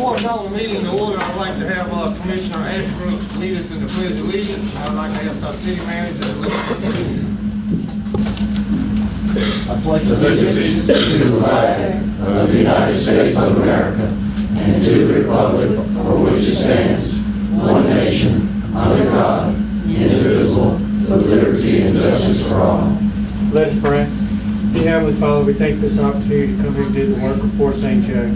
Before I call the meeting to order, I'd like to have Commissioner Ashbrook lead us in the pledge of allegiance. I'd like to ask our city manager to lead us. I pledge allegiance to the flag of the United States of America and to the republic for which it stands, one nation, under God, indivisible, with liberty and justice for all. Let us pray. Dear Heavenly Father, we thank you for this opportunity to come here and do the work of Port St. Joe.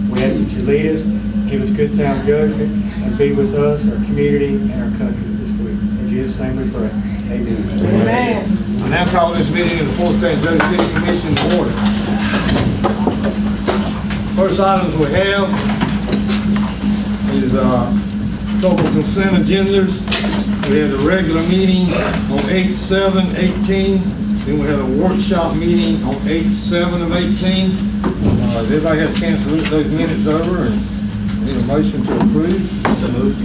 We ask that you lead us, give us good sound judgment, and be with us, our community, and our country this week. In Jesus' name we pray. Amen. Amen. I now call this meeting of the Port St. Joe City Commission to order. First items we have is couple consent agendas. We had a regular meeting on 8/7/18. Then we had a workshop meeting on 8/7 of 18. Has everybody had a chance to look those minutes over and need a motion to approve? So moved.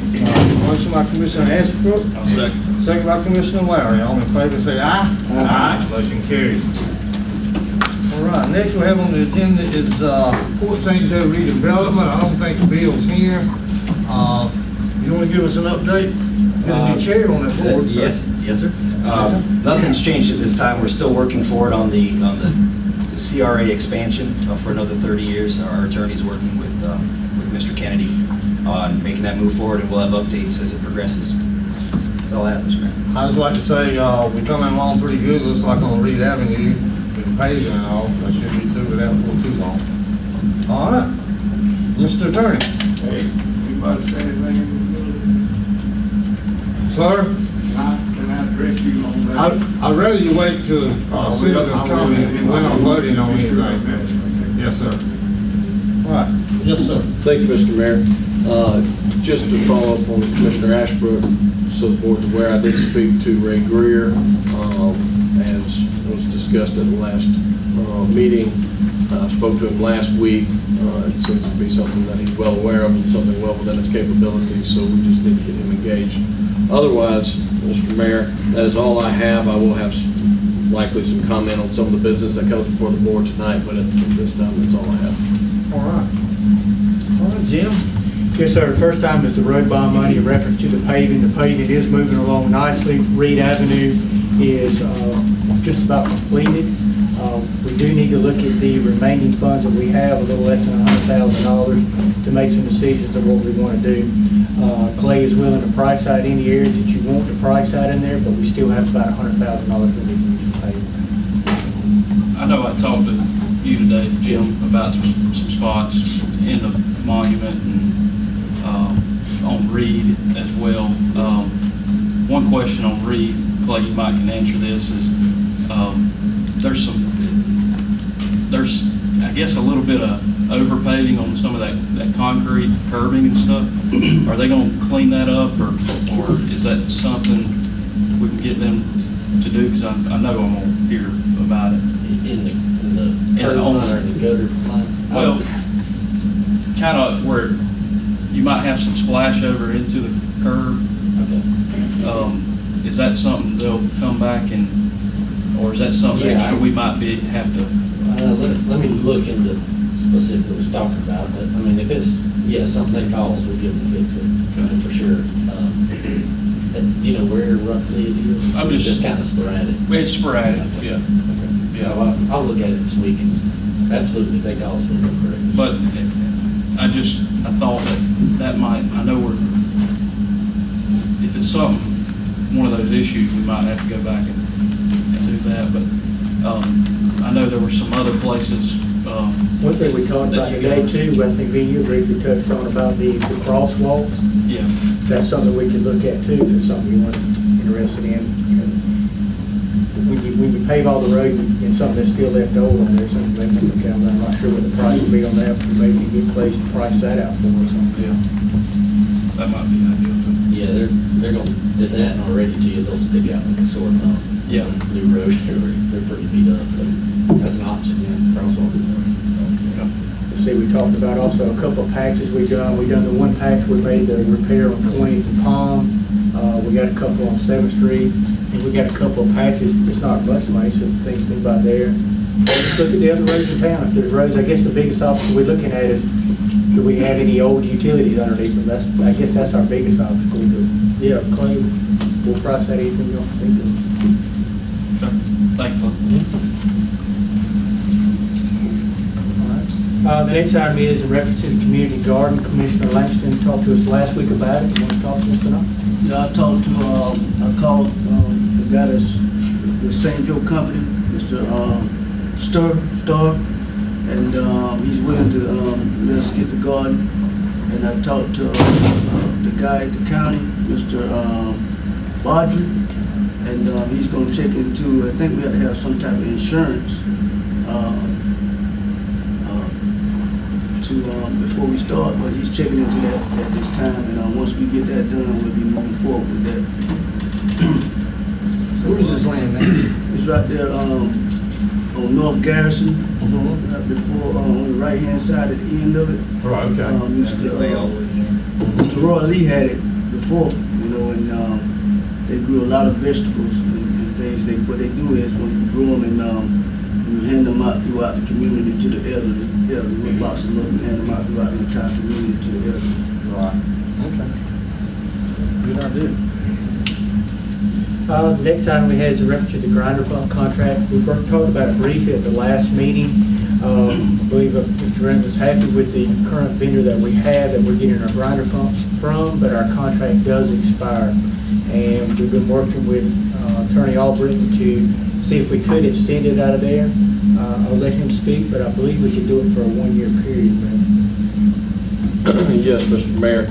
Motion by Commissioner Ashbrook. I'll second. Second by Commissioner Larry. All in favor say aye. Aye. Motion carries. All right, next we have on the agenda is Port St. Joe redevelopment. I don't think Bill's here. You want to give us an update? Got a new chair on that board, sir. Yes, sir. Nothing's changed at this time. We're still working forward on the CRA expansion for another 30 years. Our attorney's working with Mr. Kennedy on making that move forward, and we'll have updates as it progresses. That's all I have, Mr. Mayor. I just like to say, we're coming along pretty good. Looks like on Reed Avenue with the paving and all. I should be through with that before too long. All right, Mr. Attorney. Hey, anybody say anything? Sir, Can I address you on that? I'd rather you wait till citizens comment. We're not voting on anything. Yes, sir. All right. Yes, sir. Thank you, Mr. Mayor. Just to follow up on Commissioner Ashbrook, so the board's aware, I did speak to Ray Greer, as was discussed at the last meeting. I spoke to him last week. It seems to be something that he's well aware of and something well within his capabilities, so we just need to get him engaged. Otherwise, Mr. Mayor, that is all I have. I will have likely some comment on some of the business that comes before the board tonight, but at this time, that's all I have. All right. All right, Jim. Yes, sir. The first time is the road bond money in reference to the paving. The paving is moving along nicely. Reed Avenue is just about completed. We do need to look at the remaining funds that we have, a little less than $100,000, to make some decisions of what we want to do. Clay is willing to price out any areas that you want to price out in there, but we still have about $100,000 that we can use to pay. I know I talked to you today, Jim, about some spots in the monument and on Reed as well. One question on Reed, Clay, you might can answer this, is there's I guess a little bit of overpaving on some of that concrete curbing and stuff. Are they going to clean that up, or is that something we can get them to do? Because I know I'm going to hear about it. In the curb line or the gutter line? Well, kind of where you might have some splash over into the curb. Okay. Is that something they'll come back or is that something extra we might have to? Let me look into specifically what you're talking about, but I mean, if it's, something calls, we'll give them to fix it, for sure. And you know where roughly it is? I'm just kind of sporadic. It's sporadic, yeah. Yeah, I'll look at it this week and absolutely if they call us, we'll go correct. But I thought that might, I know if it's one of those issues, we might have to go back and do that, but I know there were some other places. One thing we talked about today too, I think me and you briefly touched on about the crosswalks. Yeah. That's something we could look at too, if it's something you want interested in. You know, when you pave all the road and something that's still left over on there, something maybe we look at. I'm not sure what the price will be on that, but maybe you get place to price that out for us. Yeah. That might be ideal too. Yeah, they're going to, if they hadn't already to you, they'll stick out like a sore thumb. Yeah. New road, they're pretty beat up, but that's an option, crosswalk. See, we talked about also a couple of patches we've done. We've done the one patch, we made the repair on 20th and Palm. We got a couple on 7th Street, and we got a couple of patches. It's not much money, so things to think about there. Let's look at the other roads in town. If there's roads, I guess the biggest obstacle we're looking at is do we have any old utilities underneath them? That's, I guess that's our biggest obstacle. Yeah, Clay, we'll price that anything you think of. Okay. Thank you. The next item is in reference to the community garden. Commissioner Langston talked to us last week about it. You want to talk to us tonight? Yeah, I talked to, I called the guy that's with St. Joe Company, Mr. Starr, and he's willing to let us get the garden. And I talked to the guy at the county, Mr. Baudry, and he's going to check into, I think we have to have some type of insurance before we start, but he's checking into that at this time, and once we get that done, we'll be moving forward with that. Where is this land now? It's right there on North Garrison, Mhm. right before, on the right-hand side at the end of it. Right, okay. Mr. Roy Lee had it before, and they grew a lot of vegetables and things. What they do is when you grow them and you hand them out throughout the community to the elderly. We box them up and hand them out throughout the entire community to the elderly. Right, okay. Good idea. The next item we have is a reference to the grinder pump contract. We talked about it briefly at the last meeting. I believe Mr. Reynolds is happy with the current vendor that we have that we're getting our grinder pumps from, but our contract does expire. And we've been working with Attorney Albritton to see if we could extend it out of there. I'll let him speak, but I believe we can do it for a one-year period, man. Yes, Mr. Mayor.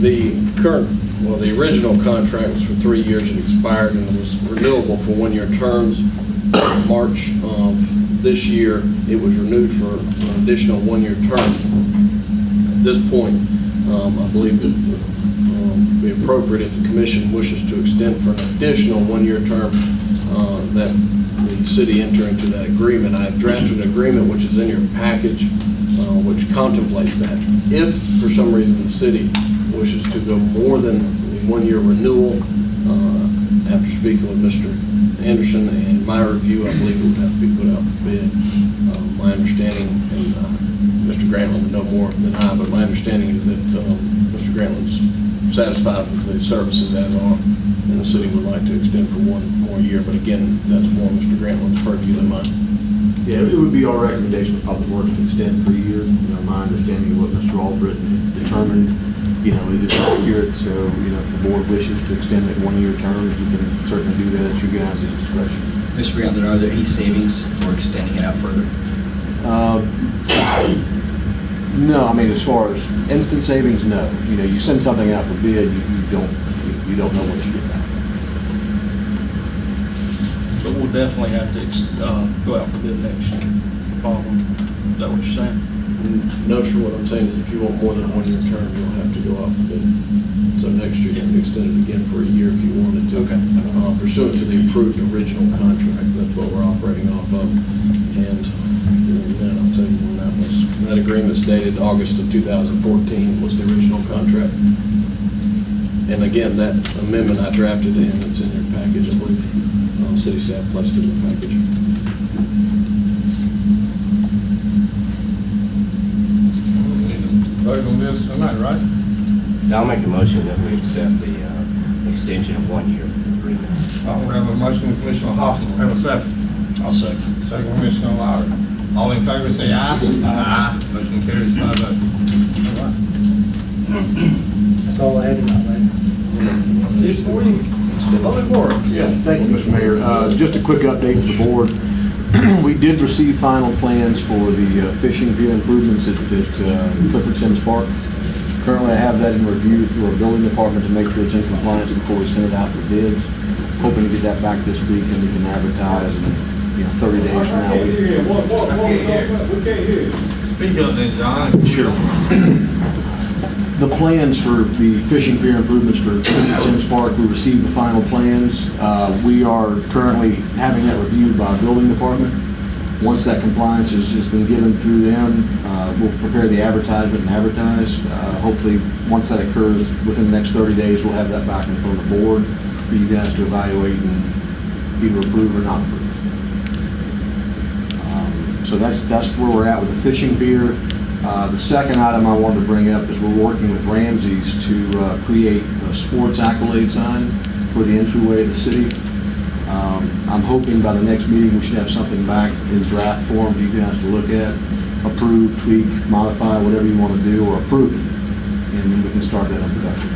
The original contract was for 3 years. It expired and it was renewable for one-year terms. March of this year, it was renewed for an additional one-year term. At this point, I believe it would be appropriate if the commission wishes to extend for an additional one-year term, that the city enter into that agreement. I have drafted an agreement which is in your package, which contemplates that. If for some reason the city wishes to go more than the one-year renewal, after speaking with Mr. Anderson and my review, I believe it would have to be put out for bid. My understanding, and Mr. Grantland would know more than I, but my understanding is that Mr. Grantland's satisfied with the services as are, and the city would like to extend for one more year. But again, that's more Mr. Grantland's purview than mine. Yeah, it would be our recommendation of Public Works to extend for a year. My understanding of what Mr. Albritton determined, it is accurate. So, if the board wishes to extend it one-year terms, you can certainly do that at you guys' discretion. Mr. Grantland, are there any savings for extending it out further? No, as far as instant savings, no. You send something out for bid, you don't know what you get back. So we'll definitely have to go out for bid next year. Following. Is that what you're saying? No, sure. What I'm saying is if you want more than a one-year term, you'll have to go out for bid. So next year, you can extend it again for a year if you wanted to. Okay. Pursuant to the approved original contract, that's what we're operating off of. And then I'll tell you when that was. That agreement's dated August of 2014 was the original contract. And again, that amendment I drafted in, it's in your package, I believe. City staff placed it in the package. Vote on this tonight, right? I'll make a motion that we accept the extension of 1 year agreement. I have a motion with Commissioner Hopkins, have a second. I'll second. Second, Commissioner Lowry. All in favor, say aye. Aye. Motion carries 5-0. All right. That's all I had tonight, man. That's it for you. Public Works. Yeah, thank you, Mr. Mayor. Just a quick update to the board. We did receive final plans for the fishing pier improvements at Clifford Sims Park. Currently, I have that in review through our building department to make sure it's in compliance before we send it out for bids. Hoping to get that back this week and we can advertise and, 30 days from now. Speak up then, John. Sure. The plans for the fishing pier improvements for Clifford Sims Park, we received the final plans. We are currently having that reviewed by our building department. Once that compliance has been given through them, we'll prepare the advertisement and advertise. Hopefully, once that occurs, within the next 30 days, we'll have that back in front of the board for you guys to evaluate and either approve or not approve. So that's where we're at with the fishing pier. The second item I wanted to bring up is we're working with Ramsey's to create a sports accolade sign for the entryway of the city. I'm hoping by the next meeting we should have something back in draft form for you guys to look at, approve, tweak, modify, whatever you want to do, or approve it, and then we can start that in production.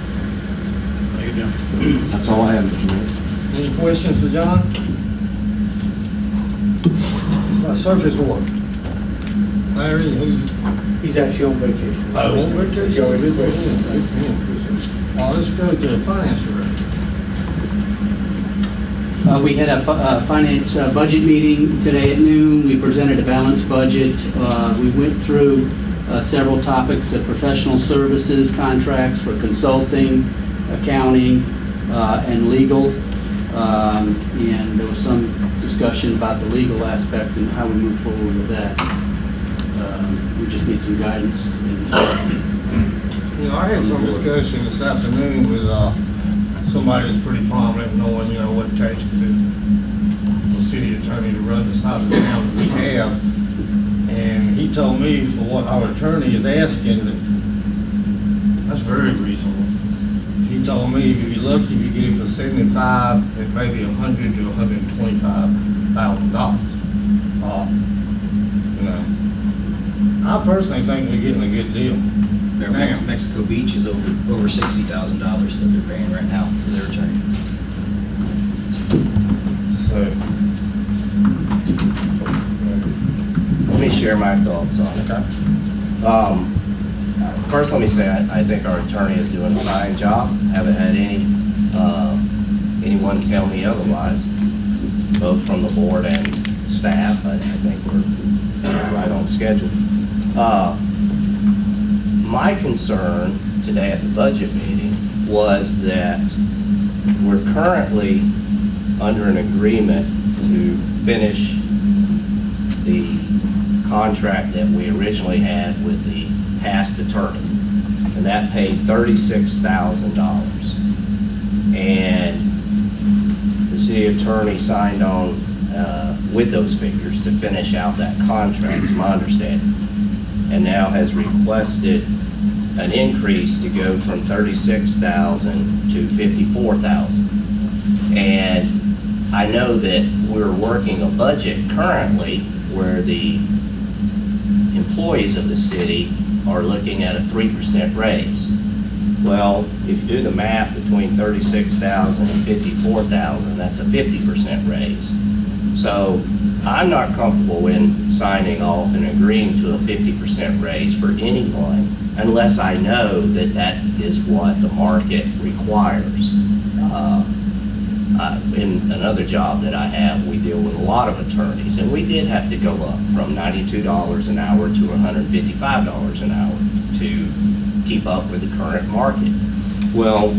There you go. That's all I have, Mr. Mayor. Any questions for John? About surface water? Larry, who's, He's actually on vacation. oh, on vacation? Yeah, we did vacation. Let's go to the finance director. We had a finance budget meeting today at noon. We presented a balanced budget. We went through several topics of professional services, contracts for consulting, accounting, and legal. And there was some discussion about the legal aspects and how we move forward with that. We just need some guidance. You know, I had some discussion this afternoon with somebody that's pretty prominent, knowing, you know, what it takes for city attorney to run the side of the town that we have. And he told me for what our attorney is asking, that's very reasonable. He told me if you're lucky, you get it for $75 and maybe $100 to $125,000. You know, I personally think we're getting a good deal. Now, Mexico Beach is over $60,000 that they're paying right now for their attorney. so, Let me share my thoughts on it. First, let me say I think our attorney is doing a fine job. Haven't had anyone tell me otherwise, both from the board and staff. I think we're right on schedule. My concern today at the budget meeting was that we're currently under an agreement to finish the contract that we originally had with the past attorney, and that paid $36,000. And the city attorney signed on with those figures to finish out that contract, is my understanding, and now has requested an increase to go from $36,000 to $54,000. And I know that we're working a budget currently where the employees of the city are looking at a 3% raise. Well, if you do the math between $36,000 and $54,000, that's a 50% raise. So I'm not comfortable in signing off and agreeing to a 50% raise for anyone unless I know that that is what the market requires. In another job that I have, we deal with a lot of attorneys, and we did have to go up from $92 an hour to $155 an hour to keep up with the current market. Well,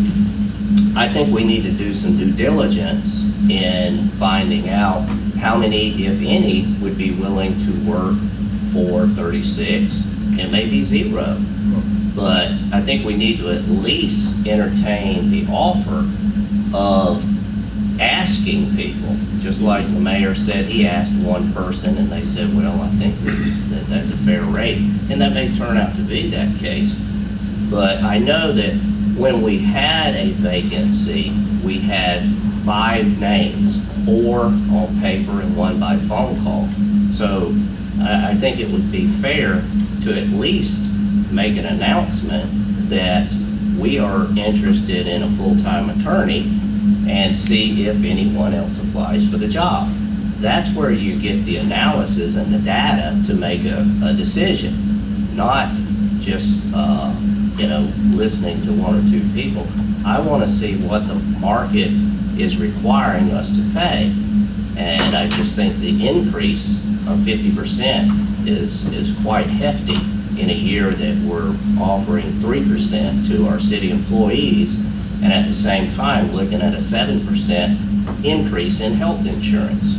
I think we need to do some due diligence in finding out how many, if any, would be willing to work for 36 and maybe 0. But I think we need to at least entertain the offer of asking people, just like the mayor said, he asked one person and they said, well, I think that that's a fair rate. And that may turn out to be that case. But I know that when we had a vacancy, we had 5 names, 4 on paper and 1 by phone call. So I think it would be fair to at least make an announcement that we are interested in a full-time attorney and see if anyone else applies for the job. That's where you get the analysis and the data to make a decision, not just listening to 1 or 2 people. I want to see what the market is requiring us to pay, and I just think the increase of 50% is quite hefty in a year that we're offering 3% to our city employees, and at the same time looking at a 7% increase in health insurance.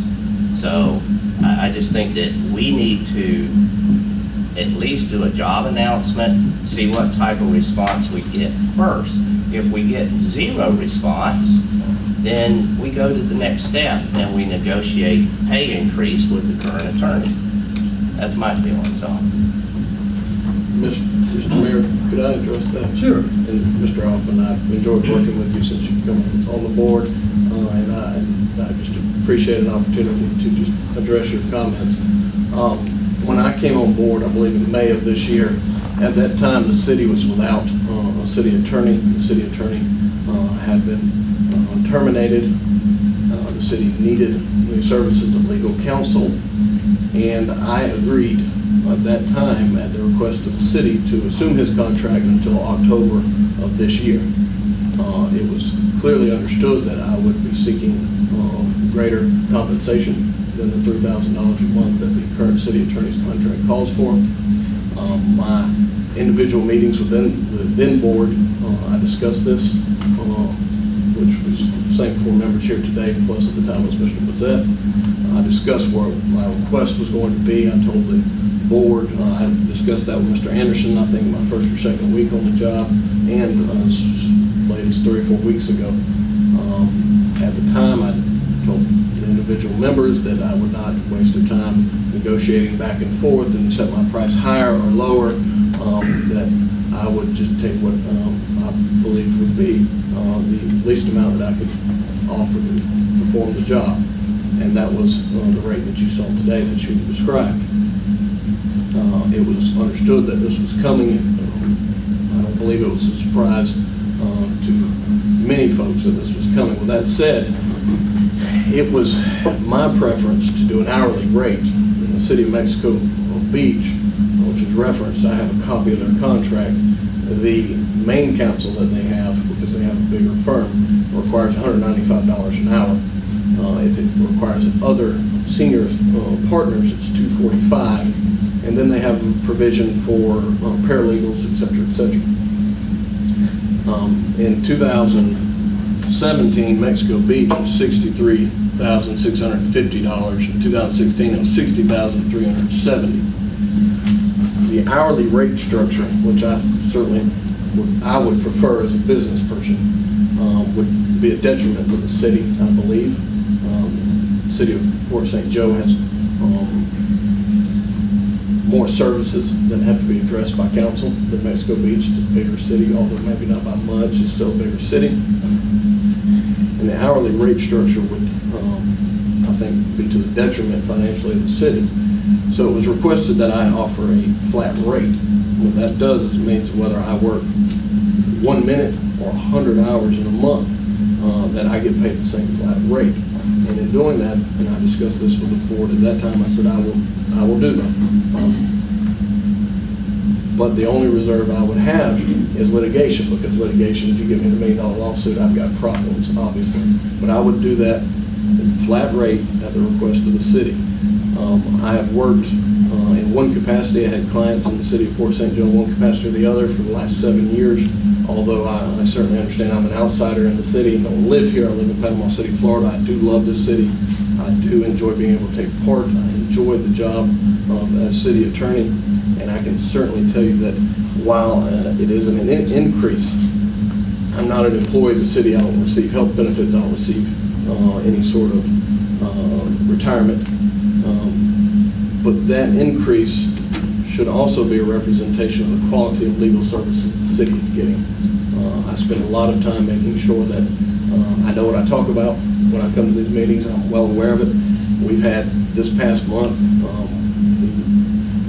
So I just think that we need to at least do a job announcement, see what type of response we get first. If we get 0 response, then we go to the next step and we negotiate pay increase with the current attorney. That's my feelings on it. Mr. Mayor, could I address that? Sure. And Mr. Hoffman, I've enjoyed working with you since you've come on the board, and I just appreciate an opportunity to just address your comments. When I came on board, I believe in May of this year, at that time, the city was without a city attorney. The city attorney had been terminated. The city needed the services of legal counsel, and I agreed at that time, at the request of the city, to assume his contract until October of this year. It was clearly understood that I would be seeking greater compensation than the $3,000 a month that the current city attorney's contract calls for. My individual meetings within the then board, I discussed this, which was the same 4 members here today, plus at the time was Mr. Bozzett. I discussed what my request was going to be. I told the board, I discussed that with Mr. Anderson, I think my first or second week on the job, and as late as 3 or 4 weeks ago. At the time, I told the individual members that I would not waste their time negotiating back and forth and set my price higher or lower, that I would just take what I believed would be the least amount that I could offer to perform the job. And that was the rate that you saw today that you described. It was understood that this was coming. I don't believe it was a surprise to many folks that this was coming. With that said, it was my preference to do an hourly rate. In the city of Mexico Beach, which is referenced, I have a copy of their contract. The main counsel that they have, because they have a bigger firm, requires $195 an hour. If it requires other senior partners, it's $245, and then they have a provision for paralegals, et cetera, et cetera. In 2017, Mexico Beach was $63,650. In 2016, it was $60,370. The hourly rate structure, which I certainly would prefer as a business person, would be a detriment to the city, I believe. The city of Port St. Joe has more services that have to be addressed by council than Mexico Beach. It's a bigger city, although maybe not by much, it's still a bigger city. And the hourly rate structure would, I think, be to the detriment financially of the city. So it was requested that I offer a flat rate. What that does is it means whether I work 1 minute or 100 hours in a month, that I get paid the same flat rate. And in doing that, and I discussed this with the board at that time, I said I will do that. But the only reserve I would have is litigation, because litigation, if you give me the $1 million lawsuit, I've got problems, obviously. But I would do that at flat rate at the request of the city. I have worked in one capacity. I had clients in the city of Port St. Joe in one capacity or the other for the last 7 years. Although I certainly understand I'm an outsider in the city. I don't live here. I live in Panama City, Florida. I do love this city. I do enjoy being able to take part. I enjoy the job as city attorney. And I can certainly tell you that while it is an increase, I'm not an employee of the city. I don't receive health benefits. I don't receive any sort of retirement. But that increase should also be a representation of the quality of legal services the city is getting. I spend a lot of time making sure that I know what I talk about when I come to these meetings, and I'm well aware of it. We've had this past month,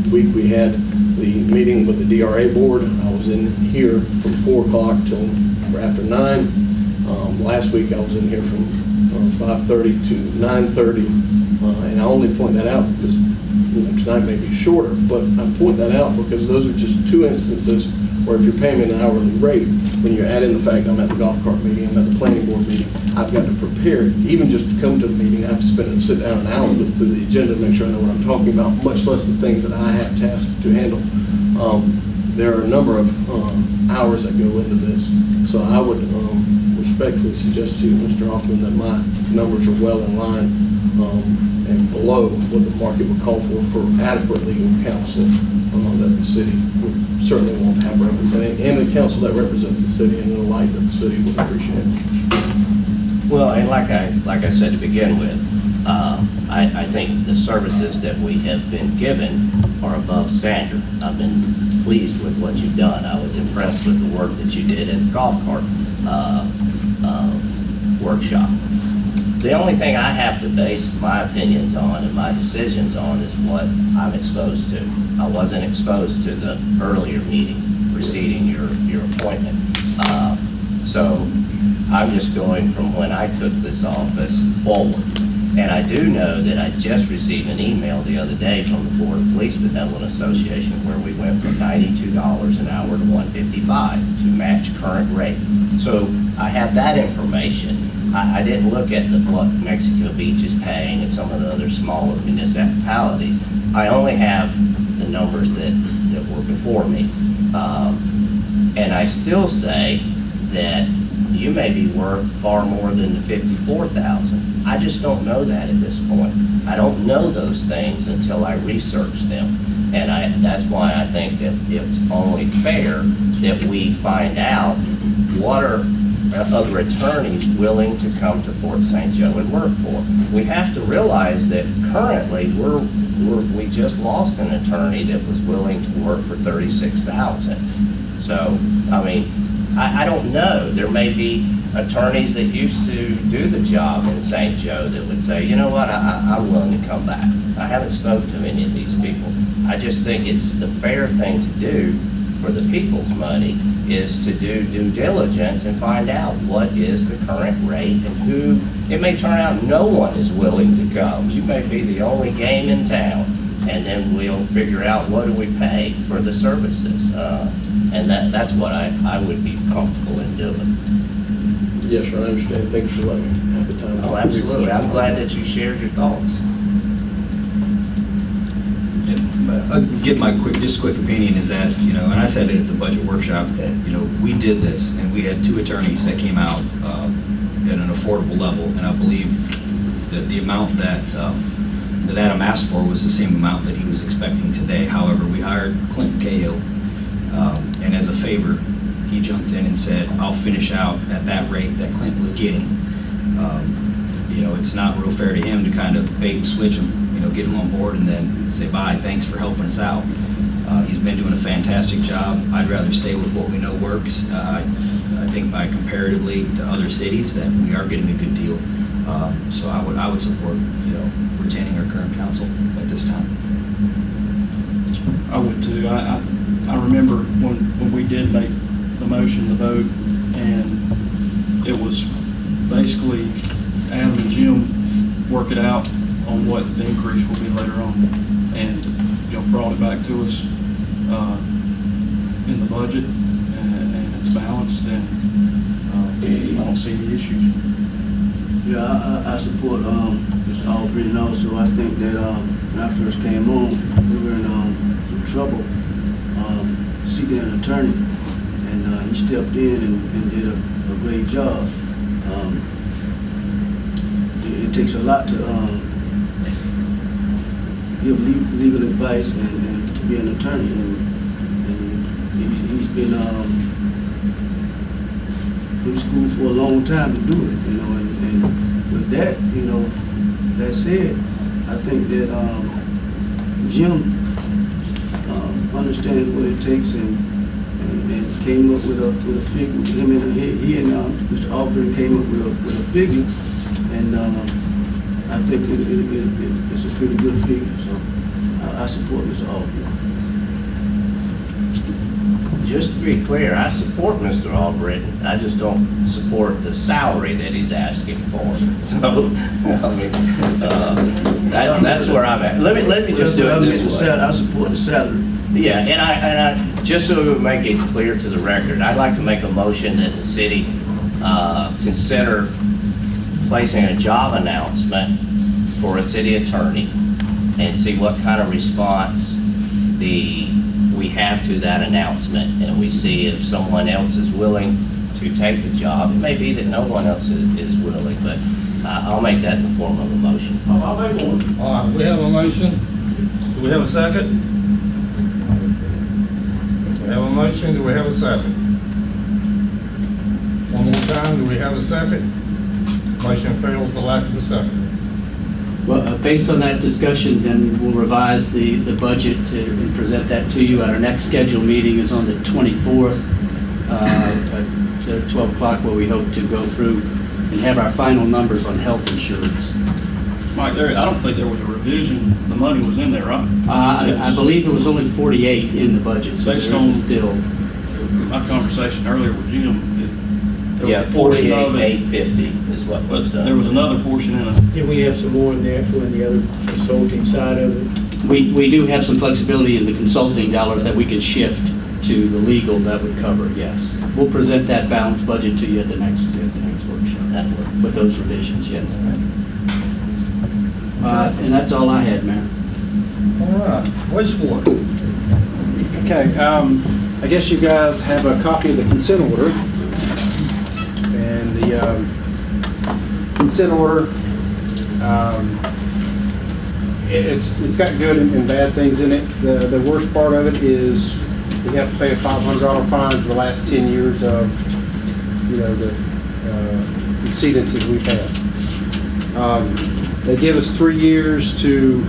the week we had the meeting with the DRA board. I was in here from 4 o'clock till after 9. Last week I was in here from 5:30 to 9:30, and I only point that out because tonight may be shorter, but I point that out because those are just 2 instances where if you're paying me an hourly rate, when you add in the fact I'm at the golf cart meeting, I'm at the planning board meeting, I've got to prepare. Even just to come to the meeting, I have to sit down an hour and look through the agenda to make sure I know what I'm talking about, much less the things that I have tasked to handle. There are a number of hours that go into this. So I would respectfully suggest to you, Mr. Hoffman, that my numbers are well in line and below what the market would call for adequate legal counsel that the city would certainly want to have representing, and the counsel that represents the city in the light that the city would appreciate. Well, and like I said to begin with, I think the services that we have been given are above standard. I've been pleased with what you've done. I was impressed with the work that you did at the golf cart workshop. The only thing I have to base my opinions on and my decisions on is what I'm exposed to. I wasn't exposed to the earlier meeting preceding your appointment. So I'm just going from when I took this office forward. And I do know that I just received an email the other day from the Florida Police Benevolent Association where we went from $92 an hour to $155 to match current rate. So I have that information. I didn't look at what Mexico Beach is paying and some of the other smaller municipalities. I only have the numbers that were before me. And I still say that you may be worth far more than the $54,000. I just don't know that at this point. I don't know those things until I research them. And that's why I think that it's only fair that we find out what are other attorneys willing to come to Port St. Joe and work for. We have to realize that currently we just lost an attorney that was willing to work for $36,000. So, I mean, I don't know. There may be attorneys that used to do the job in St. Joe that would say, you know what, I'm willing to come back. I haven't spoken to any of these people. I just think it's the fair thing to do for the people's money is to do due diligence and find out what is the current rate and who, it may turn out no one is willing to come. You may be the only game in town, and then we'll figure out what do we pay for the services. And that's what I would be comfortable in doing. Yes, sir, I understand. Thanks for letting me have the time. Oh, absolutely. I'm glad that you shared your thoughts. I'll give my quick opinion is that, you know, and I said it at the budget workshop, that, you know, we did this and we had 2 attorneys that came out at an affordable level, and I believe that the amount that Adam asked for was the same amount that he was expecting today. However, we hired Clint Cahill, and as a favor, he jumped in and said, I'll finish out at that rate that Clint was getting. You know, it's not real fair to him to kind of bait and switch him, you know, get him on board and then say, bye, thanks for helping us out. He's been doing a fantastic job. I'd rather stay with what we know works. I think by comparatively to other cities that we are getting a good deal. So I would support, you know, retaining our current counsel at this time. I would too. I remember when we did make the motion, the vote, and it was basically Adam and Jim work it out on what the increase will be later on, and you know, brought it back to us in the budget, and it's balanced, and I don't see any issues. Yeah, I support Mr. Albritton also. I think that when I first came on, we were in some trouble seeking an attorney, and he stepped in and did a great job. It takes a lot to give legal advice and to be an attorney, and he's been in school for a long time to do it, you know, and with that, you know, that said, I think that Jim understands what it takes and came up with a figure. He and Mr. Albritton came up with a figure, and I think it's a pretty good figure. So I support Mr. Albritton. Just to be clear, I support Mr. Albritton. I just don't support the salary that he's asking for. So, I mean, that's where I'm at. Let me just do it this way. I support the salary. Yeah, and I just so we make it clear to the record, I'd like to make a motion that the city consider placing a job announcement for a city attorney and see what kind of response we have to that announcement, and we see if someone else is willing to take the job. It may be that no one else is willing, but I'll make that in the form of a motion. I'll make one. All right, we have a motion. Do we have a second? We have a motion. Do we have a second? One more time. Do we have a second? Motion fails for lack of a second. Well, based on that discussion, then we'll revise the budget and present that to you. At our next scheduled meeting is on the 24th at 12 o'clock, where we hope to go through and have our final numbers on health insurance. Mike, I don't think there was a revision. The money was in there, right? I believe it was only 48 in the budget, so Based there on- is still. My conversation earlier with Jim, there was Yeah, a portion of it, 48,850 is what but was, there was another portion in it. Did we have some more in there for the other consulting side of it? We do have some flexibility in the consulting dollars that we can shift to the legal that would cover, yes. We'll present that balanced budget to you at the next workshop. that work. With those revisions, yes. And that's all I had, Mayor. All right, wastewater. Okay, I guess you guys have a copy of the consent order. And the consent order, it's got good and bad things in it. The worst part of it is we have to pay a $500 fine for the last 10 years of, the exceedances we've had. They give us 3 years to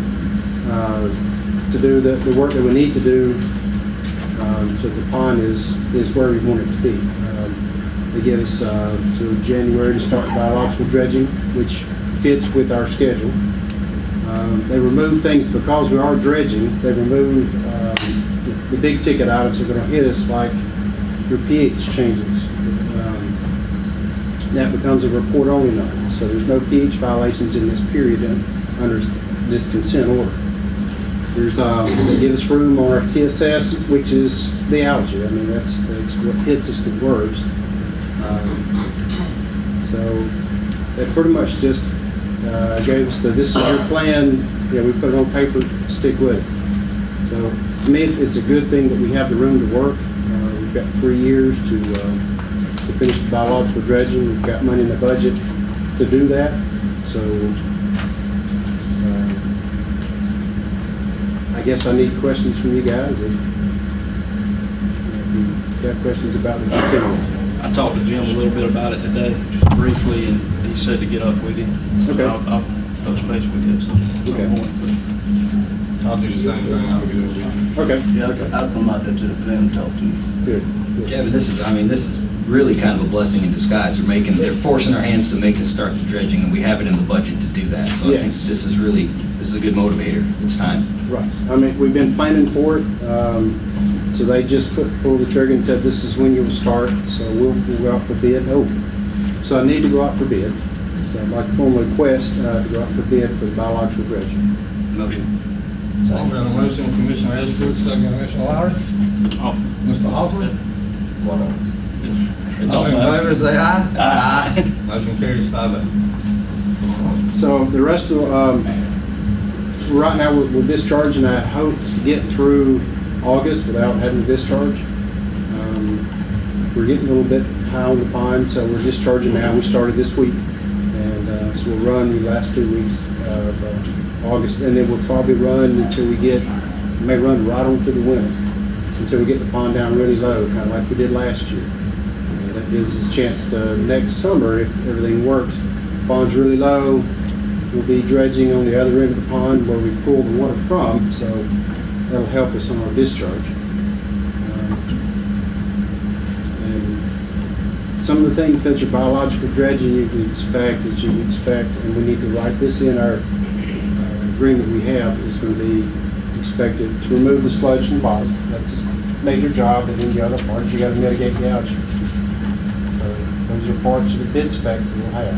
do the work that we need to do, so the pond is where we want it to be. They give us till January to start biological dredging, which fits with our schedule. They remove things because we are dredging. They remove the big ticket items that are going to hit us, like your pH changes. That becomes a report only number. So there's no pH violations in this period under this consent order. They give us room on our TSS, which is the algae. I mean, that's what hits us the worst. So they pretty much just gave us this is your plan. We put it on paper, stick with it. So to me, it's a good thing that we have the room to work. We've got 3 years to finish the biological dredging. We've got money in the budget to do that. So I guess I need questions from you guys. If you got questions about the details. I talked to Jim a little bit about it today, briefly, and he said to get up with you. Okay. I'll touch base with you at some Okay. point. I'll do the same thing, I'll get it with you. Okay, Yeah, I'll come out there to the plant and talk to you. good. Kevin, this is really kind of a blessing in disguise. They're forcing our hands to make us start the dredging, and we have it in the budget to do that. So I think Yes. this is a good motivator. It's time. Right. I mean, we've been planning for it. So they just pulled the trigger and said, this is when you'll start. So we'll go out for bid. Oh, so I need to go out for bid. So I'd like to formally request to go out for bid for the biological dredging. Motion. I've got a motion, Commissioner Ashbrook, second, Commissioner Lowry. Oh, Mr. Hoffman? it All don't in matter. favor, say aye. Aye. Motion carries 5-0. So the rest of, right now we're discharging. I hope to get through August without having to discharge. We're getting a little bit high on the pond, so we're discharging now. We started this week, and so we'll run the last 2 weeks of August, and then we'll probably run until we may run right on to the winter, until we get the pond down really low, kind of like we did last year. And that gives us a chance to, next summer, if everything works, pond's really low, we'll be dredging on the other end of the pond where we pull the water from, so that'll help us on our discharge. And some of the things that your biological dredging you can expect, and we need to write this in our agreement we have, is going to be expected to remove the sludge from the bottom. That's a major job, and then the other parts, you got to mitigate the algae. So those are parts of the bid specs that we'll have.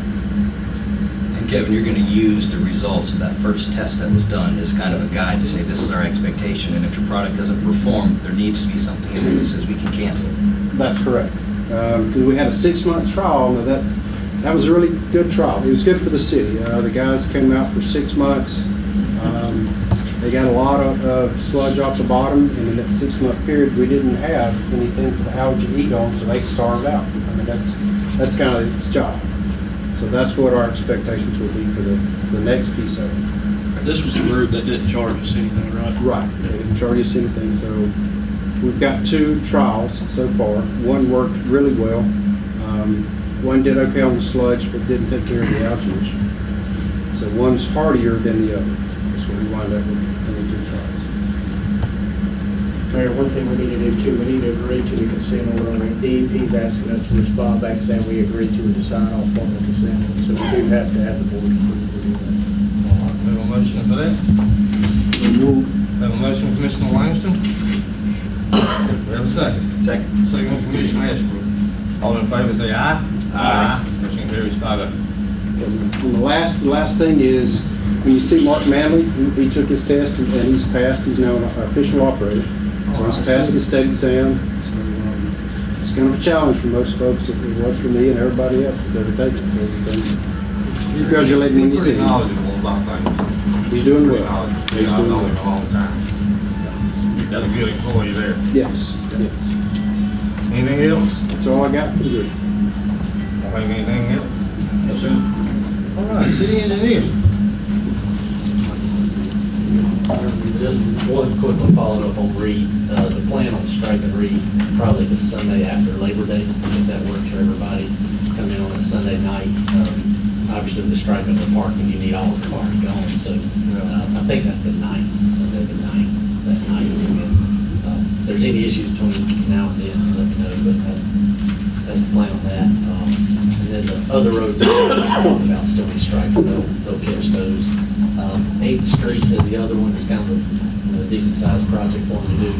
And Kevin, you're going to use the results of that first test that was done as kind of a guide to say this is our expectation, and if your product doesn't perform, there needs to be something in there that says we can cancel. That's correct. We had a 6-month trial. Now that was a really good trial. It was good for the city. The guys came out for 6 months. They got a lot of sludge off the bottom, and in that 6-month period, we didn't have anything for the algae to eat on, so they starved out. I mean, that's kind of its job. So that's what our expectations will be for the next piece of it. This was the group that didn't charge us anything, right? Right. They didn't charge us anything, so we've got 2 trials so far. One worked really well. One did okay on the sludge, but didn't take care of the algae issue. So one's hardier than the other. That's what we wind up with in the two trials. Mayor, one thing we need to do too, we need to agree to the consent order. I mean, DEP's asking us to respond back saying we agree to it to sign off on the consent order. So we do have to have the board approve to do that. All right, we have a motion for that. Have a motion from Commissioner Langston. We have a second. Second. Second from Commissioner Ashbrook. All in favor say aye. Aye. Motion carries 5-0. And the last thing is, when you see Mark Manley, he took his test and he's passed. He's now an official operator. So he's passed his state exam. So it's kind of a challenge for most folks. It was for me and everybody else that's ever taken it. Congratulate him when you see He's pretty him. knowledgeable about things. He's doing Pretty well. knowledgeable. He's I've doing known him a well. long time. You've got a good employee there. Yes, yes. Anything else? That's all I got for the good. Don't have anything else? No, sir. All right, city engineer. Just one quick one following up on Reed. The plan on striping Reed is probably the Sunday after Labor Day, if that works for everybody. Come in on a Sunday night. Obviously, with the striping of the parking, you need all the cars gone. So I think that's the 9th, Sunday the 9th, that night. And, if there's any issues between now and then, let me know. But that's the plan on that. And then the other roads that we talked about still need striping. They'll catch those. 8th Street is the other one. It's kind of a decent sized project for them to do.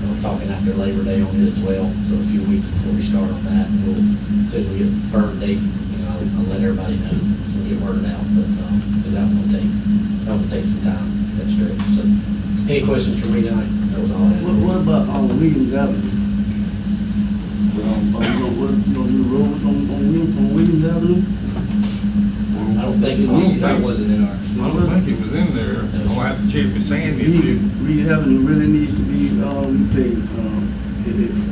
We're talking after Labor Day on it as well, so a few weeks before we start on that. We'll, as soon as we get a firm date, I'll let everybody know, so we'll get word out, but, because that will take some time, that stretch. So, any questions for me tonight? That was all I had. What about Williams Avenue? Are you gonna do roads on Williams Avenue? I don't think so. That wasn't in our. I don't think it was in there. I'll have to check with Sandy and see. Reed Avenue really needs to be repaved.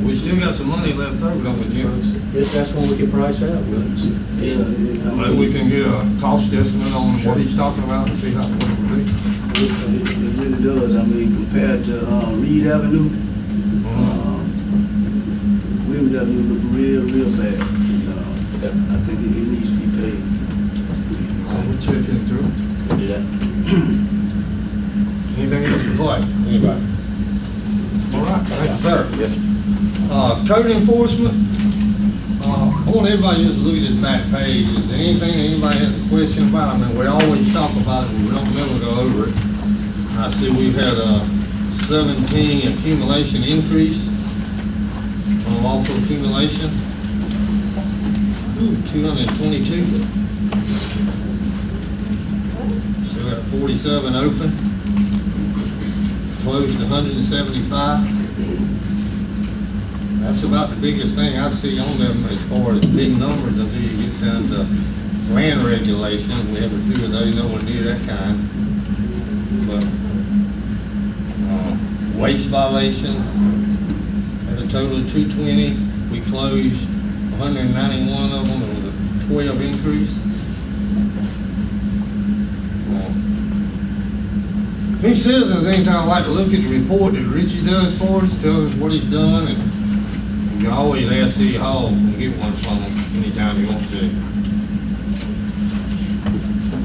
We still got some money left over, don't we, Jim? If that's when we can price out. Maybe we can get a cost estimate on what he's talking about and see how what it would be. It really does. I mean, compared to Reed Avenue, Williams Avenue look real bad. I think it needs to be paved. We'll check into it. We'll do that. Anything else for Clay? Anybody? All right, thank you, sir. Yes, sir. Code enforcement, I want everybody just to look at this back page. Is there anything anybody has a question about? I mean, we always talk about it, but we don't never go over it. I see we've had a 17 accumulation increase on lawful accumulation. Ooh, 222. Still got 47 open. Closed 175. That's about the biggest thing I see on them as far as big numbers until you get down to land regulations. We have a few of those, nowhere near that kind. But waste violation at a total of 220. We closed 191 of them. It was a 12 increase. Any citizens anytime like to look at the report that Richie does for us, tells us what he's done, and you can always ask City Hall and get one from him anytime you want to.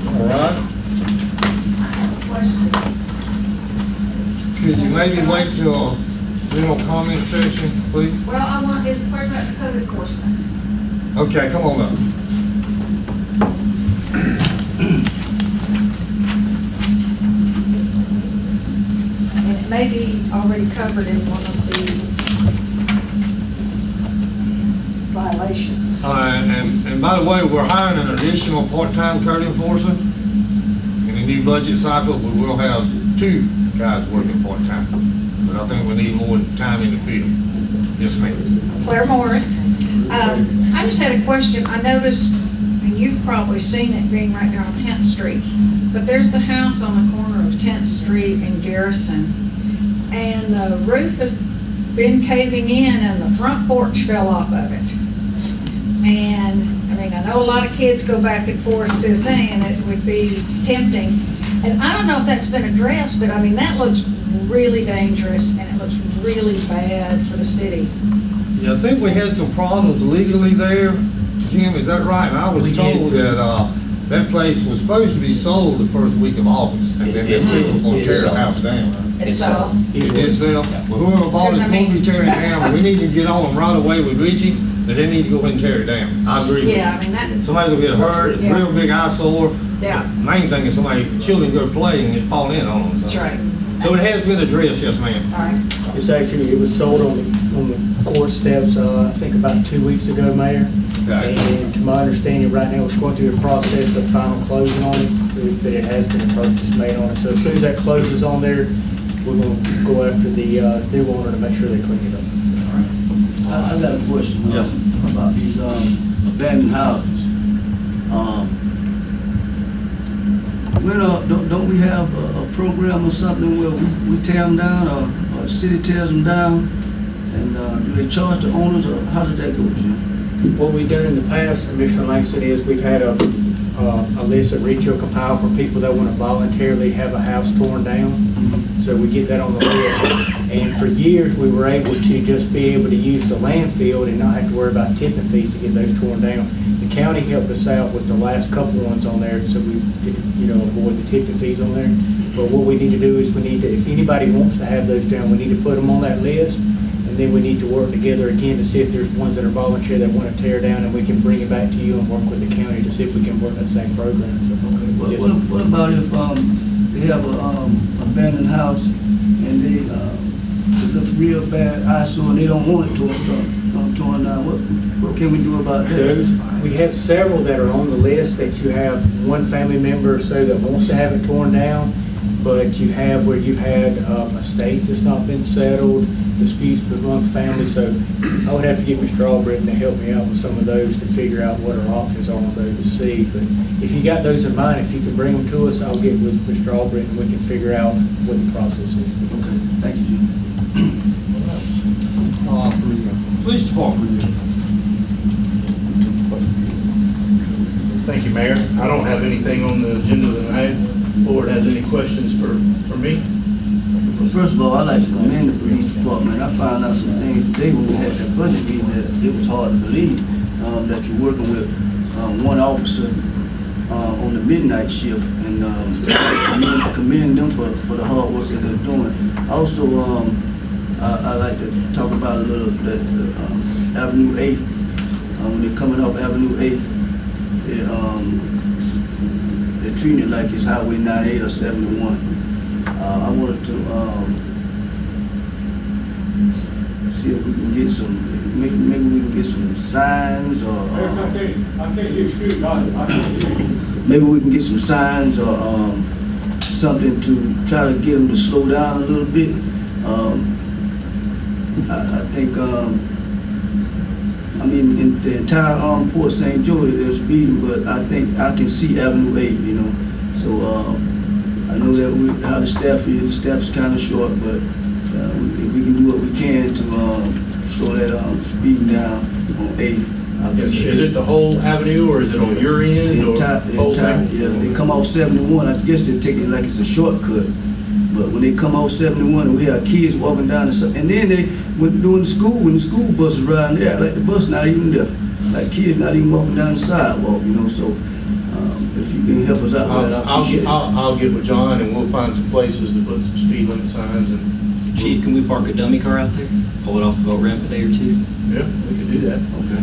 All right? Could you maybe wait till a general comment session, please? Well, I want to first about the code enforcement. Okay, come on up. And it may be already covered in one of the violations. And by the way, we're hiring an additional part-time code enforcer. In the new budget cycle, we will have 2 guys working part-time. But I think we need more time in the field. Yes, ma'am. Claire Morris. I just had a question. I noticed, and you've probably seen it being right there on 10th Street, but there's the house on the corner of 10th Street and Garrison. And the roof has been caving in and the front porch fell off of it. And, I mean, I know a lot of kids go back and forth to the thing, and it would be tempting. And I don't know if that's been addressed, but I mean, that looks really dangerous and it looks really bad for the city. Yeah, I think we had some problems legally there. Jim, is that right? And I was told that that place was supposed to be sold the first week of August, and then them people were gonna tear the house down. It's so, It did sell, well, whoever bought it's gonna be tearing it down, we need to get on them right away with Richie, that they need to go ahead and tear it down. I agree with you. yeah, I mean, that, Somebody's gonna get hurt, Yeah. real big eyesore. Yeah. Main thing is somebody, children go play and it fall in on them, so. that's right. So it has been addressed, yes, ma'am. All right. It's actually, it was sold on the court steps, I think about 2 weeks ago, Mayor. Okay. And to my understanding, right now, it's going through the process of final closing on it, that it has been a purchase made on it. So as soon as that closes on there, we're going to go after the new owner to make sure they clean it up. I got a question Yes. about these abandoned houses. Don't we have a program or something where we tear them down, or the city tears them down? And do they charge the owners, or how does that go, Jim? What we've done in the past, Commissioner Langston, is we've had a list that Rich will compile for people that want to voluntarily have a house torn down. So we get that on the list. And for years, we were able to just be able to use the landfill and not have to worry about tipping fees to get those torn down. The county helped us out with the last couple ones on there, so we could, avoid the tipping fees on there. But what we need to do is we need to, if anybody wants to have those down, we need to put them on that list. And then we need to work together again to see if there's ones that are volunteer that want to tear down, and we can bring it back to you and work with the county to see if we can work that same program. Okay. What about if they have a abandoned house and it looks real bad, eyesore, and they don't want it torn down? What can we do about that? We have several that are on the list that you have one family member or so that wants to have it torn down, but you have where you've had estates that's not been settled, disputes among families, so I would have to get Mr. Albritton to help me out with some of those to figure out what our options are on those to see. But if you got those in mind, if you can bring them to us, I'll get with Mr. Albritton and we can figure out what the process is. Okay, thank you, Jim. Police department. Thank you, Mayor. I don't have anything on the agenda tonight. Board has any questions for me? Well, first of all, I'd like to commend the police department. I found out some things today when we had that budget meeting that it was hard to believe that you're working with one officer on the midnight shift, and commend them for the hard work that they're doing. Also, I like to talk about a little that Avenue 8, when they're coming off Avenue 8, they're treating it like it's Highway 98 or 71. I wanted to see if we can get some, maybe we can get some signs, or maybe we can get some signs or something to try to get them to slow down a little bit. I think, in the entire Port St. Joe, they're speeding, but I think I can see Avenue 8, So I know that how the staff is kind of short, but if we can do what we can to slow that speeding down on 8. Is it the whole avenue, or is it on your end? Yeah, they come off 71. I guess they take it like it's a shortcut. But when they come off 71 and we have kids walking down and then when the school buses riding there, like the bus not even there, like kids not even walking down the sidewalk, So if you can help us out with that, I appreciate it. I'll get with John and we'll find some places to put some speed limit signs. And Chief, can we park a dummy car out there? Pull it off the boat ramp a day or two? yeah, we could do that. Okay.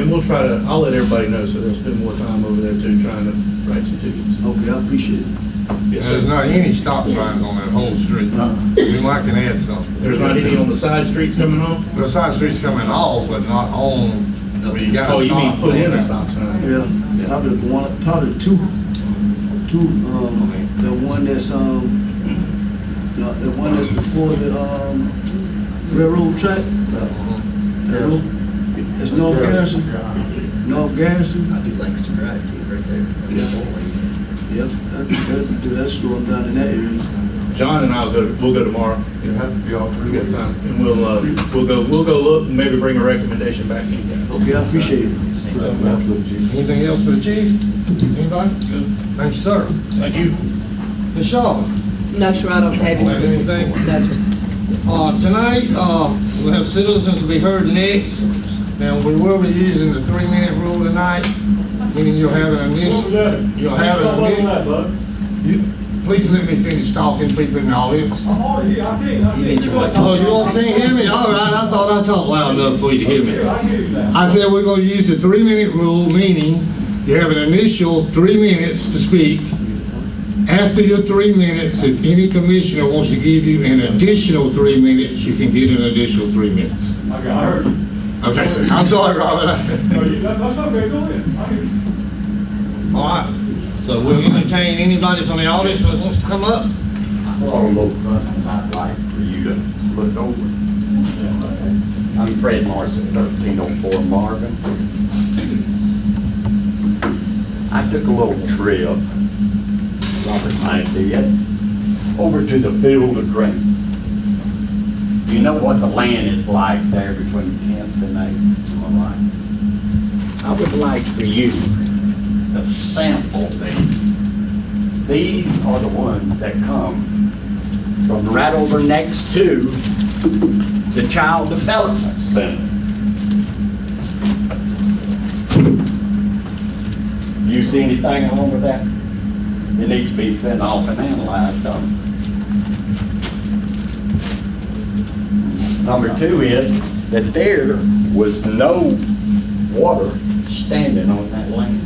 We'll try to. I'll let everybody know so they'll spend more time over there too, trying to write some tickets. Okay, I appreciate it. Yes, There's sir. not any stop signs on that whole street. We might can add something. There's not any on the side streets coming off. The side street's coming off, but not on. where you gotta Oh, you mean stop put in going a there. stop sign? Yeah, probably two. The one that's before the railroad track. It's North Garrison. North Garrison. I do Langston Drive too, right there. Yep, that's going down in that area. John and I'll we'll go tomorrow. You have to be all We three. got time, and we'll go look and maybe bring a recommendation back in. Okay, I appreciate it. Anything else for the chief? Anybody? Good. Thank you, sir. Thank you. Ms. Shaw? No, sir, I don't have Don't have anything? No, sir. Tonight, we'll have citizens to be heard next. Now, we will be using the 3-minute rule tonight. meaning you'll have an initial, you'll have an initial. Please let me finish talking, people in the audience. Oh, you can't hear me? All right, I thought I talked loud enough for you to hear me. I said we're gonna use the 3-minute rule, meaning you have an initial 3 minutes to speak. After your 3 minutes, if any commissioner wants to give you an additional 3 minutes, you can get an additional 3 minutes. Okay, I heard you. Okay, so I'm sorry, Robert. No, that's okay, go ahead. All right, so we'll entertain anybody from the audience that wants to come up. I brought a little something I'd like for you to look over. I'm Fred Morrison, 1304 Marvin. I took a little trip, Robert and I did, over to the Field of Dreams. You know what the land is like there between 10th and 8th, am I right? I would like for you to sample these. These are the ones that come from right over next to the Child Development Center. You see anything wrong with that? It needs to be sent off and analyzed, don't it? Number 2 is that there was no water standing on that land.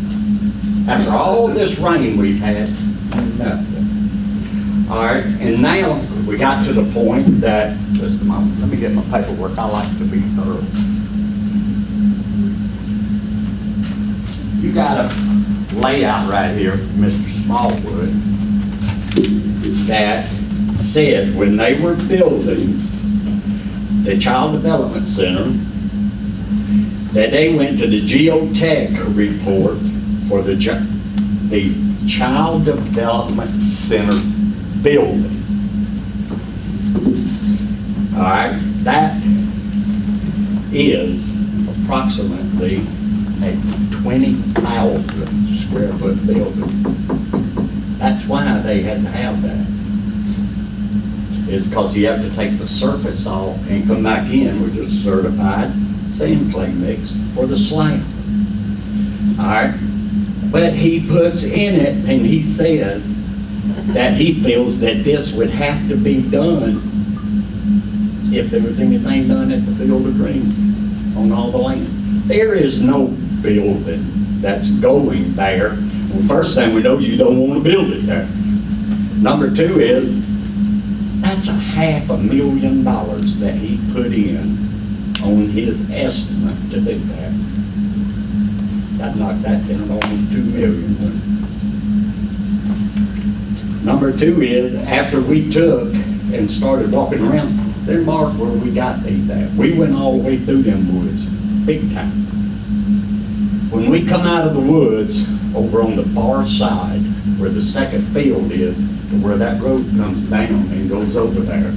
After all this rain we've had, nothing. All right, and now we got to the point that, just a moment, let me get my paperwork. I like to be thorough. You got a layout right here, Mr. Smallwood, that said when they were building the Child Development Center, that they went to the geotech report for the Child Development Center building. All right, that is approximately a 20,000 square foot building. That's why they had to have that. Is because you have to take the surface off and come back in with a certified sand clay mix for the slab. All right, but he puts in it and he says that he feels that this would have to be done if there was anything done at the Field of Dreams on all the land. There is no building that's going there. Well, first thing we know, you don't want to build it there. Number 2 is, that's $500,000 that he put in on his estimate to do that. That knocked that down to almost $2 million. Number 2 is, after we took and started walking around, they're marked where we got these at. We went all the way through them woods, big time. When we come out of the woods, over on the far side, where the second field is, to where that road comes down and goes over there,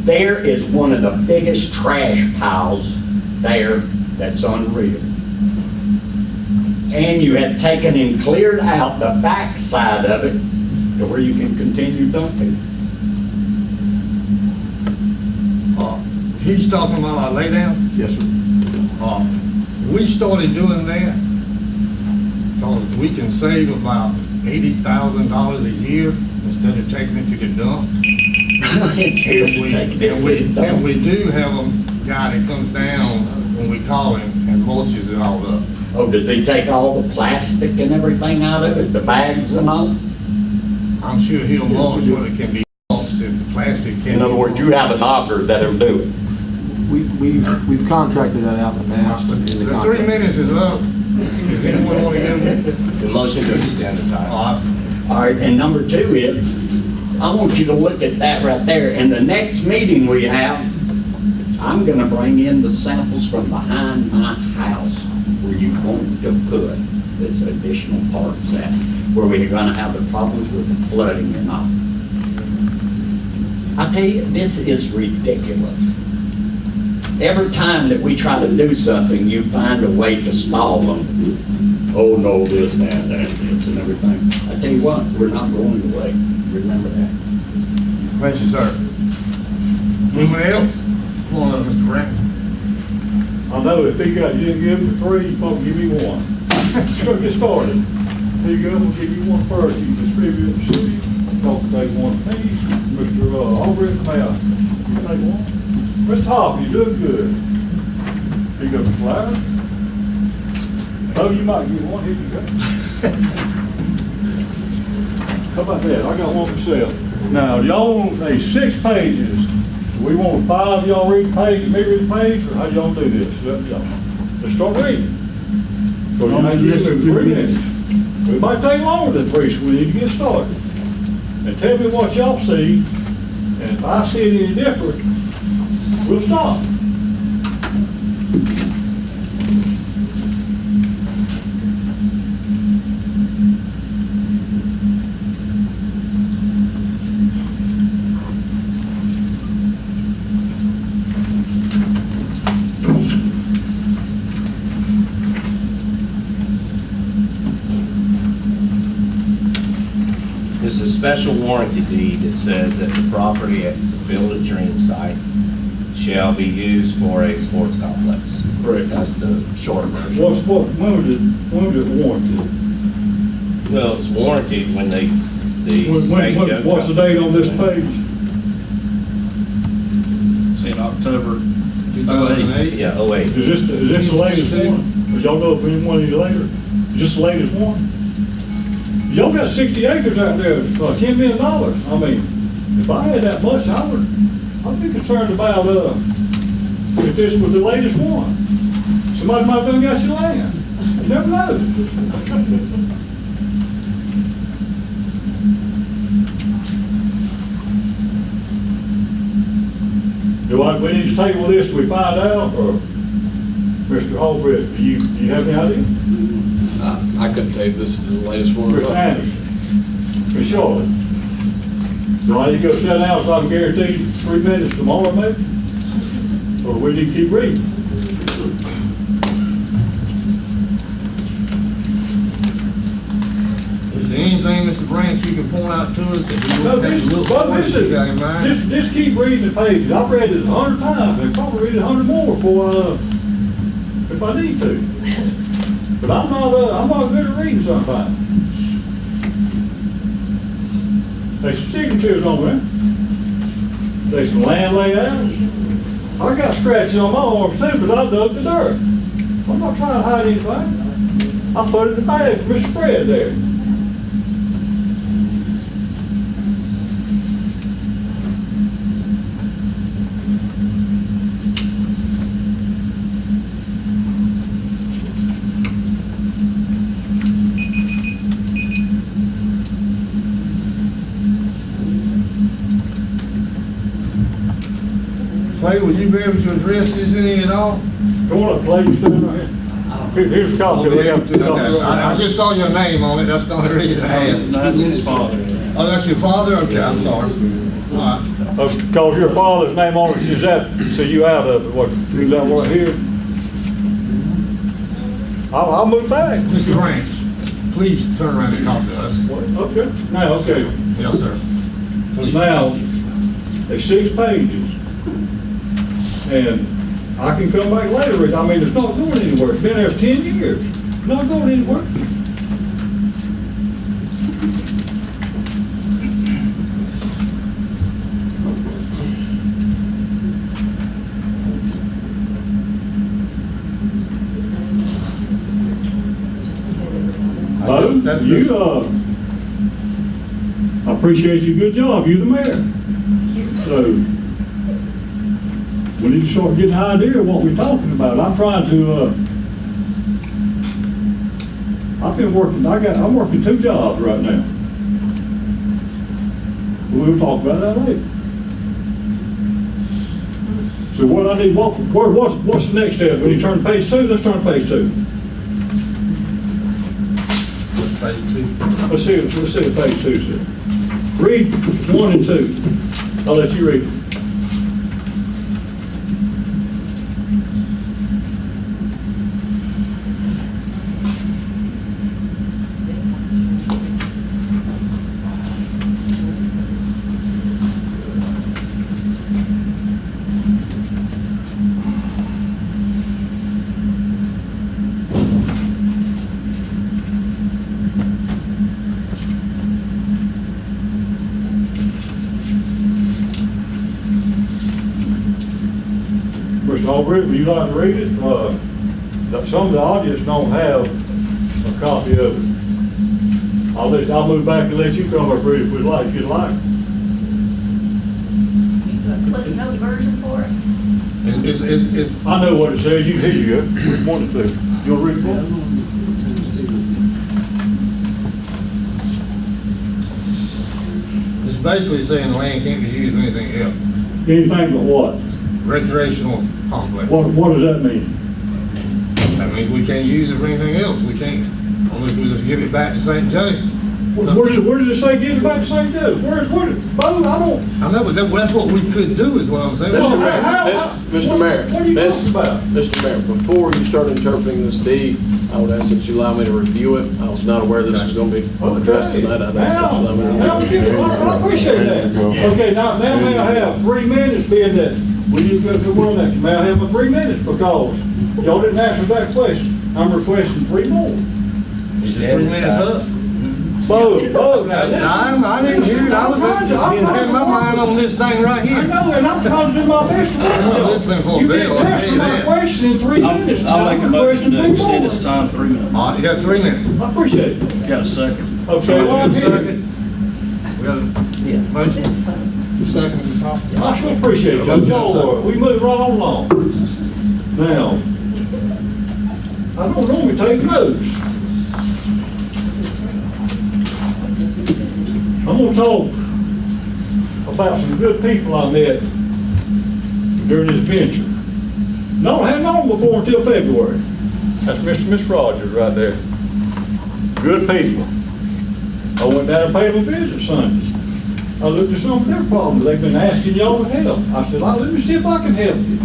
there is one of the biggest trash piles there that's unreal. And you have taken and cleared out the back side of it to where you can continue dumping. He's talking about our lay down? Yes, sir. We started doing that because we can save about $80,000 a year instead of taking it to the dump. And we do have a guy that comes down when we call him and mulches it all up. Oh, does he take all the plastic and everything out of it, the bags and all? I'm sure he'll mulch what it can be mulched if the plastic can. In other words, you have an auger that'll do it. We've contracted that out in the past. The 3 minutes is up. Does anyone want to give me? The motion to extend the time. All right, and number 2 is, I want you to look at that right there. And the next meeting we have, I'm gonna bring in the samples from behind my house where you want to put this additional parts at, where we're gonna have the problems with the flooding and all. I tell you, this is ridiculous. Every time that we try to do something, you find a way to stall them. Oh, no, this, that, this, and everything. I tell you what, we're not going away. Remember that. Thank you, sir. Anyone else? Come on up, Mr. Grant. I know if you didn't give him 3, you're supposed to give me 1. Let's get started. Here you go, we'll give you one first. You distribute the city. Talk to take one piece. Mr. Albrecht, may I? You take one? Mr. Hop, you're doing good. Here you go, Mr. Flowers. Oh, you might get one. Here you go. How about that? I got one myself. Now, y'all want 6 pages. We want 5 of y'all read the page, and me read the page, or how y'all do this? It's up to y'all. Let's start reading. So you may give me 3 minutes. It might take longer than 3, so we need to get started. And tell me what y'all see, and if I see it any different, we'll stop. This is a special warranty deed that says that the property at the Field of Dreams site shall be used for a sports complex. Correct. That's the short version. When was it warranted? Well, it's warranted when the St. Joe. What's the date on this page? It's in October 2008. Yeah, 08. Is this the latest one? Or y'all know if any one of these later? Is this the latest one? Y'all got 60 acres out there, $10 million. I mean, if I had that much, I'd be concerned about, if this was the latest one. Somebody might have done got your land. You never know. We need to table this till we find out, or Mr. Albrecht, do you have any idea? I couldn't tell you if this is the latest one. Mr. Anderson, Ms. Charlotte, do I need to go sit down so I can guarantee you 3 minutes tomorrow, maybe? Or do we need to keep reading? Is there anything, Mr. Branch, you can point out to us that we No, don't have to look for that you got in mind? Just keep reading the pages. I've read this 100 times, and probably read it 100 more before, if I need to. But I'm not good at reading sometimes. There's some signatures on there. There's some land layouts. I got scratches on my arms too, but I dug the dirt. I'm not trying to hide anything. I put it in the bag for Mr. Fred there. Clay, will you be able to address this any at all? Go on up, Clay, you stand right here. Here's a copy. We have two copies. I just saw your name on it, that's the only reason I asked. That's his father. Oh, that's your father? Okay, I'm sorry. All right. Because your father's name on it, is that, so you out of it, what, is that right here? I'll move back. Mr. Branch, please turn around and talk to us. Okay, now, okay. Yes, sir. Now, there's 6 pages. And I can come back later. I mean, it's not going anywhere. It's been there 10 years. It's not going anywhere. I appreciate your good job. You're the mayor. So, we need to start getting an idea of what we're talking about. I'm trying to, I'm working 2 jobs right now. We'll talk about that later. So what I need, what's the next step? When you turn to page 2, let's turn to page 2. Page 2. Let's see what page 2 says. Read 1 and 2. I'll let you read it. Mr. Albrecht, would you like to read it? Some of the audience don't have a copy of it. I'll move back and let you come up read it if you'd like. Cliff Note version for it? I know what it says. Here you go. Read one or two. You want to read the book? It's basically saying the land can't be used for anything else. Anything but what? Recreational complex. What does that mean? That means we can't use it for anything else. We can't, unless we just give it back to St. Joe. Where does it say give it back to St. Joe? Bo, I know, but that's what we could do, is what I'm saying. Mr. Mayor, Mr. Mayor, what are you talking about? Mr. Mayor, before you start interpreting this deed, I would ask that you allow me to review it. I was not aware this was going to be addressed tonight. I'd ask that you allow me to review it. I appreciate that. Okay, now may I have 3 minutes, being that we didn't go to one next. May I have my 3 minutes, because y'all didn't answer that question. I'm requesting 3 more. Is the 3 minutes up? Bo, now listen. I didn't hear it. I was had my mind on this thing right I here. know, and I'm trying to do my best to work. I'm not listening for a You bill, didn't I'll tell answer you my that. question in 3 minutes. I'll make a I'm motion to requesting extend 3 this time 3 minutes. All right, you got 3 minutes. more. I appreciate it. Got a second? Okay, well, I'm here. Second. We got a motion? Second to talk. I sure appreciate y'all. We move right on along. Now, I don't normally take notes. I'm gonna talk about some good people I met during this venture. No, I hadn't known them before until February. That's Mr. and Miss Rogers right there. Good people. I went down and paid them a visit Sundays. I looked at some of their problems. They've been asking y'all to help. I said, let me see if I can help you.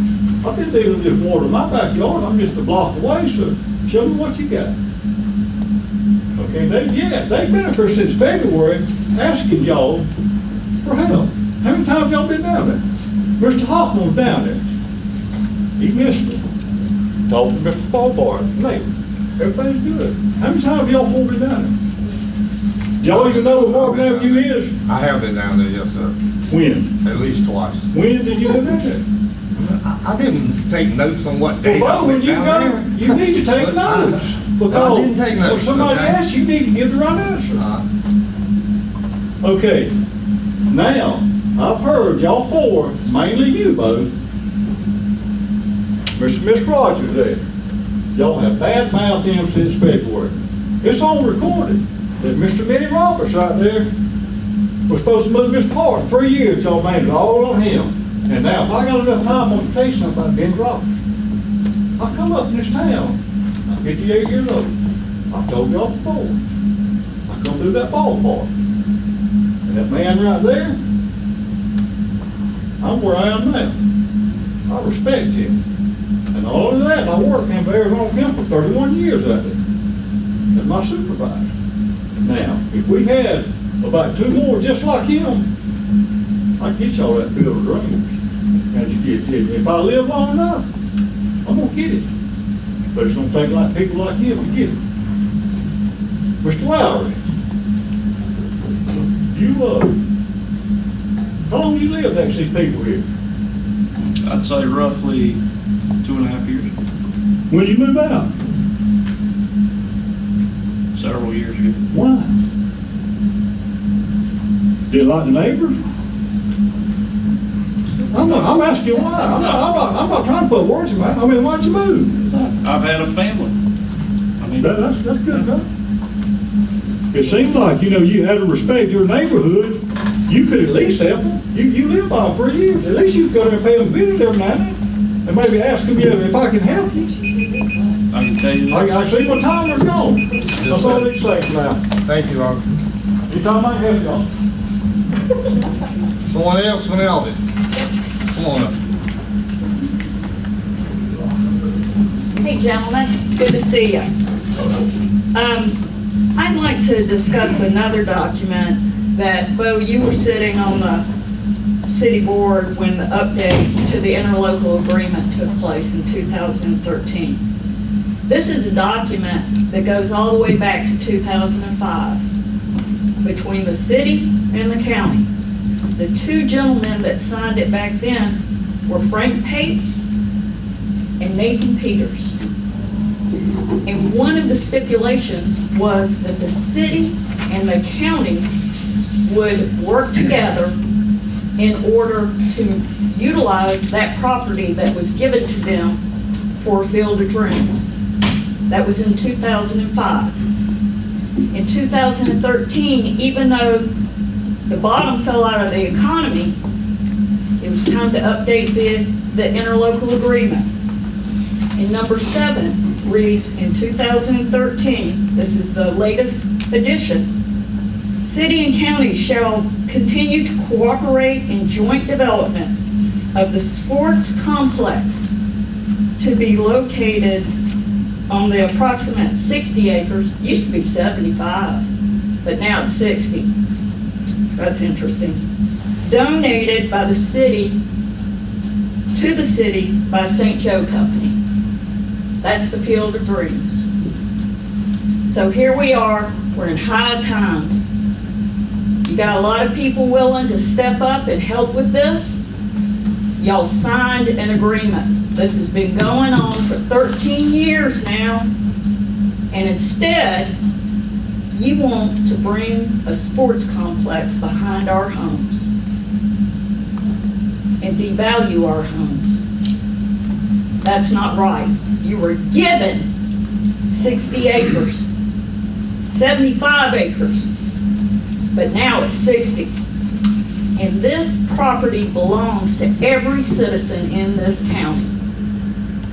I've been dealing with this water in my backyard. I'm just a block away, so show me what you got. Okay, they've been up here since February asking y'all for help. How many times y'all been down there? Mr. Hoffman's down there. He missed me. Talked to Mr. Ballbar, neighbor. Everything's good. How many times y'all four been down there? Y'all even know where Marvin Avenue is? I have been down there, yes, sir. When? At least twice. When did you go down there? I didn't take notes on what day I Well, Bo, when went you down go, there. you need to take But notes. Because I didn't take notes, when somebody okay? asks, you need to give the right answer. Okay, now, I've heard y'all four, mainly you, Bo, Mr. and Miss Rogers there, y'all have bad mouthed him since February. It's on recorded that Mr. Benny Roberts right there was supposed to move Mr. Hart. 3 years y'all made it all on him. And now, if I got enough time, I'm gonna tell you something about Benny Roberts. I come up in this town, I'm 58 years old. I told y'all before. I come through that ballpark. And that man right there, I'm where I am now. I respect him. And not only that, I worked in Arizona County for 31 years out there. As my supervisor. Now, if we had about 2 more just like him, I'd get y'all that field of dreams. And if I live long enough, I'm gonna get it. But it's gonna take like people like him to get it. Mr. Lowry, how long you lived next to these people here? I'd say roughly 2.5 years, When did you move out? several years ago. Why? Did you like the neighbors? I'm asking you why. I'm not trying to put words in my mouth. I mean, why'd you move? I've had a family. I mean, That's good enough. It seems like, you had to respect your neighborhood. You could at least help them. You lived by them for years. At least you could go there and pay them visits every now and then. And maybe ask them, if I can help you. I can tell you this. I see my timer's gone. That's all they say now. Thank you, Robert. Anytime I can help y'all. Someone else from Elvin. Come on up. Hey, gentlemen, good to see you. I'd like to discuss another document that, Bo, you were sitting on the city board when the update to the interlocal agreement took place in 2013. This is a document that goes all the way back to 2005 between the city and the county. The 2 gentlemen that signed it back then were Frank Pate and Nathan Peters. And one of the stipulations was that the city and the county would work together in order to utilize that property that was given to them for Field of Dreams. That was in 2005. In 2013, even though the bottom fell out of the economy, it was time to update the interlocal agreement. And number 7 reads, in 2013, this is the latest edition, city and county shall continue to cooperate in joint development of the sports complex to be located on the approximate 60 acres, used to be 75, but now it's 60. That's interesting. Donated by the city, to the city by St. Joe Company. That's the Field of Dreams. So here we are, we're in high times. You got a lot of people willing to step up and help with this. Y'all signed an agreement. This has been going on for 13 years now, and instead, you want to bring a sports complex behind our homes and devalue our homes. That's not right. You were given 60 acres, 75 acres, but now it's 60. And this property belongs to every citizen in this county.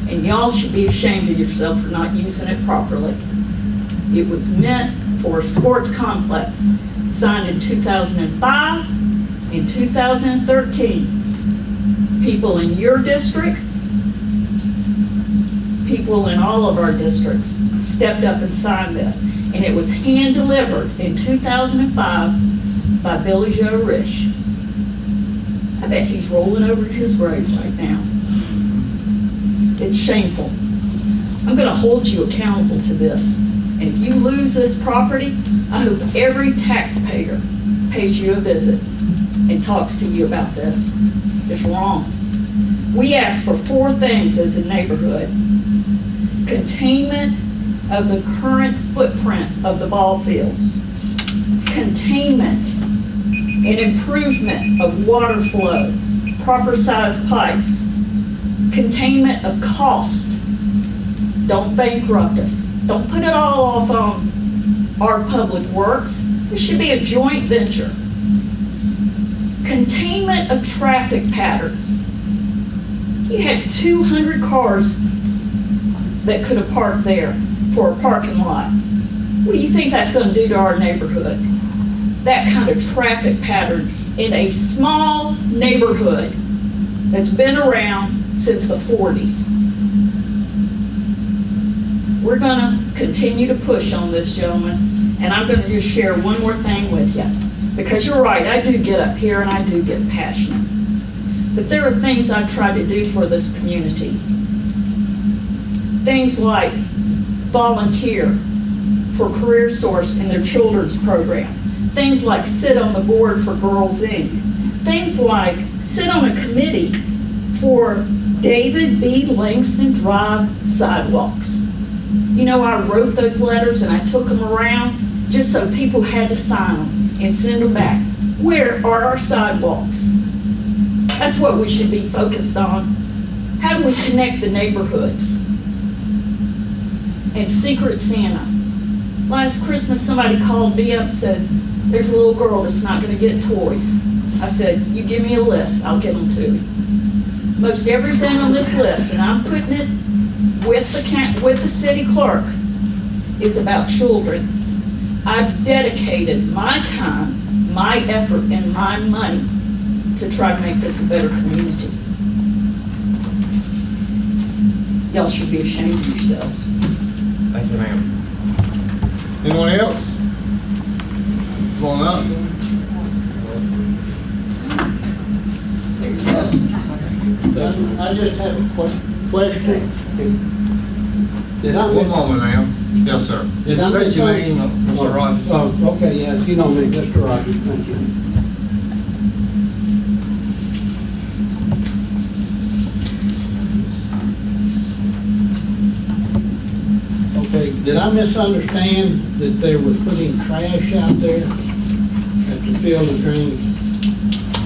And y'all should be ashamed of yourself for not using it properly. It was meant for a sports complex, signed in 2005, in 2013. People in your district, people in all of our districts stepped up and signed this. And it was hand-delivered in 2005 by Billy Joe Risch. I bet he's rolling over in his grave right now. It's shameful. I'm going to hold you accountable to this. And if you lose this property, I hope every taxpayer pays you a visit and talks to you about this. It's wrong. We asked for 4 things as a neighborhood. Containment of the current footprint of the ball fields. Containment and improvement of water flow, proper size pipes. Containment of cost. Don't bankrupt us. Don't put it all off on our public works. This should be a joint venture. Containment of traffic patterns. You had 200 cars that could have parked there for a parking lot. What do you think that's going to do to our neighborhood? That kind of traffic pattern in a small neighborhood that's been around since the 40s. We're going to continue to push on this, gentlemen, and I'm going to just share one more thing with you. Because you're right, I do get up here and I do get passionate. But there are things I've tried to do for this community. Things like volunteer for Career Source in their children's program. Things like sit on the board for Girls Inc. Things like sit on a committee for David B. Langston Drive sidewalks. You know, I wrote those letters and I took them around just so people had to sign them and send them back. Where are our sidewalks? That's what we should be focused on. How do we connect the neighborhoods? And Secret Santa. Last Christmas, somebody called me up and said, there's a little girl that's not going to get toys. I said, you give me a list, I'll give them to you. Most everything on this list, and I'm putting it with the city clerk, is about children. I've dedicated my time, my effort, and my money to try to make this a better community. Y'all should be ashamed of yourselves. Thank you, ma'am. Anyone else? Come on up. I just have a question. Did I One moment, ma'am. Yes, sir. Did I State your miss name, Mr. Rogers. Oh, okay, yes, you know me, Mr. Rogers, thank you. did I misunderstand that they were putting trash out there at the field of dreams?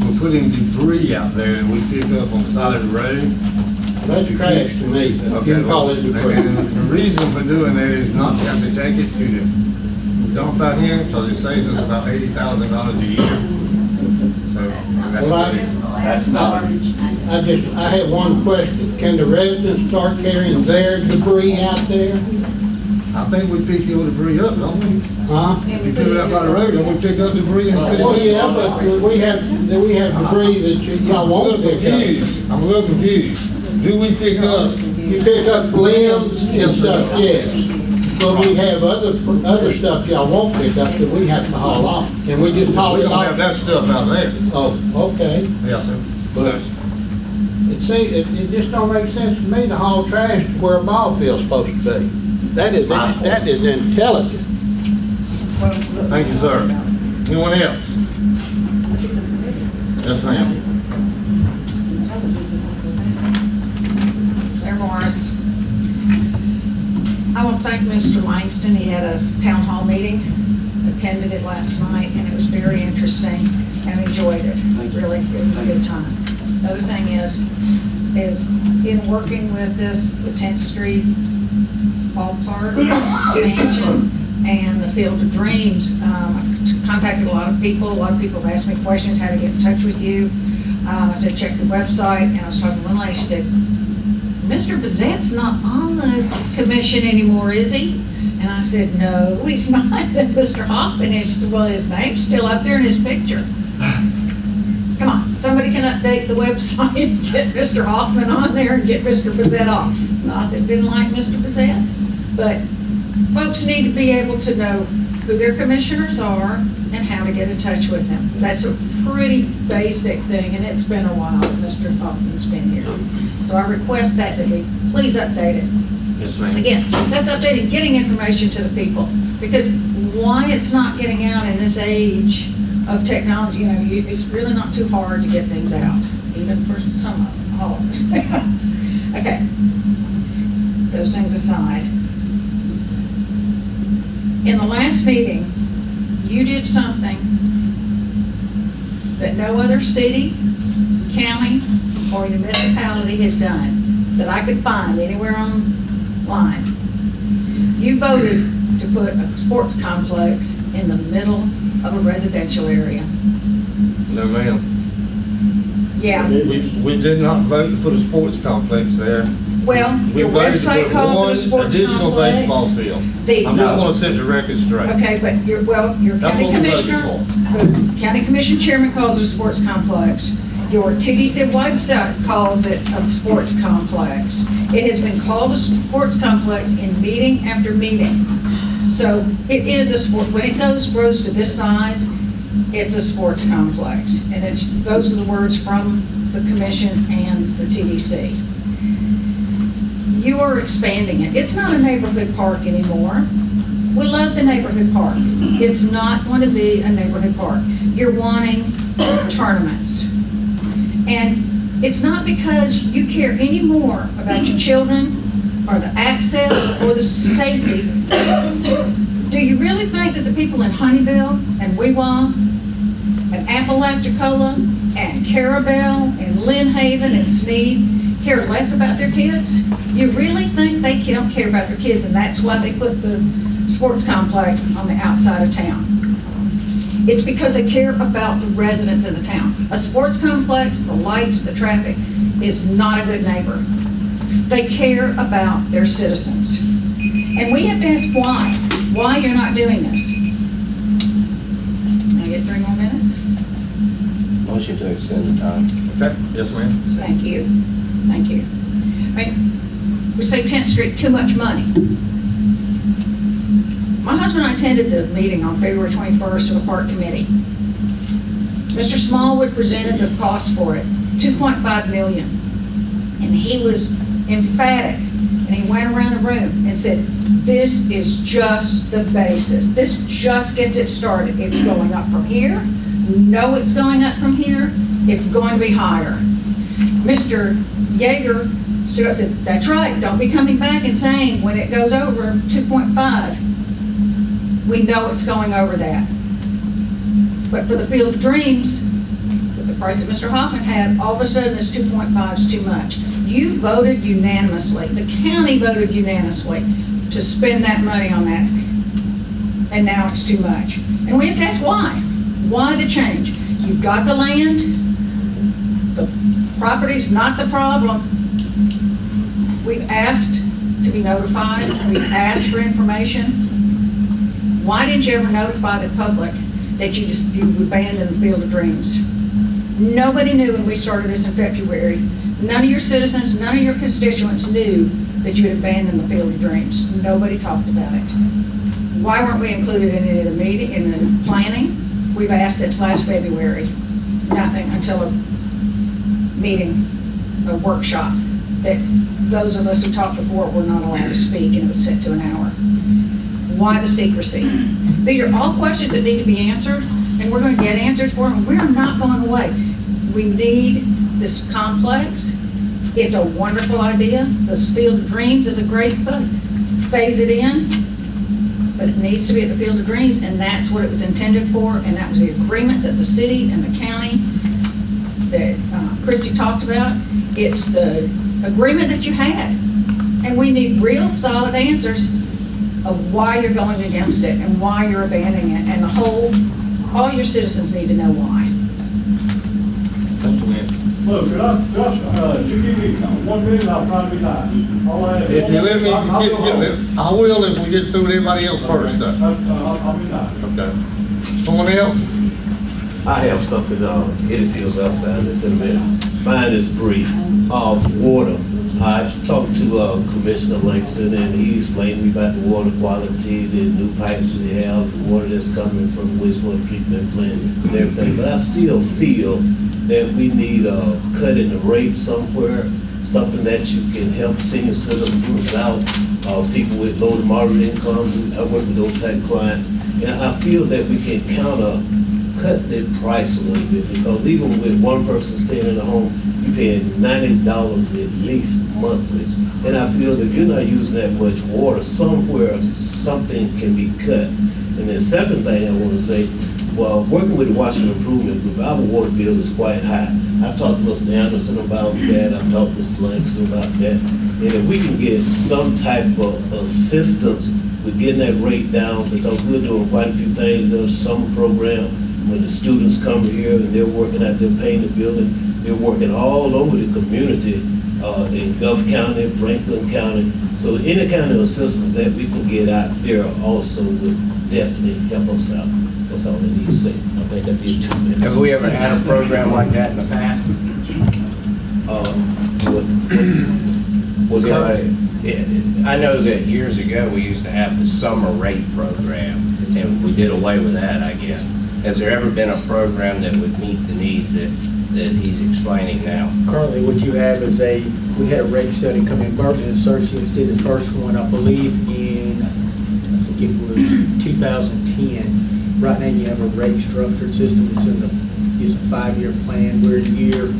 We're putting debris out there that we pick up on the side of the road. That's trash to me, but you can call it debris. And the reason for doing that is not to have to take it to the dump out here, because it saves us about $80,000 a year. So, that's Well, what That's not, I have one question. Can the residents start carrying their debris out there? I think we pick your debris up, don't we? Huh? If you put it out by the road, don't we pick up debris and sit Well, it? yeah, but we have debris that y'all I'm a won't little pick up. confused. I'm a little confused. Do we pick up? You pick up limbs and Yes, sir. stuff, yes. But we have other stuff y'all won't pick up that we have to haul off. And we just haul We it don't have off. that stuff out there. Oh, okay. Yes, sir. But it seems, it just don't make sense to me to haul trash to where a ball field's supposed to be. That is intelligent. Thank you, sir. Anyone else? Yes, ma'am. Mayor Morris. I want to thank Mr. Langston. He had a town hall meeting, attended it last night, and it was very interesting and enjoyed it. Really, it was a good time. The other thing is in working with this, the 10th Street ballpark expansion and the Field of Dreams, I contacted a lot of people have asked me questions, how to get in touch with you. I said, check the website, and I was talking to one lady, she said, Mr. Bazette's not on the commission anymore, is he? And I said, no, he's not. Mr. Hoffman, and she said, well, his name's still up there in his picture. Come on, somebody can update the website and get Mr. Hoffman on there and get Mr. Bazette off. Not that I didn't like Mr. Bazette, but folks need to be able to know who their commissioners are and how to get in touch with them. That's a pretty basic thing, and it's been a while that Mr. Hoffman's been here. So I request that we please update it. Yes, ma'am. Again, that's updating, getting information to the people, because why it's not getting out in this age of technology, you know, it's really not too hard to get things out, even for some of them, all of us. Okay, those things aside. In the last meeting, you did something that no other city, county, or municipality has done that I could find anywhere online. You voted to put a sports complex in the middle of a residential area. No, ma'am. Yeah, We did not vote to put a sports complex there. well, We your voted to website put calls it a one sports additional baseball complex. field. The- I'm just gonna set the record straight. Okay, but your That's county what we voted commissioner, the county commission chairman calls it a sports complex. Your TDC website calls it a sports complex. It has been called a sports complex in meeting after meeting. So it is a sport, when it grows to this size, it's a sports complex. And those are the words from the commission and the TDC. You are expanding it. It's not a neighborhood park anymore. We love the neighborhood park. It's not going to be a neighborhood park. You're wanting tournaments. And it's not because you care any more about your children or the access or the safety. Do you really think that the people in Honeyville and Weewa and Apalachicola and Carabel and Lynn Haven and Sneed care less about their kids? You really think they don't care about their kids, and that's why they put the sports complex on the outside of town? It's because they care about the residents of the town. A sports complex, the lights, the traffic, is not a good neighbor. They care about their citizens. And we have to ask why you're not doing this. Can I get 3 more minutes? motion to extend the time. Okay, yes, ma'am. Thank you. Thank you. I mean, we say 10th Street, too much money. My husband and I attended the meeting on February 21st for the park committee. Mr. Smallwood presented the cost for it, $2.5 million. And he was emphatic, and he went around the room and said, this is just the basis. This just gets it started. It's going up from here. We know it's going up from here. It's going to be higher. Mr. Yeager stood up and said, that's right, don't be coming back and saying when it goes over 2.5, we know it's going over that. But for the Field of Dreams, with the price that Mr. Hoffman had, all of a sudden this 2.5 is too much. You voted unanimously, the county voted unanimously to spend that money on that. And now it's too much. And we have to ask why. Why the change? You've got the land, the property's not the problem. We've asked to be notified, we've asked for information. Why didn't you ever notify the public that you abandoned the Field of Dreams? Nobody knew when we started this in February. None of your citizens, none of your constituents knew that you had abandoned the Field of Dreams. Nobody talked about it. Why weren't we included in any of the meeting, in the planning? We've asked since last February. Nothing until a meeting, a workshop, that those of us who talked before were not allowed to speak, and it was set to an hour. Why the secrecy? These are all questions that need to be answered, and we're going to get answers for them. We're not going away. We need this complex. It's a wonderful idea. This Field of Dreams is a great thing. Phase it in, but it needs to be at the Field of Dreams, and that's what it was intended for, and that was the agreement that the city and the county that Christy talked about. It's the agreement that you had, and we need real solid answers of why you're going against it and why you're abandoning it, and all your citizens need to know why. Look, you give me 1 minute, I'll try to be nice. If you let me, I will if we get through with everybody else first, though. I'll be nice. Okay. Someone else? I have something, Eddie Fields outside this in a minute. Mine is brief. Water. I've talked to Commissioner Langston, and he explained to me about the water quality, the new pipes we have, the water that's coming from wastewater treatment plant and everything. But I still feel that we need a cut in the rate somewhere, something that you can help senior citizens out, people with low to moderate income. I work with those type of clients. And I feel that we can cut the price a little bit, because even with one person staying in the home, you're paying $90 at least monthly. And I feel that if you're not using that much water, somewhere something can be cut. And the second thing I want to say, well, working with the Washington Improvement Group, our water bill is quite high. I've talked to Mr. Anderson about that. I've talked to Mr. Langston about that. And if we can get some type of assistance with getting that rate down, because we're doing quite a few things. There's a summer program when the students come here and they're working out there painting the building. They're working all over the community in Gulf County, Franklin County. So any kind of assistance that we can get out there also would definitely help us out. That's all I need to say. I think I did 2 minutes. Have we ever had a program like that in the past? I know that years ago, we used to have the summer rate program, and we did away with that, I guess. Has there ever been a program that would meet the needs that he's explaining now? Currently, what you have is we had a rate study come in. Burton Associates did the first one, I believe, in, I think it was 2010. Right now, you have a rate structured system. It's a 5-year plan. We're in year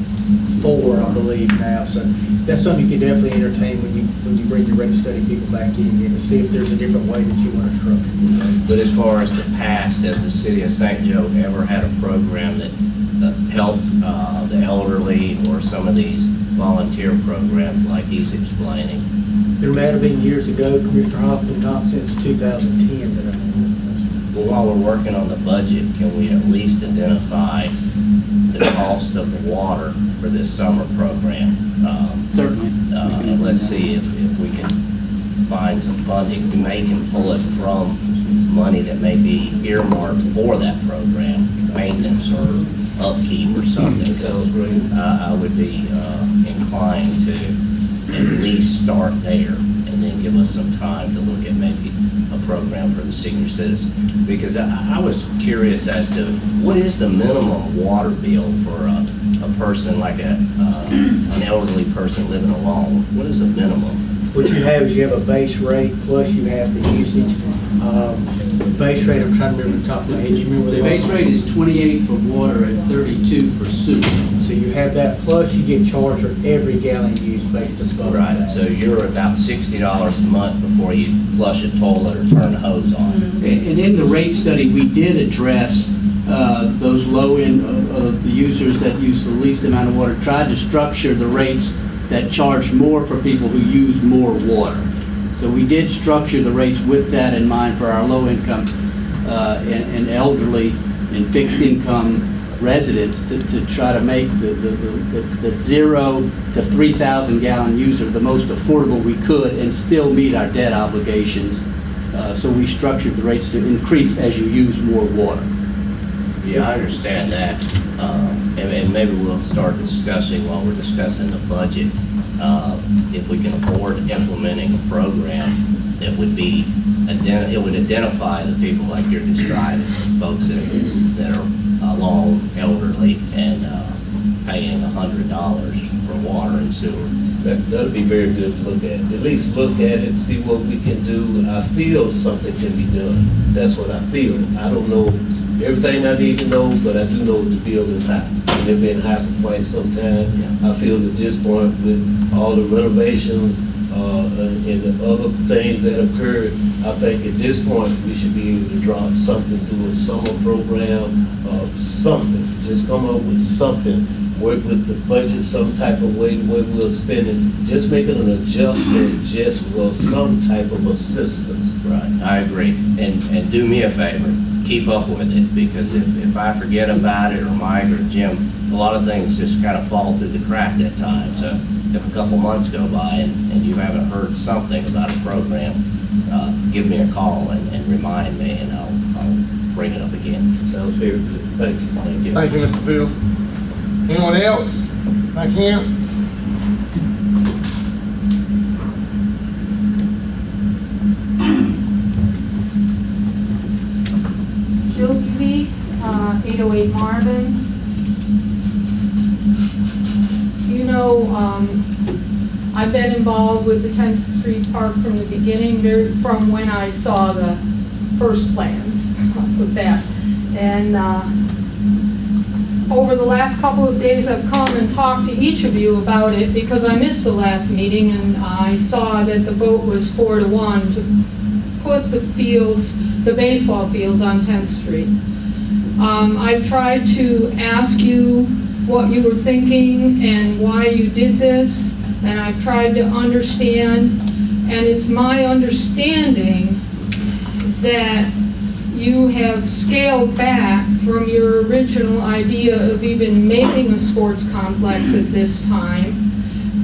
4, I believe, now. So that's something you can definitely entertain when you bring your rate study people back in and see if there's a different way that you want to structure it. But as far as the past, has the city of St. Joe ever had a program that helped the elderly or some of these volunteer programs like he's explaining? There might have been years ago, Commissioner Hoffman, not since 2010 that I know. Well, while we're working on the budget, can we at least identify the cost of the water for this summer program? Certainly. And let's see if we can find some funding. We may can pull it from money that may be earmarked for that program, maintenance or upkeep or something. That sounds great. I would be inclined to at least start there and then give us some time to look at maybe a program for the senior citizen. Because I was curious as to what is the minimum water bill for a person like an elderly person living alone? What is the minimum? what you have is you have a base rate, plus you have the usage. Base rate, I'm trying to remember the top of my head, do you remember? The base rate is 28 for water and 32 for sewer. So you have that, plus you get charged for every gallon used based upon Right, that. so you're about $60 a month before you flush a toilet or turn the hose on. And in the rate study, we did address those low end of the users that use the least amount of water, tried to structure the rates that charge more for people who use more water. So we did structure the rates with that in mind for our low income and elderly and fixed income residents to try to make the 0 to 3,000 gallon user the most affordable we could and still meet our debt obligations. So we structured the rates to increase as you use more water. Yeah, I understand that. And maybe we'll start discussing while we're discussing the budget, if we can afford implementing a program that would be, it would identify the people like you're describing, folks that are long, elderly, and paying $100 for water and sewer. That'll be very good to look at least look at it, see what we can do. I feel something can be done. That's what I feel. I don't know everything I need to know, but I do know the bill is high. And they've been high for quite some time. I feel at this point with all the renovations and the other things that occurred, I think at this point we should be able to drop something through a summer program, something. Just come up with something. Work with the budget some type of way, the way we'll spend it. Just making an adjustment just for some type of assistance. Right, I agree. And do me a favor, keep up with it, because if I forget about it, or Mike or Jim, a lot of things just kind of fall through the crack at times. So if a couple months go by and you haven't heard something about a program, give me a call and remind me, and I'll bring it up again. Sounds very good. Thank you. Thank you. Thank you, Mr. Fields. Anyone else? Thank you. Jill Key, 808 Marvin. You know, I've been involved with the 10th Street Park from the beginning, from when I saw the first plans, I'll put that. And over the last couple of days, I've come and talked to each of you about it because I missed the last meeting and I saw that the vote was 4-1 to put the fields, the baseball fields on 10th Street. I've tried to ask you what you were thinking and why you did this, and I've tried to understand, and it's my understanding that you have scaled back from your original idea of even making a sports complex at this time,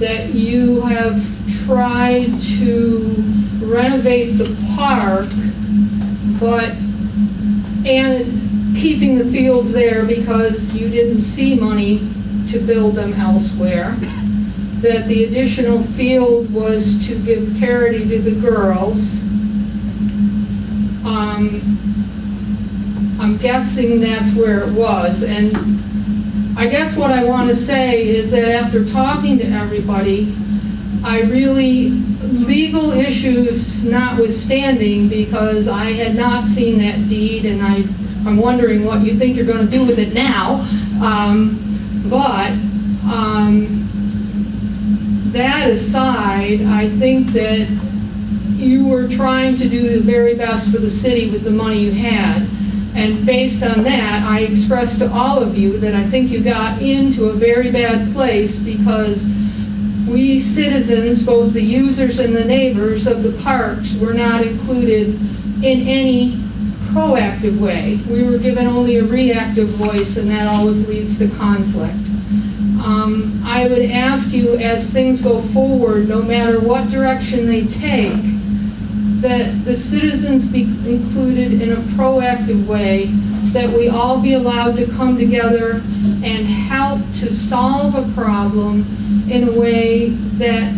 that you have tried to renovate the park, and keeping the fields there because you didn't see money to build them elsewhere, that the additional field was to give parity to the girls. I'm guessing that's where it was, and I guess what I want to say is that after talking to everybody, I really, legal issues notwithstanding, because I had not seen that deed, and I'm wondering what you think you're going to do with it now, that aside, I think that you were trying to do the very best for the city with the money you had. And based on that, I expressed to all of you that I think you got into a very bad place because we citizens, both the users and the neighbors of the parks, were not included in any proactive way. We were given only a reactive voice, and that always leads to conflict. I would ask you, as things go forward, no matter what direction they take, that the citizens be included in a proactive way, that we all be allowed to come together and help to solve a problem in a way that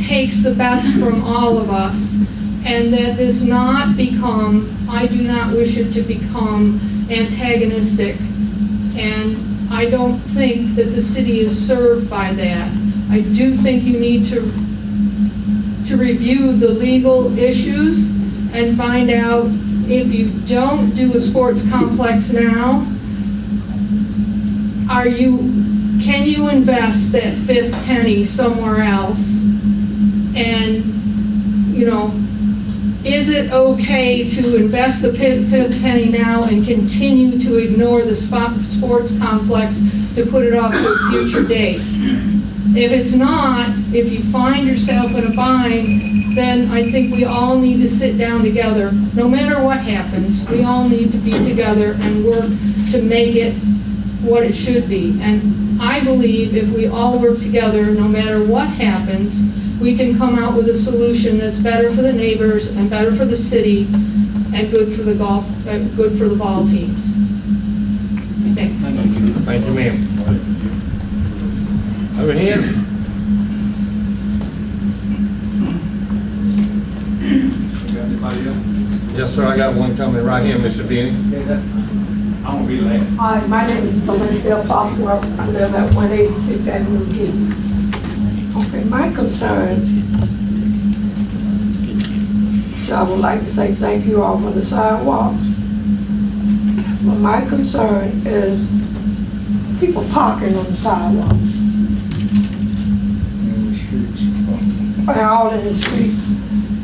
takes the best from all of us, and that does not become, I do not wish it to become antagonistic, and I don't think that the city is served by that. I do think you need to to review the legal issues and find out if you don't do a sports complex now, can you invest that fifth penny somewhere else? And, you know, is it okay to invest the fifth penny now and continue to ignore the sports complex to put it off to a future date? If it's not, if you find yourself in a bind, then I think we all need to sit down together. No matter what happens, we all need to be together and work to make it what it should be. And I believe if we all work together, no matter what happens, we can come out with a solution that's better for the neighbors and better for the city and good for the good for the ball teams. Thanks. Thank you, ma'am. Over here. Got anybody else? Yes, sir, I got one coming right here, Mr. Benny. I'm gonna be late. Hi, my name is Valencia Foxworth. I live at 186 Avenue D. Okay, my concern, so I would like to say thank you all for the sidewalks. But my concern is people parking on the sidewalks. And all in the streets.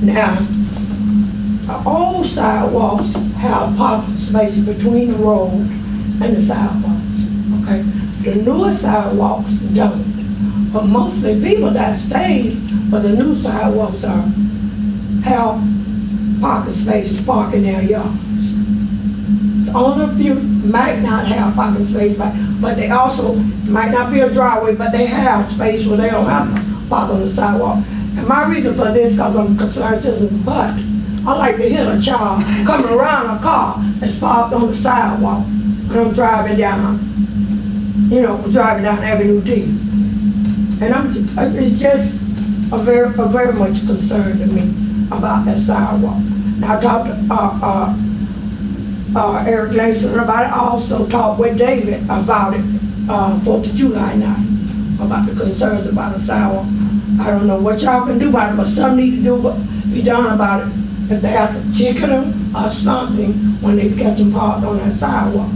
Now, all sidewalks have parking space between the road and the sidewalks, okay? The newer sidewalks don't. But mostly people that stays, but the new sidewalks have parking space to park in their yards. So only a few might not have parking space, but they also might not be a driveway, but they have space where they don't have to park on the sidewalk. And my reason for this, because I'm concerned citizen, but I like to hit a child coming around a car that's parked on the sidewalk when I'm driving down, driving down Avenue D. And it's just a very much concern to me about that sidewalk. Now I talked to Eric Langston about it. I also talked with David about it 4th of July night, about the concerns about the sidewalk. I don't know what y'all can do about it, but something need to be done about it. If they have to ticket them or something when they catch them parked on that sidewalk.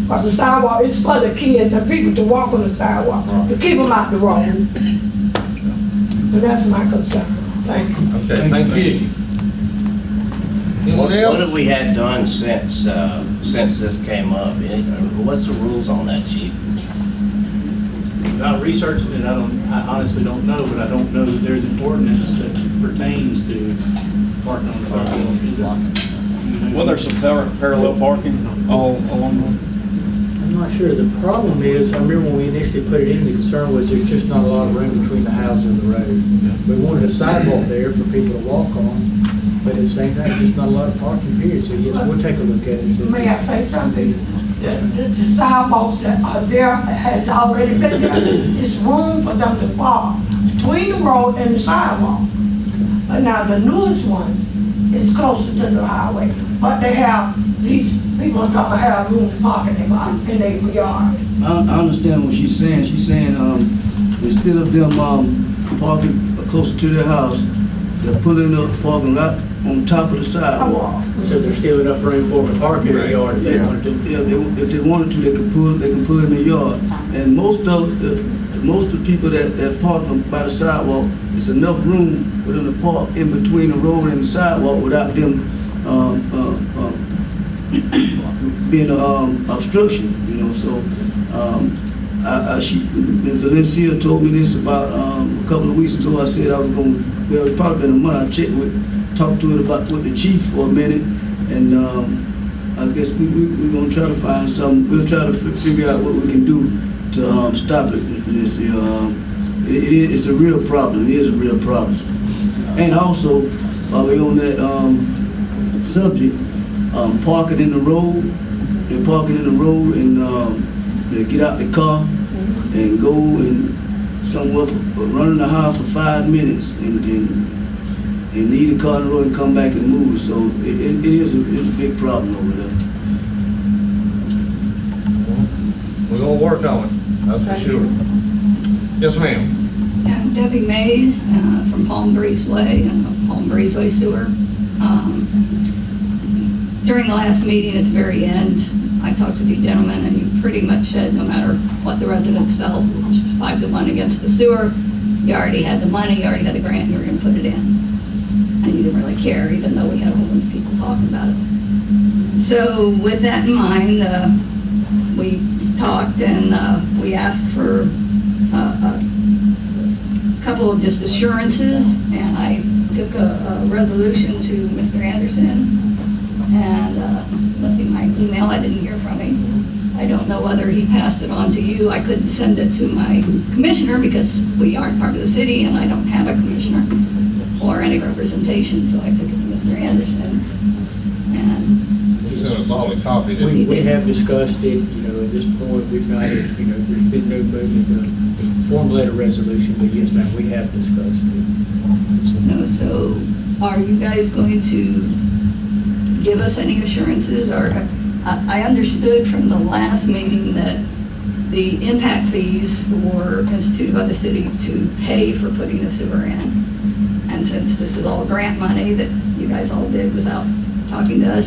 Because the sidewalk is for the kids and people to walk on the sidewalk, to keep them out the road. And that's my concern. Thank you. Okay, thank you. Anyone else? What have we had done since this came up? What's the rules on that, Chief? Without researching it, I honestly don't know, but I don't know that there's an ordinance that pertains to parking on the sidewalk. Well, there's some parallel parking all along the... I'm not sure. The problem is, I remember when we initially put it in, the concern was there's just not a lot of room between the house and the road. We wanted a sidewalk there for people to walk on, but at the same time, just not a lot of parking period. So yes, we'll take a look at it. May I say something? The sidewalks that are there has already been there. It's room for them to park between the road and the sidewalk. But now the newest one is closer to the highway, but they have, these people on top have room to park in their yard. I understand what she's saying. She's saying instead of them parking closer to their house, they're putting up parking lot on top of the sidewalk. So there's still enough room for them to park in their yard if they wanted to. Yeah, if they wanted to, they can pull in their yard. And most of the people that park by the sidewalk, there's enough room for them to park in between the road and the sidewalk without them being an obstruction, So Ms. Valencia told me this about a couple of weeks ago. I said I was going. Well, it's probably been a month. I talked to it with the chief for a minute, and I guess we're going to try to find some. We'll try to figure out what we can do to stop it. It's a real problem. It is a real problem. And also, while we're on that subject, parking in the road. They're parking in the road and they get out the car and go and somewhere running the house for 5 minutes and leave the car in the road and come back and move. So it is a big problem over there. We're gonna work on it, that's for sure. Yes, ma'am. Debbie Mays from Palm Breeze Way and Palm Breezeway Sewer. During the last meeting at the very end, I talked with you gentlemen, and you pretty much said no matter what the residents felt, 5-1 against the sewer, you already had the money, you already had the grant, you were going to put it in. And you didn't really care, even though we had a whole bunch of people talking about it. So with that in mind, we talked and we asked for a couple of just assurances, and I took a resolution to Mr. Anderson and left him my email. I didn't hear from him. I don't know whether he passed it on to you. I couldn't send it to my commissioner because we aren't part of the city and I don't have a commissioner or any representation, so I took it to Mr. Anderson. And You sent us all a copy, didn't you? We have discussed it, at this point, we've not, there's been no movement to formulate a resolution, but yes, ma'am, we have discussed it. So are you guys going to give us any assurances? Or I understood from the last meeting that the impact fees were instituted by the city to pay for putting the sewer in. And since this is all grant money that you guys all did without talking to us,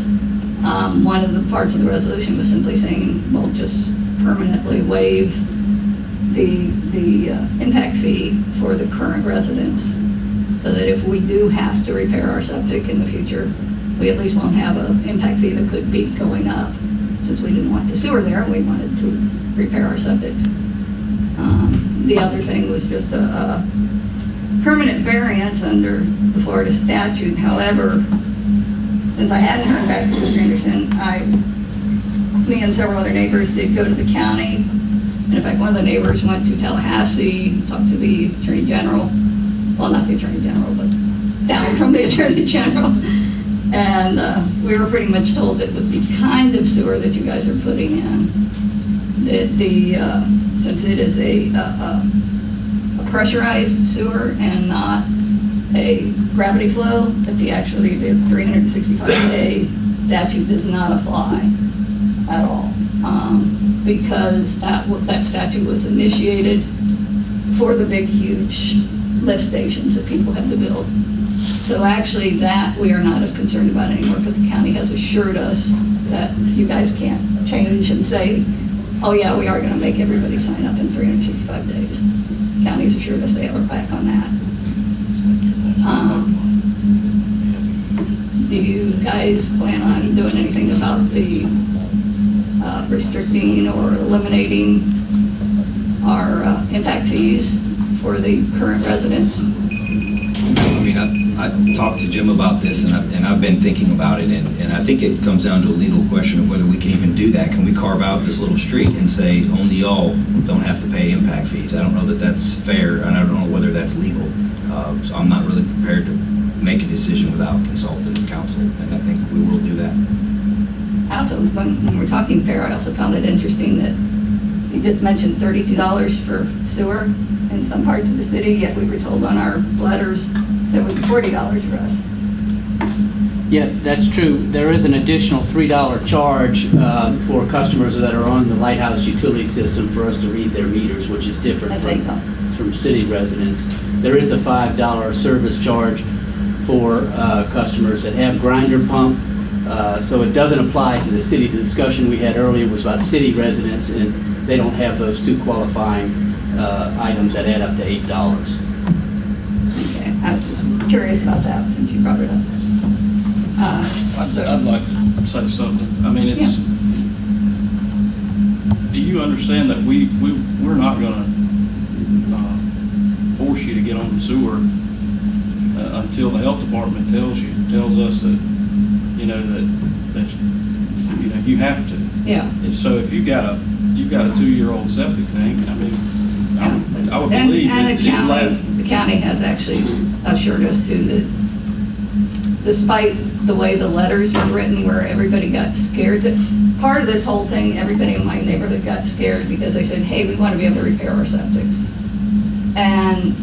one of the parts of the resolution was simply saying, well, just permanently waive the impact fee for the current residents, so that if we do have to repair our septic in the future, we at least won't have an impact fee that could be going up, since we didn't want the sewer there, we wanted to repair our septic. The other thing was just a permanent variance under the Florida statute. However, since I hadn't heard back from Mr. Anderson, me and several other neighbors did go to the county. And in fact, one of the neighbors went to Tallahassee, talked to the Attorney General. Well, not the Attorney General, but down from the Attorney General. And we were pretty much told that with the kind of sewer that you guys are putting in, that since it is a pressurized sewer and not a gravity flow, that the 365-day statute does not apply at all. Because that statute was initiated for the big, huge lift stations that people have to build. So actually that we are not as concerned about anymore, because the county has assured us that you guys can't change and say, oh yeah, we are going to make everybody sign up in 365 days. The county's assured us they have our back on that. Do you guys plan on doing anything about the restricting or eliminating our impact fees for the current residents? I mean, I talked to Jim about this, and I've been thinking about it, and I think it comes down to a legal question of whether we can even do that. Can we carve out this little street and say only y'all don't have to pay impact fees? I don't know that that's fair, and I don't know whether that's legal. So I'm not really prepared to make a decision without consulting with council, and I think we will do that. Also, when we're talking fair, I also found it interesting that you just mentioned $32 for sewer in some parts of the city, yet we were told on our letters that it was $40 for us. Yeah, that's true. There is an additional $3 charge for customers that are on the Lighthouse utility system for us to read their meters, which is different from city residents. There is a $5 service charge for customers that have grinder pump. So it doesn't apply to the city. The discussion we had earlier was about city residents, and they don't have those two qualifying items that add up to $8. Okay, I was just curious about that since you brought it up. I'd like to say something. I mean, it's, do you understand that we're not going to force you to get on the sewer until the health department tells us that, that you have to. Yeah. And so if you've got a 2-year-old septic tank, I mean, I would believe and that the county has actually assured us too that despite the way the letters were written where everybody got scared, that part of this whole thing, everybody in my neighborhood got scared because they said, hey, we want to be able to repair our septics. And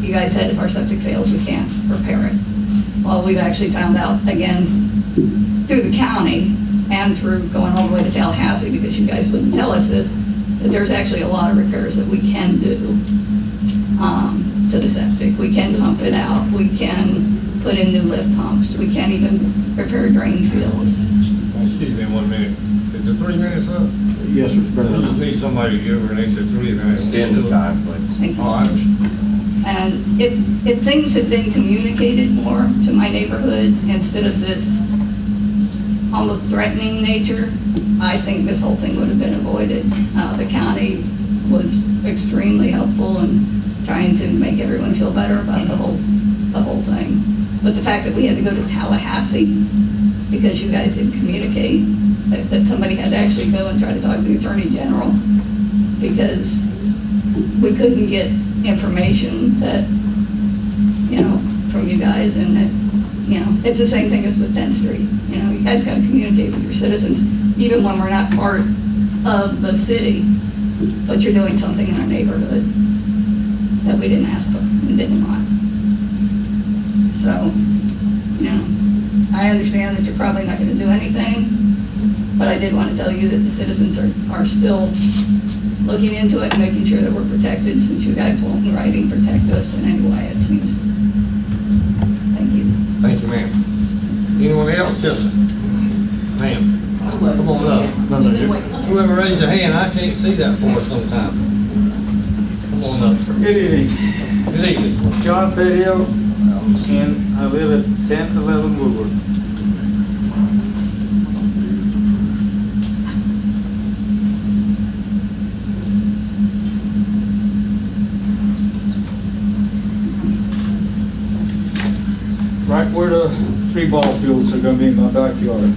you guys said if our septic fails, we can't repair it. Well, we've actually found out again through the county and through going all the way to Tallahassee, because you guys wouldn't tell us this, that there's actually a lot of repairs that we can do to to the septic. We can pump it out. We can put in new lift pumps. We can't even repair drain fields. Excuse me 1 minute. Is it 3 minutes up? Yes, sir. It's better I than- just need somebody to give her an extra 3 minutes. Extend the time, please. Thank you. Oh, I understand. And if things had been communicated more to my neighborhood instead of this almost threatening nature, I think this whole thing would have been avoided. The county was extremely helpful in trying to make everyone feel better about the whole thing. But the fact that we had to go to Tallahassee because you guys didn't communicate, that somebody had to actually go and try to talk to the Attorney General because we couldn't get information that, from you guys, and that, it's the same thing as with 10th Street. You guys got to communicate with your citizens, even when we're not part of the city, but you're doing something in our neighborhood that we didn't ask for and didn't want. So, I understand that you're probably not going to do anything, but I did want to tell you that the citizens are still looking into it and making sure that we're protected, since you guys won't in writing protect us in any way, it seems. Thank you. Thank you, ma'am. Anyone else? Yes, sir. Ma'am. Come on up. Whoever raised their hand, I can't see that for sometimes. Come on up, sir. Good evening. Good evening. John Petio, and I live at 1011 Woodward. Right where the 3 ball fields are gonna be in my backyard.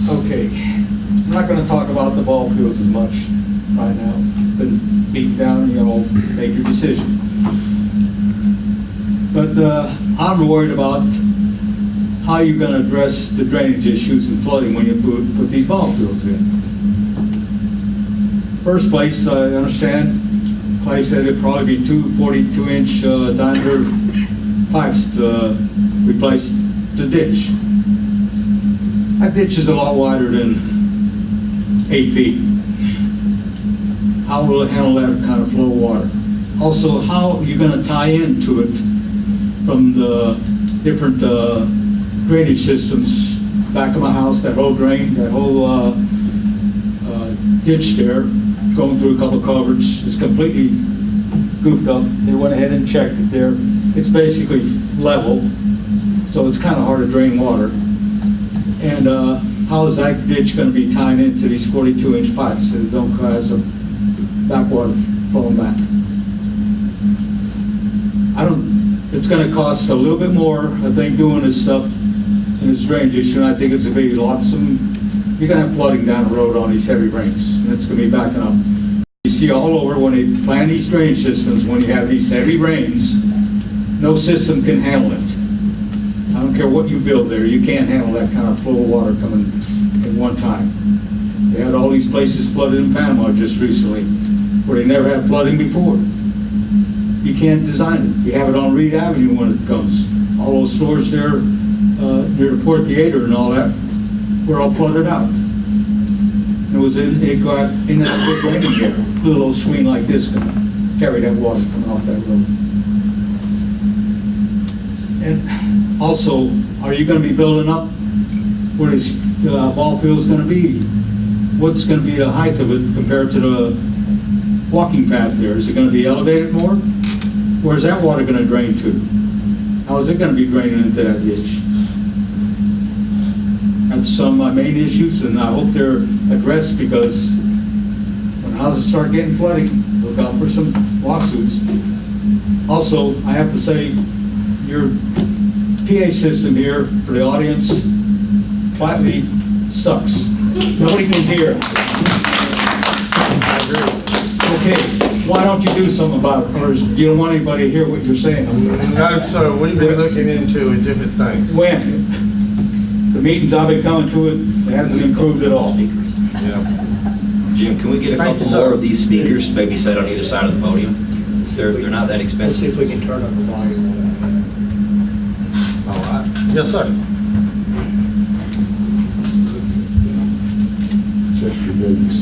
Okay, I'm not gonna talk about the ball fields as much right now. It's been beat down, make your decision. But I'm worried about how you're gonna address the drainage issues and flooding when you put these ball fields in. First place, I understand, Clay said it'd probably be 2 42-inch diameter pipes to replace the ditch. That ditch is a lot wider than 8 feet. How will it handle that kind of flow of water? Also, how are you going to tie into it from the different drainage systems back of my house, that whole drain, that whole ditch there, going through a couple of culverts, is completely goofed up. They went ahead and checked it there. It's basically level, so it's kind of hard to drain water. And how is that ditch going to be tying into these 42-inch pipes so they don't cause some backwater flowing back? It's going to cost a little bit more, I think, doing this stuff in this drainage issue, and I think it's going to be you're going to have flooding down the road on these heavy rains, and it's going to be backing up. You see all over when they plan these drainage systems, when you have these heavy rains, no system can handle it. I don't care what you build there, you can't handle that kind of flow of water coming at one time. They had all these places flooded in Panama just recently, where they never had flooding before. You can't design it. You have it on Reed Avenue when it comes. All those stores there near the Port Theater and all that were all flooded out. It got in that big drainage here. Little old swing like this can carry that water coming off that road. And also, are you going to be building up where this ball field is going to be? What's going to be the height of it compared to the walking path there? Is it going to be elevated more? Where's that water going to drain to? How is it going to be draining into that ditch? That's some of my main issues, and I hope they're addressed, because when houses start getting flooding, look out for some lawsuits. Also, I have to say, your PA system here for the audience flatly sucks. Nobody can hear. Okay, why don't you do something about it? Or you don't want anybody to hear what you're saying? No, sir, we've been looking into it, different things. When? The meetings I've been coming to, it hasn't improved at all. Yeah. Jim, can we get a couple more of these speakers maybe set on either side of the podium? They're not that Let's see expensive. if we can turn up the volume on that. All right. Yes, sir. Chester Davis.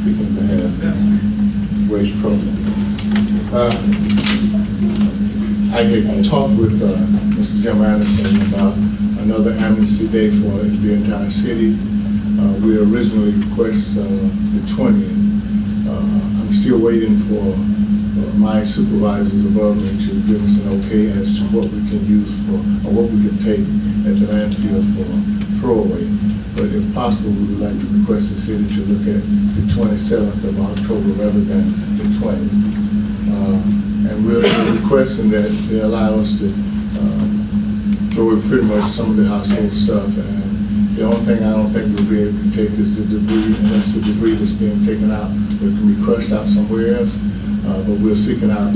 Speaking on behalf. Mr. President. I had talked with Mr. Jim Anderson about another amnesty day for the entire city. We originally requested the 20th. I'm still waiting for my supervisors above me to give us an okay as to what we can use for, or what we can take at the landfill for throwaway. But if possible, we would like to request the city to look at the 27th of October rather than the 20th. And we're requesting that they allow us to throw away pretty much some of the household stuff. And the only thing I don't think we'll be able to take is the debris, and that's the debris that's being taken out, that can be crushed out somewhere else. But we're seeking out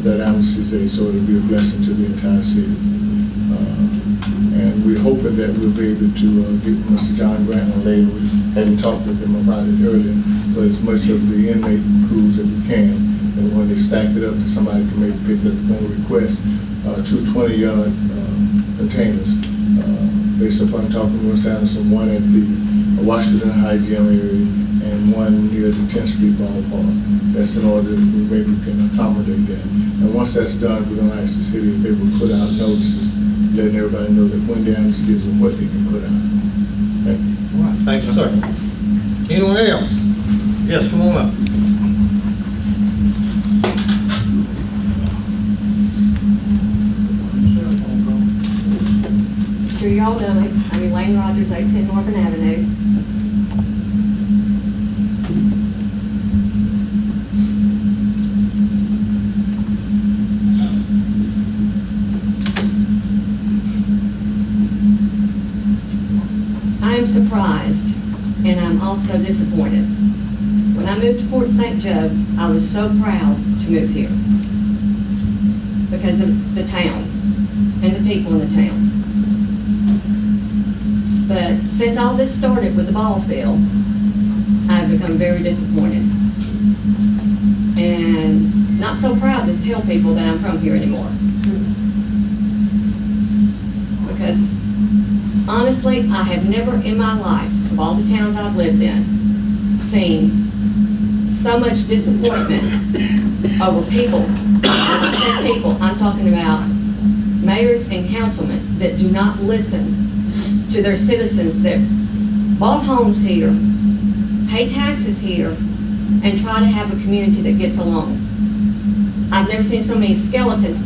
that amnesty day, so it'll be a blessing to the entire city. And we're hoping that we'll be able to get Mr. John Grant later. We hadn't talked with him about it earlier, but as much of the inmate crews that we can, and when they stack it up, that somebody can maybe pick it up on request, 2 20-yard containers. Based upon talking with Anderson, one at the Washington High Gym area and one near the 10th Street ballpark. That's in order that we maybe can accommodate that. And once that's done, we're going to ask the city if they will put out notices, letting everybody know that when the amnesty is and what they can put out. Thank you. All right, thank you, sir. Anyone else? Yes, come on up. Sure you all know it. I'm Elaine Rogers, 810 Northern Avenue. I am surprised, and I'm also disappointed. When I moved to Port St. Joe, I was so proud to move here because of the town and the people in the town. But since all this started with the ball field, I've become very disappointed. And not so proud to tell people that I'm from here anymore. Because honestly, I have never in my life, of all the towns I've lived in, seen so much disappointment over people. When I say people, I'm talking about mayors and councilmen that do not listen to their citizens that bought homes here, pay taxes here, and try to have a community that gets along. I've never seen so many skeletons.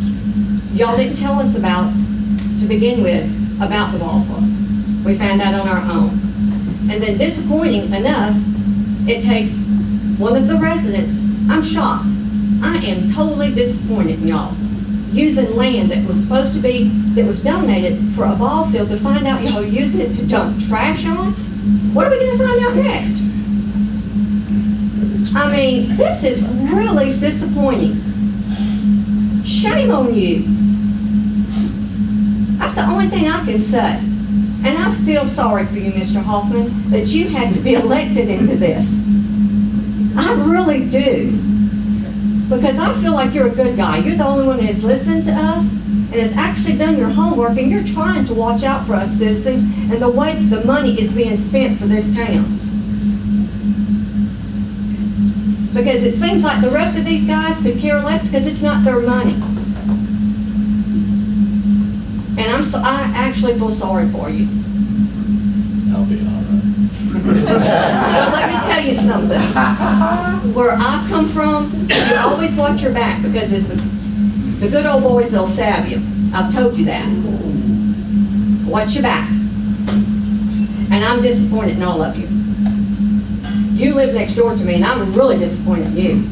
Y'all didn't tell us about, to begin with, about the ball club. We found out on our own. And then disappointing enough, it takes one of the residents, I'm shocked. I am totally disappointed in y'all. Using land that was supposed to be, that was donated for a ball field, to find out y'all using it to dump trash on? What are we gonna find out next? I mean, this is really disappointing. Shame on you. That's the only thing I can say. And I feel sorry for you, Mr. Hoffman, that you had to be elected into this. I really do. Because I feel like you're a good guy. You're the only one that has listened to us and has actually done your homework, and you're trying to watch out for us citizens and the way the money is being spent for this town. Because it seems like the rest of these guys could care less because it's not their money. And I actually feel sorry for you. I'll be all right. Well, let me tell you something. Where I come from, you always watch your back because it's the good old boys that'll stab you. I've told you that. Watch your back. And I'm disappointed in all of you. You live next door to me, and I'm really disappointed in you.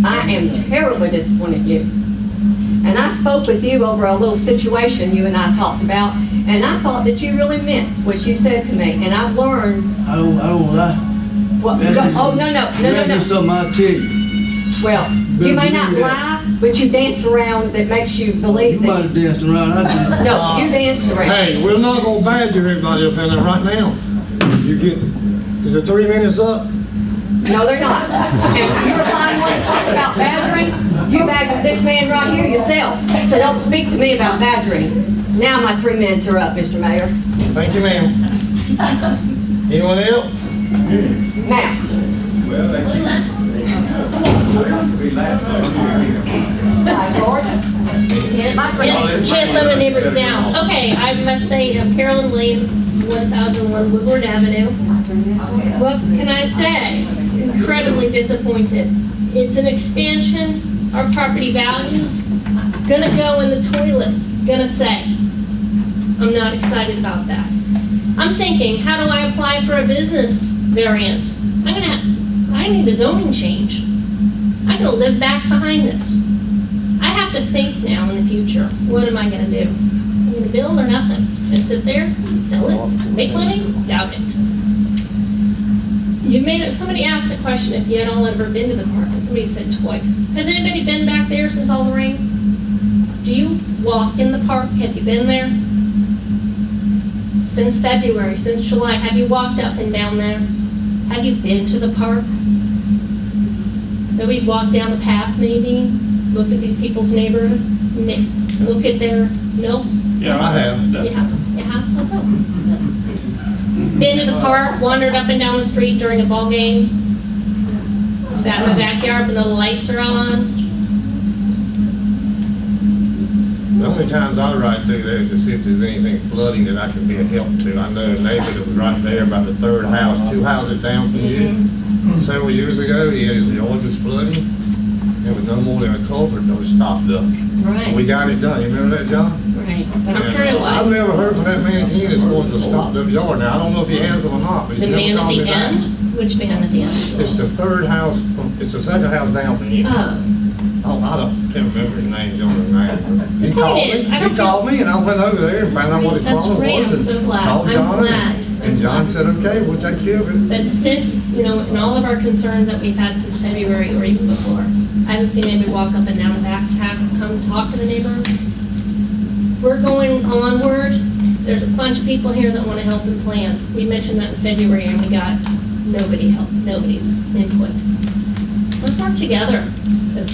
I am terribly disappointed in you. And I spoke with you over a little situation you and I talked about, and I thought that you really meant what you said to me, and I've learned. I don't lie. Well, oh, no. That's something I'll tell you. Well, you may not lie, but you dance around that makes you believe You that. might have danced around. I did. No, you danced around. Hey, we're not gonna badger everybody up in there right now. You get, is it 3 minutes up? No, they're not. And you're the fine one to talk about badgering. You badgered this man right here yourself. So don't speak to me about badgering. Now my 3 minutes are up, Mr. Mayor. Thank you, ma'am. Anyone else? Now, Can't let my neighbors down. Okay, I must say, Carolyn Williams, 1001 Woodward Avenue. What can I say? Incredibly disappointed. It's an expansion, our property values, gonna go in the toilet, gonna say. I'm not excited about that. I'm thinking, how do I apply for a business variance? I need a zoning change. I'm gonna live back behind this. I have to think now in the future, what am I gonna do? I'm gonna build or nothing? Gonna sit there, sell it, make money? Doubt it. Somebody asked a question if you had all ever been to the park, and somebody said twice. Has anybody been back there since all the rain? Do you walk in the park? Have you been there? Since February, since July, have you walked up and down there? Have you been to the park? Nobody's walked down the path maybe? Looked at these people's neighbors? Look at their, no? Yeah, I have. You have? You have? Okay. Been to the park, wandered up and down the street during a ball game? Sat in the backyard when the lights are on? The only times I ride through there is to see if there's anything flooding that I can be a help to. I know a neighbor that was right there about the third house, 2 houses down from you. Several years ago, he had his yard was flooding. There was no more than a culvert that was stopped up. Right. We got it done. You remember that, John? Right. But I'm sure it I've was. never heard from that man again as far as a stopped up yard. Now, I don't know if he has them or not, but The he's never man at called me the back. end? Which man at the end? It's the third house, it's the second house down from you. Oh. I can't remember his name, John's name. The point is, I don't He called me and I went over there and found out what his That's problem great. was. I'm so and glad. Called I'm John glad. and John said, okay, we'll take care of it. But since, in all of our concerns that we've had since February or even before, I haven't seen anybody walk up and down the back path and come talk to the neighbors. We're going onward. There's a bunch of people here that want to help and plan. We mentioned that in February and we got nobody's input. Let's work together, because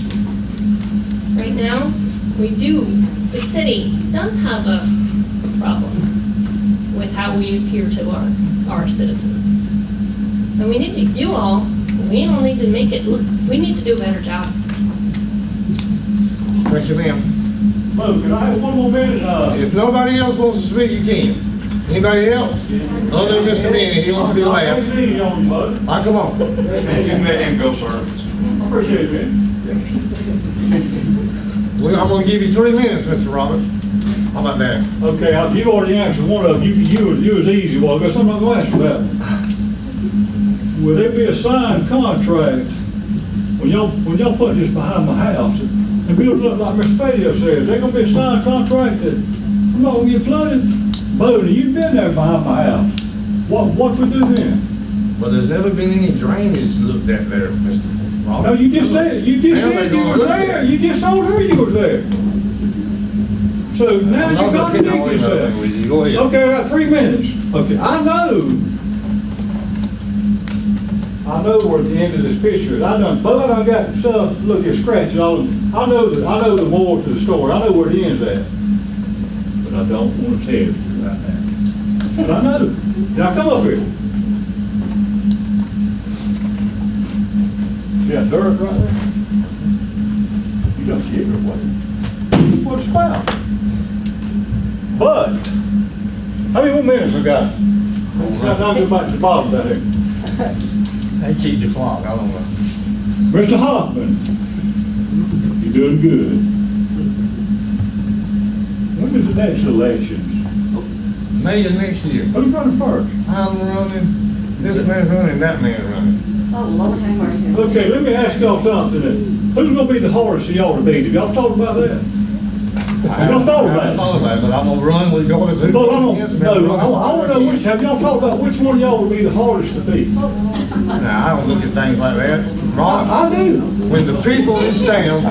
right now, the city does have a problem with how we appear to our citizens. And we need to, we don't need to make it look, we need to do a better job. Question, ma'am. Mo, can I have one more minute? If nobody else wants to speak, you can. Anybody else? Other than Mr. Manny, he wants to be last. Come on. You can let him go, sir. I appreciate it. Well, I'm gonna give you 3 minutes, Mr. Robert. How about that? Okay, you already answered one of them. You was easy. Well, I guess I'm not gonna ask for that one. Will there be a signed contract when y'all put this behind my house and build it up like Mr. Fadio says? There gonna be a signed contract that I'm not gonna get flooded? Bodie, you've been there behind my house. What we do then? But there's never been any drainage looked at there, Mr. Robert. No, you just said you were there. You just told her you were there. So now I'm you not got to getting dig all in yourself. with you. Go ahead. Okay, I got 3 minutes. Okay, I know where the end of this picture is. I done got stuff, look at scratches all. I know the more to the story. I know where the end's at. But I don't want to tell you right now. But I know. Now come up here. See that dirt right there? You don't give her away. What's the problem? But, how many more minutes we got? I'll go back to the bottom down here. They keep the clock, I don't know. Mr. Hoffman, you're doing good. When is the next elections? May of next year. Who's running first? I'm running, this man's running, that man's running. Oh, Lord have mercy. Okay, let me ask y'all something then. Who's gonna be the hardest of y'all to beat? Have y'all talked about that? I haven't thought about it, but I'm gonna run with going to. No, I wanna know have y'all talked about which one of y'all would be the hardest to beat? Now, I don't look at things like that. Ron, I do. When the people of this town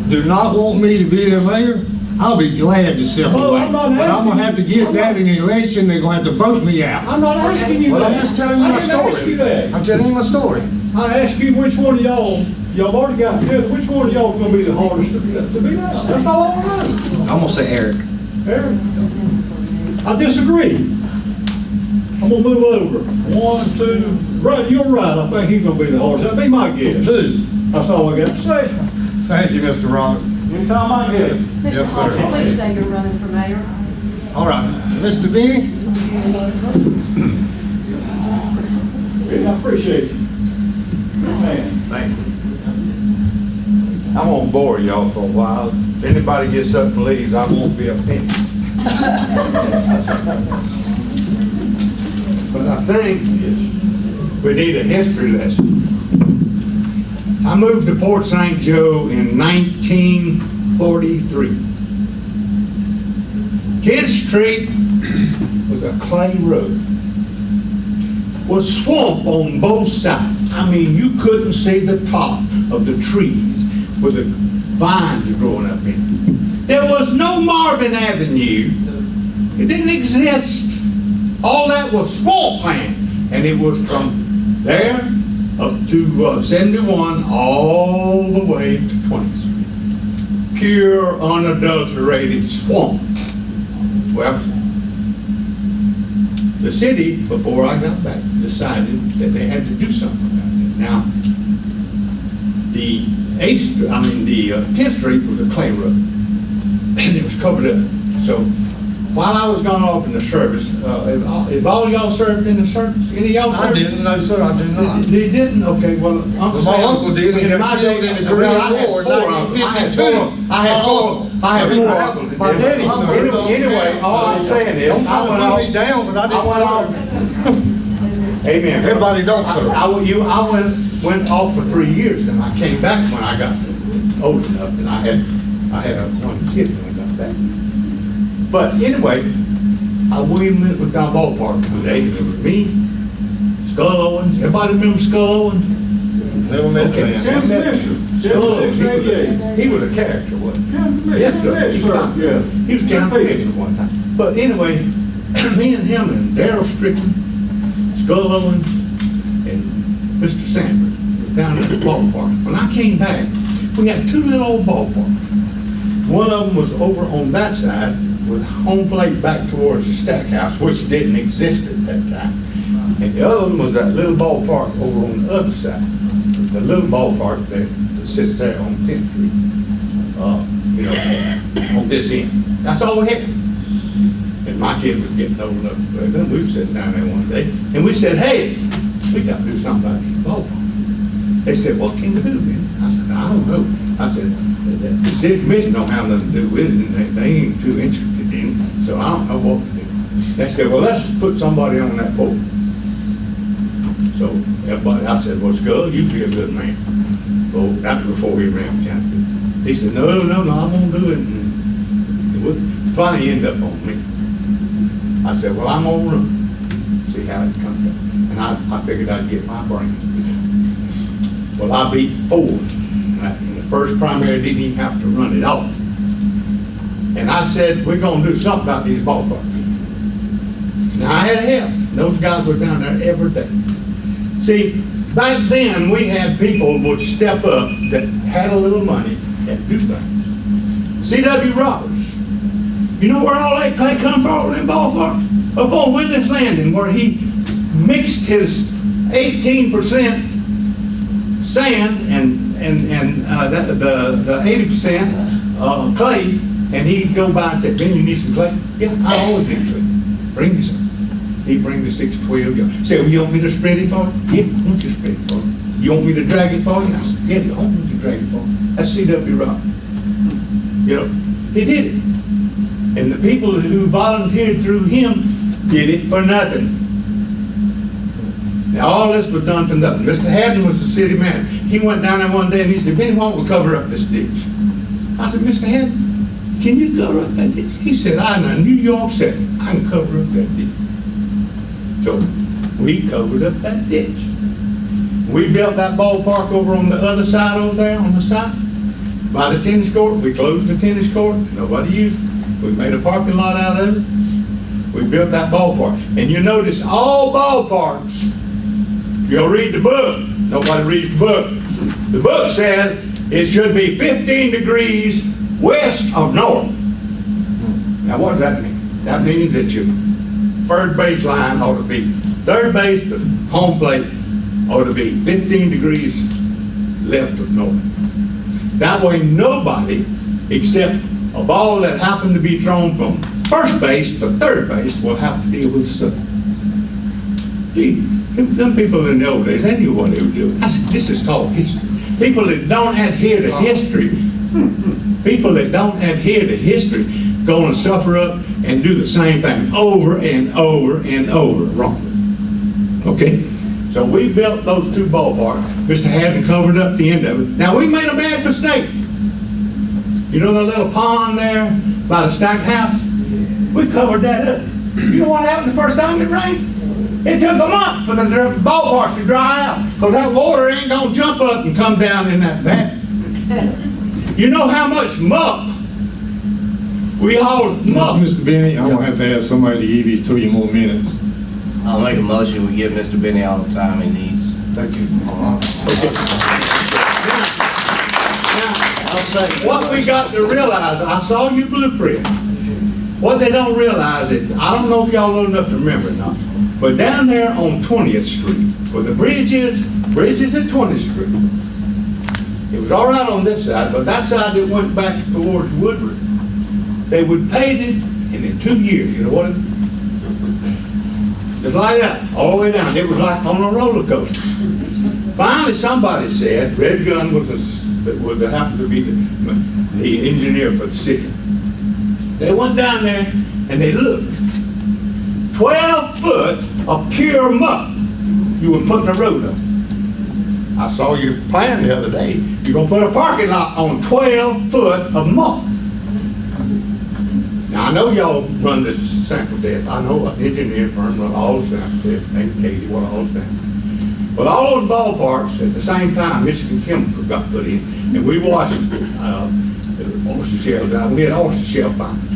do not want me to be their mayor, I'll be glad to step Oh, away. I'm not But I'm gonna have to get that in the election, they're gonna have to vote me out. I'm not asking you that. Well, I'm just telling you my I didn't ask story. you that. I'm telling you my story. I asked you which one of y'all already got together, which one of y'all is gonna be the hardest to beat out? That's all I wanna know. I'm gonna say Eric. Eric? I disagree. I'm gonna move over. 1, 2, right, you're right, I think he's gonna be the hardest, that'd be my guess. That's all I got to say. Thank you, Mr. Robert. Anytime I get it. Yes, sir. Please say you're running for mayor. All right, Mr. B? Yeah, I appreciate you. Man, thank you. I'm gonna bore y'all for a while. If anybody gets up and leaves, I won't be offended. But I think we need a history lesson. I moved to Port St. Joe in 1943. 10th Street was a clay road. Was swamp on both sides. I mean, you couldn't see the top of the trees with the vines growing up in it. There was no Marvin Avenue. It didn't exist. All that was swampland. And it was from there up to 71 all the way to 20th Street. Pure, unadulterated swamp. Well, the city, before I got back, decided that they had to do something about it. Now, the 10th Street was a clay road, and it was covered up. So, while I was gone off in the service, if all y'all served in the service, any of y'all served? I didn't, no, sir, I did not. They didn't? Okay, well, Uncle My Sam, uncle did, and in he my killed day, in the well, Korean I had War in four of them. I had four uncles. that My did. daddy served. Anyway, all I'm saying is, Don't try to put me down, but I didn't serve. Amen. Everybody don't serve. I went off for 3 years, and I came back when I got old enough, and I had one kid when I got back. But anyway, we went with our ballpark today. It was me, Skull Owens. Everybody remember Skull Owens? Never met Okay. him. Skull Owens, he was a character, wasn't he? Yes, sir. He was county commissioner one time. But anyway, me and him and Darrell Strickland, Skull Owens, and Mr. Sanders was down at the ballpark. When I came back, we had two little old ballparks. One of them was over on that side with home plate back towards the Stack House, which didn't exist at that time. And the other one was that little ballpark over on the other side. The little ballpark that sits there on 10th Street, on this end. That's all we had. And my kid was getting old enough. Then we were sitting down there one day, and we said, hey, we got to do something about these ballparks. They said, what can we do, man? I said, I don't know. I said, the city commission don't have nothing to do with it, and they ain't too interested in it, so I don't know what to do. They said, well, let's put somebody on that board. So everybody, I said, well, Skull, you be a good man. Well, that was before he ran for county. He said, no, I won't do it. And it would finally end up on me. I said, well, I'm gonna run, see how it comes out. And I figured I'd get my brains. Well, I beat Ford. In the first primary, didn't even have to run it off. And I said, we're gonna do something about these ballparks. Now, I had help. Those guys were down there every day. See, back then, we had people would step up that had a little money and do things. C.W. Roberts. You know where all that clay come from in ballparks? Up on Witness Landing, where he mixed his 18% sand and the 80% clay, and he'd go by and say, Ben, you need some clay? Yeah, I always need clay. Bring me some. He'd bring the 6 or 12. Say, well, you want me to spread it for you? Yeah, I want you to spread it for you. You want me to drag it for you? I said, yeah, I want you to drag it for you. That's C.W. Roberts. He did it. And the people who volunteered through him did it for nothing. Now, all this was done for nothing. Mr. Haddon was the city manager. He went down there one day and he said, Benny, why don't we cover up this ditch? I said, Mr. Haddon, can you cover up that ditch? He said, I'm a New York City. I can cover up that ditch. So we covered up that ditch. We built that ballpark over on the other side over there, on the side, by the tennis court. We closed the tennis court. Nobody used it. We made a parking lot out of it. We built that ballpark. And you notice all ballparks, you'll read the book. Nobody reads the book. The book says it should be 15 degrees west of north. Now what does that mean? That means that you third base line ought to be, third base to home plate ought to be 15 degrees left of north. That way nobody, except a ball that happened to be thrown from first base to third base, will have to deal with something. Gee, them people in the old days, they knew what they were doing. This is called history. People that don't adhere to history, gonna suffer up and do the same thing over and over and over wrong. Okay? So we built those two ballparks. Mr. Haddon covered up the end of it. Now, we made a bad mistake. You know the little pond there by the stacked house? We covered that up. You know what happened the first time it rained? It took a month for the ballparks to dry out, because that water ain't gonna jump up and come down in that vat. You know how much muck we hauled muck? Mr. Benny, I'm gonna have to ask somebody to give you 3 more minutes. I'll make a motion, we give Mr. Benny all the time he needs. Thank you. What we got to realize, I saw your blueprint. What they don't realize is, I don't know if y'all know enough to remember or not, but down there on 20th Street, where the bridge is at 20th Street. It was all right on this side, but that side that went back towards Woodward, they would pave it, and in 2 years, you know what it, just like that, all the way down. It was like on a roller coaster. Finally, somebody said, Red Gun happened to be the engineer for the city. They went down there and they looked. 12 foot of pure muck you were putting a road on. I saw your plan the other day. You're going to put a parking lot on 12 foot of muck. Now, I know y'all run this sample test. I know an engineer firm run all the sample tests, and Katie, what all the samples. But all those ballparks, at the same time, Michigan Chemical got put in, and we watched oyster shells out. We had oyster shell findings.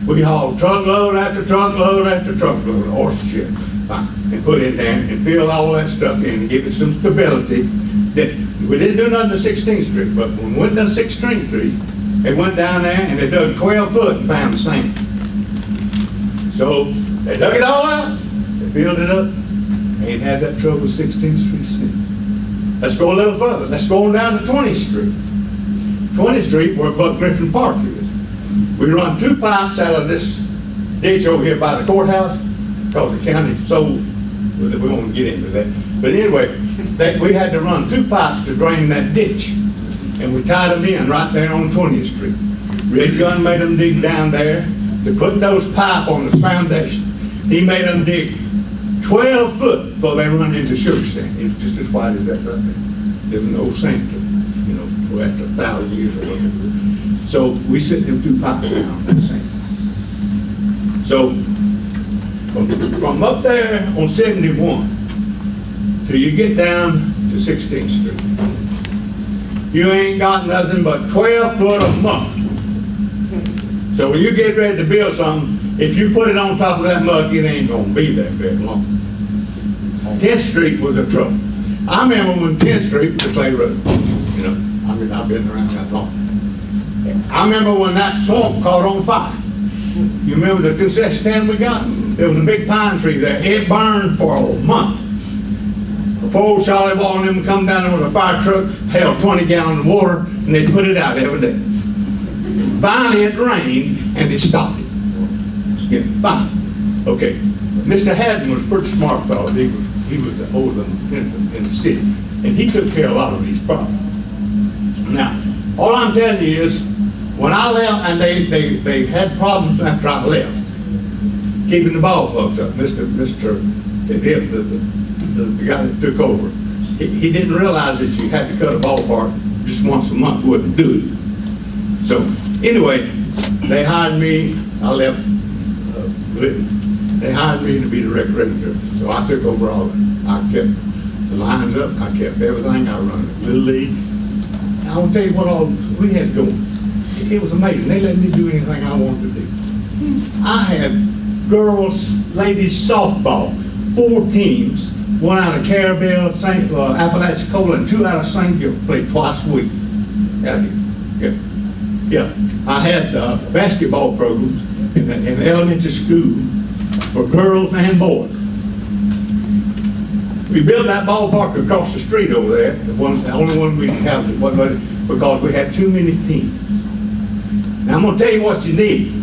We hauled truckload after truckload after truckload of oyster shell findings and put it in there and filled all that stuff in and give it some stability. That we didn't do nothing to 16th Street, but when we went down 16th Street, they went down there and they dug 12 foot and found the same. So they dug it all out, they filled it up, ain't had that trouble with 16th Street since. Let's go a little further. Let's go on down to 20th Street. 20th Street, where Buck Griffin Park is. We run 2 pipes out of this ditch over here by the courthouse, because the county sold, we won't get into that. But anyway, we had to run 2 pipes to drain that ditch. And we tied them in right there on 20th Street. Red Gun made them dig down there to put those pipe on the foundation. He made them dig 12 foot before they run into sugar sand. It was just as wide as that right there. There's no sand to it, you know, for after 1,000 years or whatever. So we set them 2 pipes down on that sand. So from up there on 71 till you get down to 16th Street, you ain't got nothing but 12 foot of muck. So when you get ready to build something, if you put it on top of that muck, it ain't gonna be there very long. 10th Street was a trouble. I remember when 10th Street was a clay road. You know, I mean, I've been around that long. I remember when that swamp caught on fire. You remember the concession stand we got? There was a big pine tree there. It burned for a month. The poor Charlie Ball and them come down there with a fire truck, held 20 gallons of water, and they put it out every day. Finally it rained, and they stopped it. Yeah, fine. Okay. Mr. Haddon was a pretty smart fellow. He was the older in the city, and he took care of a lot of these problems. Now, all I'm telling you is, when I left, and they had problems after I left, keeping the ballparks up. The guy that took over, he didn't realize that you had to cut a ballpark just once a month wouldn't do it. So anyway, they hired me. I left Litton. They hired me to be the recreation director. So I took over all of it. I kept the lines up. I kept everything. I run a little league. I won't tell you what all we had going. It was amazing. They let me do anything I wanted to do. I had girls, ladies softball, 4 teams. 1 out of Carabel, Apalachicola, and 2 out of St. Joe. Played twice a week. Yeah. I had basketball programs in the elementary school. for girls and boys. We built that ballpark across the street over there, the only one we have, because we had too many teams. Now, I'm gonna tell you what you need.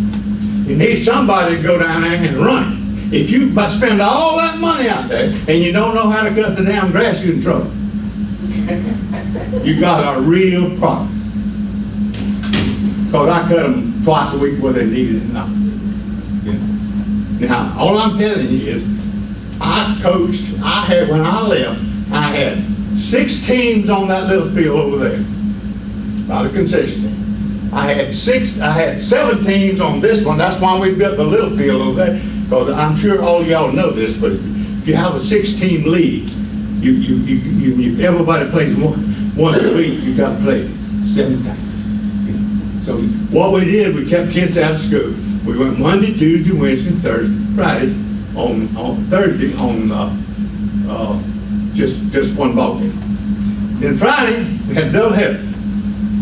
You need somebody to go down there and run it. If you spend all that money out there and you don't know how to cut the damn grass, you're in trouble. You got a real problem. Because I cut them twice a week where they needed it now. You know? Now, all I'm telling you is, I coached, when I left, I had 6 teams on that little field over there, by the concession stand. I had 7 teams on this one. That's why we built the little field over there, because I'm sure all y'all know this, but if you have a 6-team league, everybody plays once a week, you got to play 7 times. So what we did, we kept kids out of school. We went Monday, Tuesday, Wednesday, Thursday, Friday. On Thursday just one ball game. Then Friday we had double header.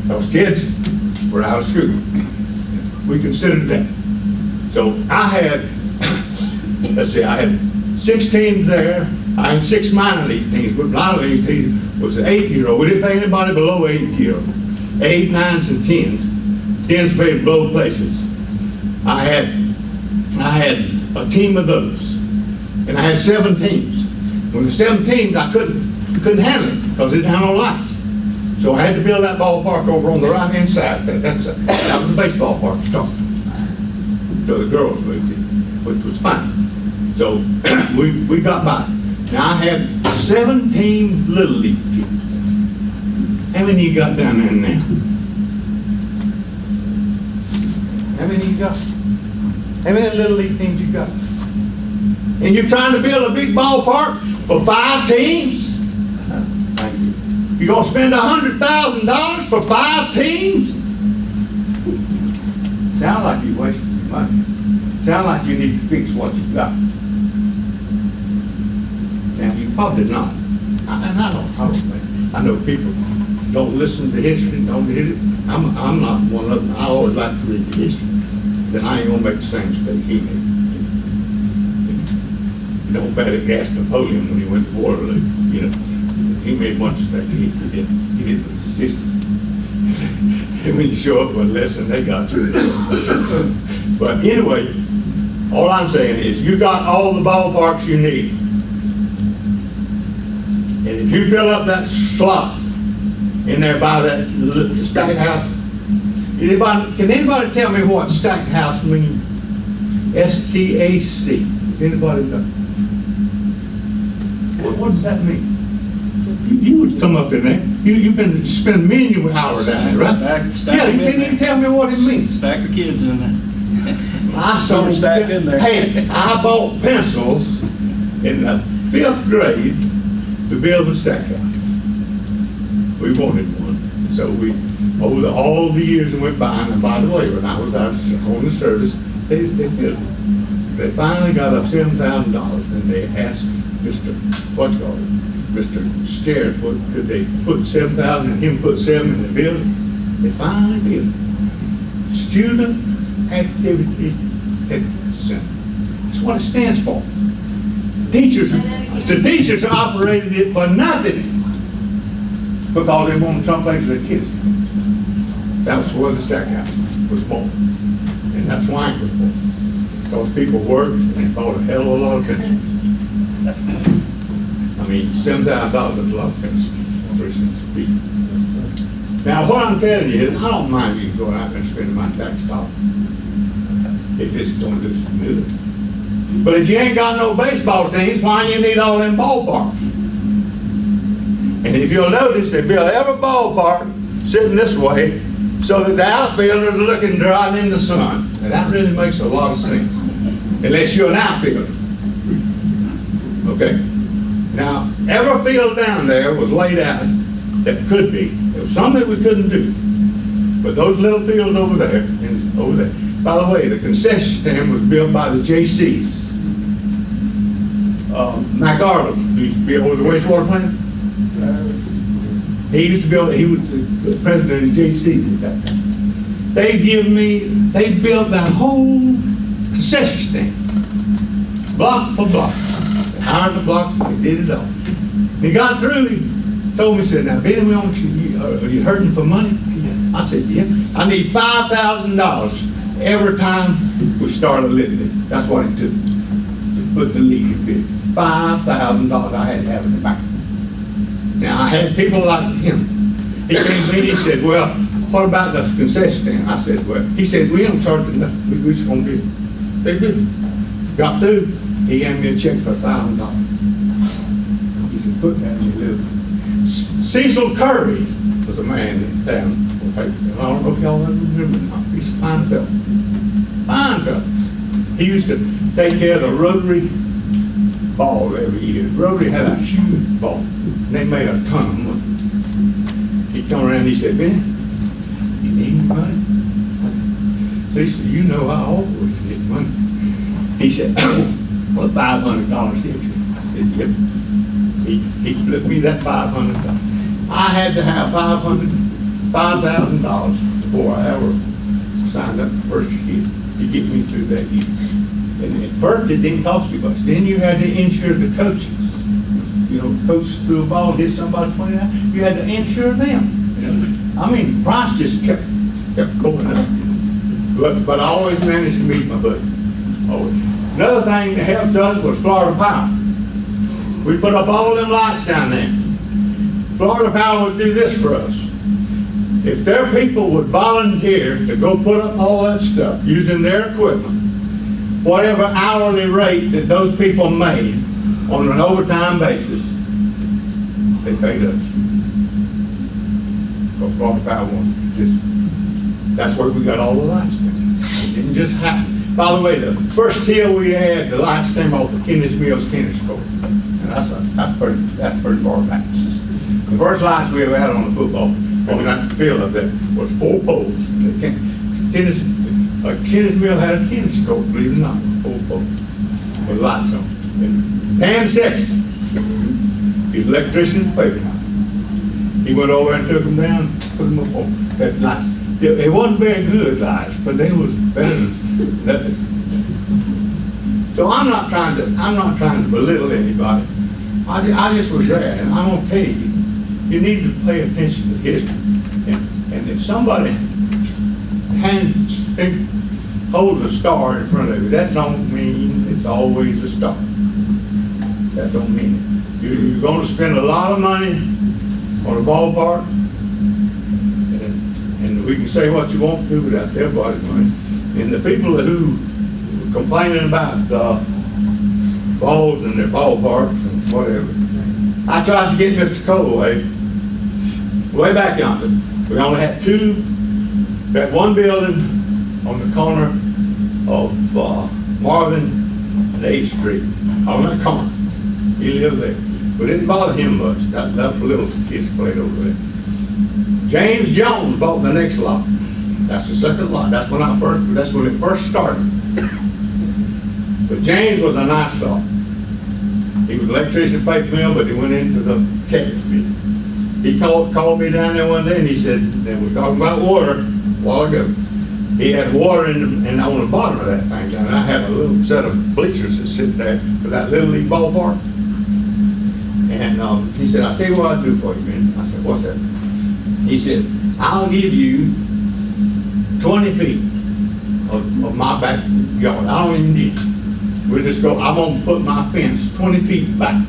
Those kids were out of school. We considered that. So I had, I had 6 teams there. I had 6 minor league teams, but minor league teams was an 8-year-old. We didn't pay anybody below 8-year-old. 8, 9s, and 10s. 10s paid below places. I had a team of those, and I had 7 teams. When the 7 teams, I couldn't handle it because it didn't have no lights. So I had to build that ballpark over on the right-hand side. That was the baseball park start. So the girls moved in, which was fine. So we got by. Now I had 17 little league teams. How many you got down there now? How many you got? How many little league teams you got? And you're trying to build a big ballpark for 5 teams? Thank you. You're gonna spend $100,000 for 5 teams? Sound like you're wasting your money. Sound like you need to fix what you got. Now, you probably not. I know people don't listen to history, don't hit it. I'm not one of them. I always like to read the history. Then I ain't gonna make the same mistake he made. You don't bet against Napoleon when he went to Waterloo. You know, he made one mistake. He didn't resist. And when you show up with a lesson, they got you. But anyway, all I'm saying is you got all the ballparks you need. And if you fill up that slot in there by that stack house, can anybody tell me what stack house means? S-T-A-C. Does anybody know? What does that mean? You would come up in there. You've been spending many hours down there, right? Yeah, you can't even tell me what it means. Stack of kids in there. Hey, I bought pencils in the 5th grade to build a stack house. We wanted one. So we, over all the years that went by, and by the way, when I was out on the service, they built it. They finally got up $7,000, and they asked Mr. Scared, could they put $7,000 and him put 7 in the building? They finally built it. Student Activity Center. That's what it stands for. The teachers operated it for nothing because they wanted someplace for their kids. That was where the stack house was born. And that's why it was born. Because people worked and they bought a hell of a lot of pencils. I mean, $7,000 is a lot of pencils. 3 cents a piece. Now, what I'm telling you is, I don't mind you going out there and spending my tax dollars if it's going to do some good. But if you ain't got no baseball teams, why you need all them ballparks? And if you'll notice, they build every ballpark sitting this way so that the outfielders are looking dry in the sun. And that really makes a lot of sense. Unless you're an outfielder. Okay? Now, every field down there was laid out that could be. There was some that we couldn't do. But those little fields over there, and over there. By the way, the concession stand was built by the J.C.'s. McArlen, who used to be over the wastewater plant. He used to build, he was the president of the J.C.'s at that time. They built that whole concession stand block for block. They hired the block, they did it all. He got through, he told me, he said, now, Benny, we want you, are you hurting for money? I said, yeah. I need $5,000 every time we start a living. That's what it took to put the league in bid. $5,000 I had to have in the bank. Now, I had people like him. He came to me and he said, well, what about the concession stand? I said, well, he said, we don't charge you nothing. We just gonna do it. They did. Got through. He gave me a check for $1,000. He said, put that in your little. Cecil Curry was a man in town. I don't know if y'all remember or not. He's a fine fellow. Fine fellow. He used to take care of the Rotary ball every year. Rotary had a huge ball. And they made a ton of money. He'd come around and he said, Ben, you need money? I said, Cecil, you know I always get money. He said, well, $500 did you? I said, yep. He flipped me that $500. I had to have $5,000 before I ever signed up the first year to get me through that year. And at first it didn't cost you much. Then you had to insure the coaches. You know, coach threw a ball, hit somebody 29, you had to insure them. You know? I mean, the price just kept going up. But I always managed to meet my budget. Always. Another thing that helped us was Florida Power. We put up all them lights down there. Florida Power would do this for us. If their people would volunteer to go put up all that stuff using their equipment, whatever hourly rate that those people made on an overtime basis, they paid us. Because Florida Power that's where we got all the lights down. It didn't just happen. By the way, the first hill we had, the lights came off of Kenny's Mills tennis court. And that's pretty far back. The first lights we ever had on the football, on that field up there, was 4 poles. Kenny's Mill had a tennis court, believe it or not, 4 poles with lights on. And Dan Sexton, he's an electrician and paving house. He went over and took them down, put them up on that lights. It wasn't very good lights, but they was better than nothing. So I'm not trying to belittle anybody. I just was there, and I'm gonna tell you, you need to pay attention to history. And if somebody holds a star in front of you, that don't mean it's always a star. That don't mean it. You're gonna spend a lot of money on a ballpark, and we can say what you want to, but that's everybody's money. And the people who were complaining about balls in their ballparks and whatever, I tried to get Mr. Cole way back yonder. We only had that one building on the corner of Marvin and 8th Street, on that corner. He lived there. But it didn't bother him much. That was little kids played over there. James Jones bought the next lot. That's the second lot. That's when it first started. But James was a nice fellow. He was an electrician at paper mill, but he went into the chemical field. He called me down there one day and he said, they were talking about water a while ago. He had water on the bottom of that thing down there. I had a little set of bleachers that sit there for that Little League ballpark. And he said, I'll tell you what I'll do for you, man. I said, what's that? He said, I'll give you 20 feet of my backyard. I don't even need it. We'll just go, I'm gonna put my fence 20 feet back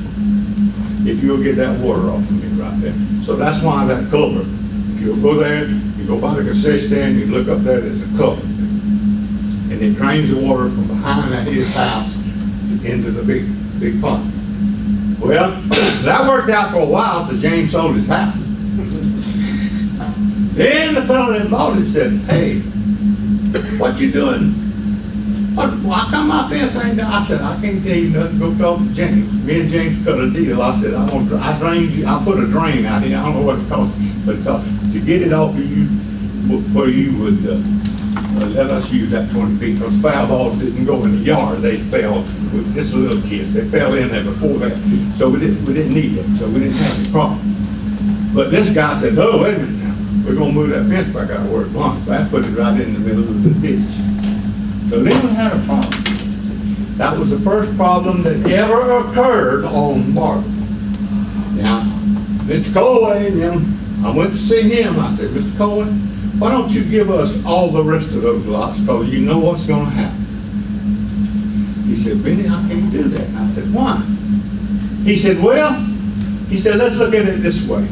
if you'll get that water off of me right there. So that's why that culvert, if you'll go there, you go by the concession stand, you look up there, there's a culvert. And it drains the water from behind his house into the big pond. Well, that worked out for a while until James sold his house. Then the fellow that bought it said, hey, what you doing? How come my fence ain't done? I said, I can't tell you nothing. Go talk to James. Me and James cut a deal. I said, I put a drain out here. I don't know what it costs, but to get it off of you, where you would let us use that 20 feet. Those foul balls didn't go in the yard. They fell with just little kids. They fell in there before that. So we didn't need that. So we didn't have any problem. But this guy said, no, wait a minute now. We're going to move that fence back out where it belongs. So I put it right in the middle of the ditch. So then we had a problem. That was the first problem that ever occurred on Marvin. Now, Mr. Colway and them, I went to see him. I said, Mr. Colway, why don't you give us all the rest of those lots, because you know what's going to happen. He said, Benny, how can you do that? And I said, why? He said, well, he said, let's look at it this way.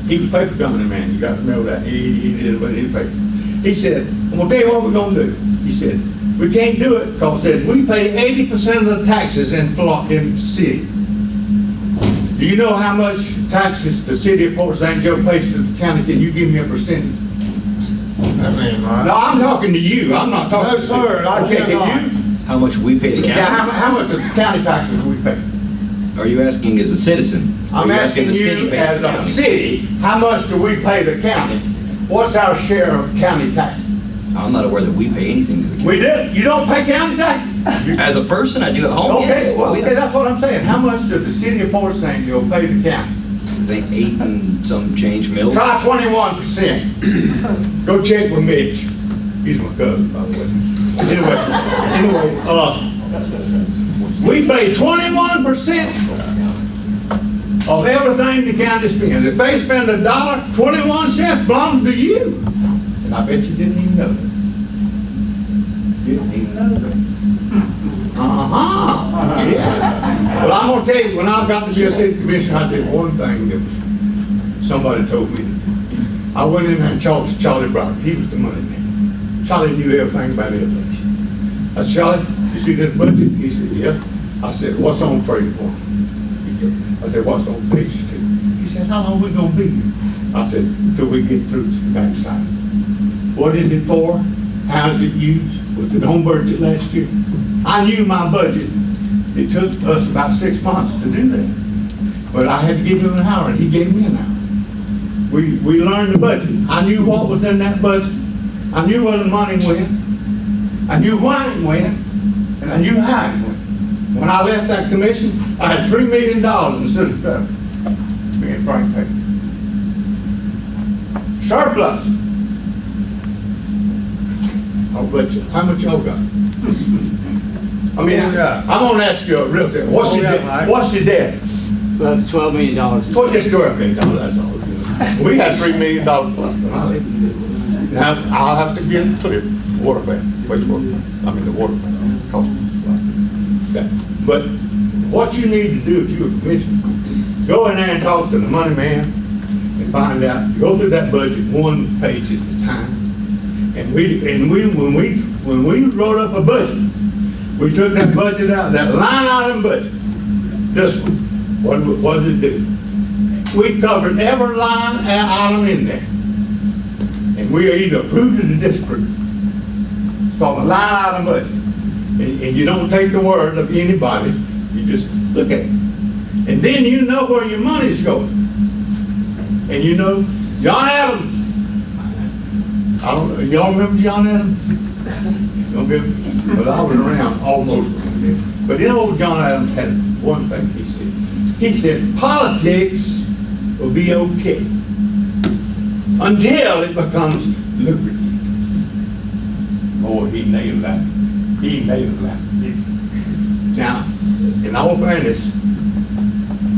He was a paper company man, you got to know that. He did what he did paper. He said, I'm going to tell you what we're going to do. He said, we can't do it because we pay 80% of the taxes in the city. Do you know how much taxes the city of Port St. Joe pays to the county? Can you give me a percentage? That ain't right. No, I'm talking to you. I'm not talking to No, sir, I Okay, cannot. can you? How much we pay the Yeah, county? how much of the county taxes do we pay? Are you asking as a citizen? Are I'm you asking the city you pays as the a county? city, how much do we pay the county? What's our share of county tax? I'm not aware that we pay anything to the county. We do? You don't pay county tax? As a person, I do at home, Okay, yes. well, We- okay, that's what I'm saying. How much does the city of Port St. Joe pay the county? I think 8 and some change mils. Try 21%. Go check with Mitch. He's my cousin, by the way. Anyway, we pay 21% of everything the county spends. If they spend $1, 21 cents belongs to you. And I bet you didn't even know that. You didn't even know that. Yeah. Well, I'm gonna tell you, when I got to be a city commissioner, I did one thing that was, somebody told me to do. I went in there and talked to Charlie Brown. He was the money man. Charlie knew everything about everything. I said, Charlie, you see this budget? He said, yeah. I said, what's on page 1? I said, what's on page 2? He said, how long we gonna be here? I said, until we get through to the backside. What is it for? How is it used? Was it on budget last year? I knew my budget. It took us about 6 months to do that. But I had to give him an hour, and he gave me an hour. We learned the budget. I knew what was in that budget. I knew where the money went. I knew why it went, and I knew how it went. When I left that commission, I had $3 million in city federal. Me and Frank paid. Surplus. I'll bet you. How much y'all got? I mean, I'm gonna ask you a real thing. What's your debt? What's your debt? About $12 million. Well, just $12 million, that's all. We had $3 million plus. Now, I'll have to get to it. Water plant, wastewater, I mean, the water plant, cost. Okay. But what you need to do if you're a commissioner, go in there and talk to the money man and find out, go through that budget one page at a time. And when we wrote up a budget, we took that budget out, that line item budget, this one, what does it do? We covered every line item in there. And we either approved it or disapproved it. It's called a line item budget. And you don't take the word of anybody, you just look at it. And then you know where your money's going. And you know, John Adams, I don't know, y'all remember John Adams? Don't remember? But I was around almost. But you know, John Adams had one thing he said. He said, politics will be okay until it becomes lucrative. Oh, he nailed that. He nailed that. Now, in all fairness,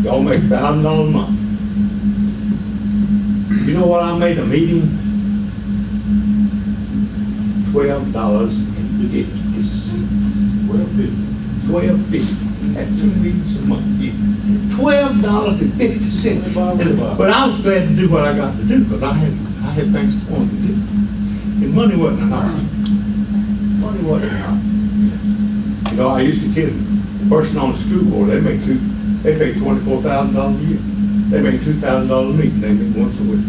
y'all make $1,000 a month. You know what I made a meeting? $12.50. $12.50. At 2 meetings a month. $12.50. But I was glad to do what I got to do because I had things I wanted to do. And money wasn't enough. Money wasn't enough. You know, I used to kid a person on the school board. They pay $24,000 a year. They make $2,000 a meeting. They make once a week.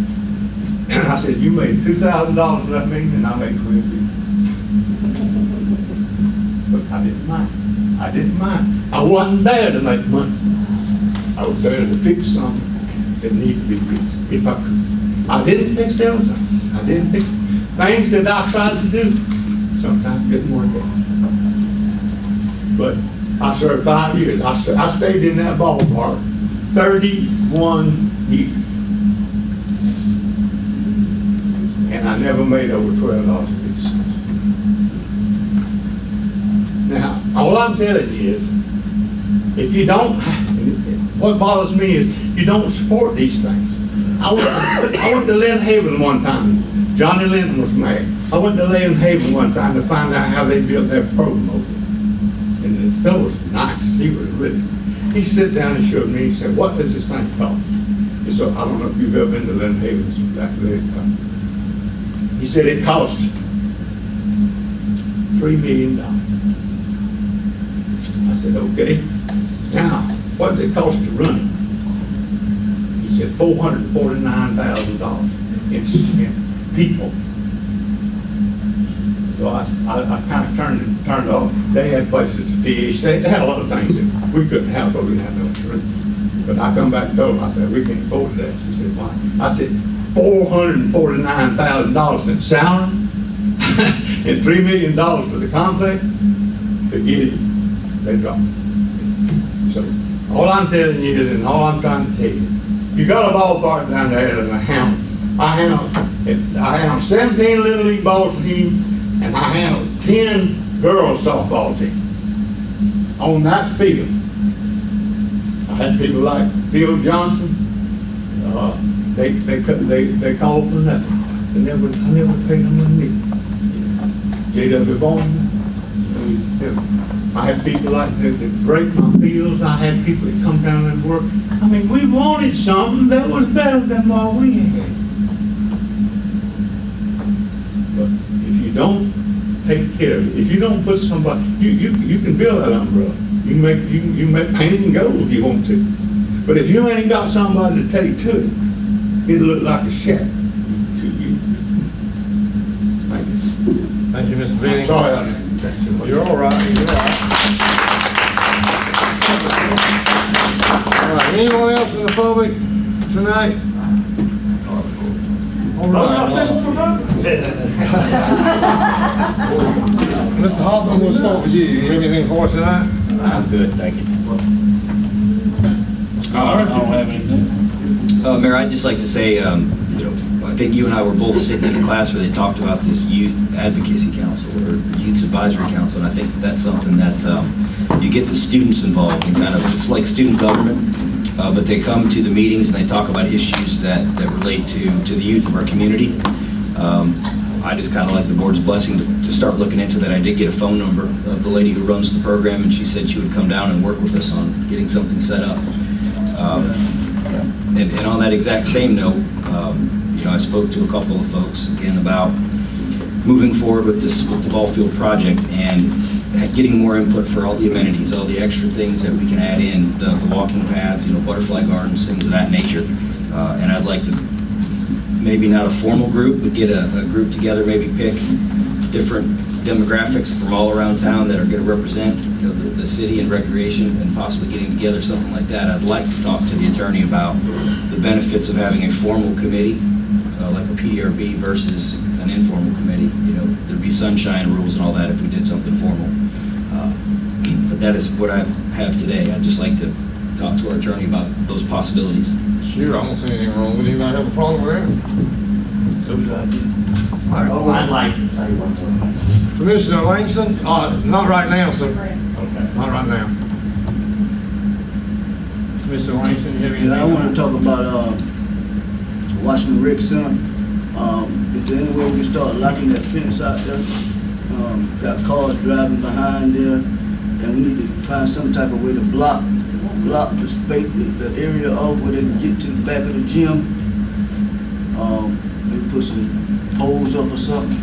I said, you made $2,000 for that meeting, and I made $12,000. But I didn't mind. I didn't mind. I wasn't there to make money. I was there to fix something that needed to be fixed, if I could. I didn't fix everything. I didn't fix things that I tried to do. Sometimes didn't work out. But I served 5 years. I stayed in that ballpark 31 years. And I never made over $12.50. Now, All I'm telling you is, if you don't, what bothers me is you don't support these things. I went to Lynn Haven one time. Johnny Linton was mayor. I went to Lynn Haven one time to find out how they built their program over there. And the fellow was nice. He was really. He sat down and showed me. He said, "What does this thing cost?" He said, "I don't know if you've ever been to Lynn Haven." He said it cost $3 million. I said, "Okay. Now, what does it cost to run it?" He said, $449,000 in people. So I kind of turned off. They had places to fish. They had a lot of things that we couldn't have, but we didn't have no insurance. But I come back and told him, I said, "We can't afford that." He said, "Why?" I said, $449,000 in salary and $3 million for the complex. Forget it. They dropped it. So all I'm telling you is, and all I'm trying to tell you, you got a ballpark down there in the Hamilton. I handle 17 Little League ball teams, and I handle 10 girls softball teams. On that field, I had people like Phil Johnson. They called for nothing. I never paid them money. J.W. Bowman. I had people like that break my fields. I had people that come down and work. I mean, we wanted something that was better than what we had. But if you don't take care of it, if you don't put somebody, you can build that umbrella. You can make paint it and gold if you want to. But if you ain't got somebody to take to it, it'll look like a shack to you. Thank you. Thank you, Mr. Benning. Sorry, I didn't. You're all right. You're all right. All right. Anyone else in the public tonight? All right. Mr. Hoffman, we'll start with you. You have anything for us tonight? I'm good, thank you. I don't have anything. Mayor, I'd just like to say, I think you and I were both sitting in a class where they talked about this youth advocacy council or youth advisory council, and I think that's something that you get the students involved in. Kind of, it's like student government, but they come to the meetings and they talk about issues that relate to the youth of our community. I just kind of like the board's blessing to start looking into that. I did get a phone number of the lady who runs the program, and she said she would come down and work with us on getting something set up. And on that exact same note, I spoke to a couple of folks again about moving forward with the ball field project and getting more input for all the amenities, all the extra things that we can add in, the walking paths, butterfly gardens, things of that nature. And I'd like to, maybe not a formal group, but get a group together, maybe pick different demographics from all around town that are going to represent the city and recreation, and possibly getting together something like that. I'd like to talk to the attorney about the benefits of having a formal committee, like a PDRB versus an informal committee. There'd be sunshine rules and all that if we did something formal. But that is what I have today. I'd just like to talk to our attorney about those possibilities. Sure, I don't see anything wrong with it. Anybody have a problem with that? Oh, I'd like to say one more. Commissioner Langston? Not right now, sir. Okay. Not right now. Commissioner Langston, you have anything? Yeah, I want to talk about Washington Rec Center. Is there any way we can start locking that fence out there? Got cars driving behind there, and we need to find some type of way to block the space, the area off where they can get to the back of the gym. Maybe put some poles up or something.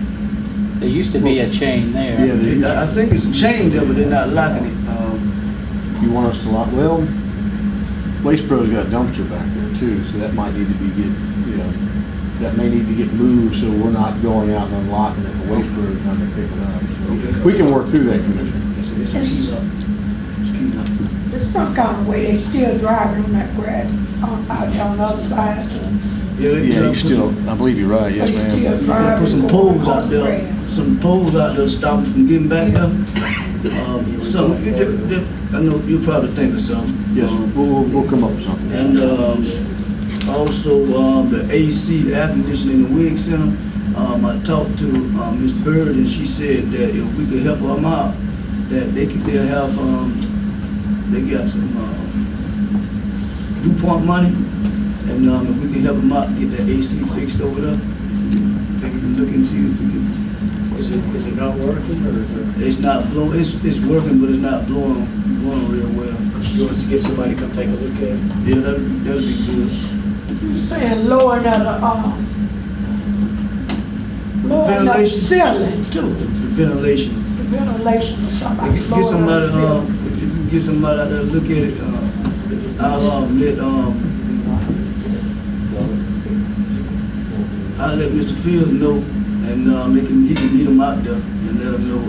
There used to be a chain there. Yeah, I think it's a chain there, but they're not locking it. You want us to lock, well, Waste Pro's got a dumpster back there too, so that might need to be that may need to get moved so we're not going out and unlocking it. The Waste Pro's not gonna pick it up. So we can work through that, Commissioner. There's some kind of way they still driving on that grass out there on the other side. Yeah, you still, I believe you're right, yes, ma'am. Put some poles out there, to stop them from getting back up. So, I know you'll probably think of something. Yes, we'll come up with something. And also, the AC, the air conditioning in the Wig Center, I talked to Ms. Bird, and she said that if we could help them out, that they'll have, they got some, DuPont money, and, if we can help them out, get that AC fixed over there. They can look and see if we can. Is it not working, or? It's not blowing, it's working, but it's not blowing real well. You want to get somebody to come take a look at it? Yeah, that'll be good. You saying lowering of the, lowering of the Ventilation. ceiling too, Ventilation. the ventilation or something. Get somebody, if you can get somebody out there to look at it, I'll let Mr. Fields know, and, he can meet him out there and let him know,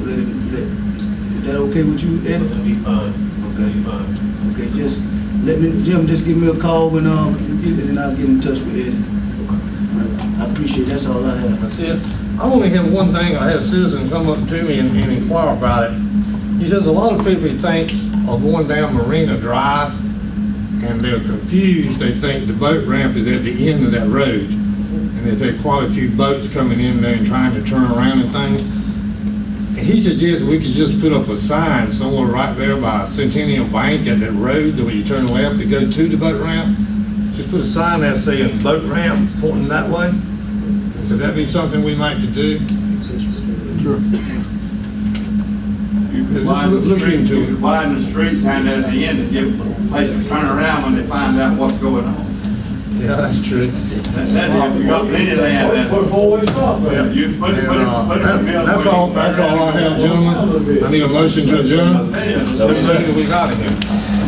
is that okay with you, Eddie? That'll be fine. Okay, okay, just Jim, just give me a call when, you get it, and I'll get in touch with Eddie. I appreciate it, that's all I have. That's it. I only have one thing. I had a citizen come up to me and inquire about it. He says a lot of people think of going down Marina Drive and they're confused. They think the boat ramp is at the end of that road. And they've had quite a few boats coming in there and trying to turn around and things. And he suggested we could just put up a sign somewhere right there by Centennial Bank at that road where you turn left to go to the boat ramp. Just put a sign there saying boat ramp pointing that way. Could that be something we might could do? Sure. You could Just widen look the street, into you it. could widen the street kind of at the end and give them a place to turn around when they find out what's going on. Yeah, that's true. That, you got plenty of land that. Put a four-way stop there. You can put it in the middle. That's all I have, gentlemen. I need a motion to adjourn. Let's see what we got in here.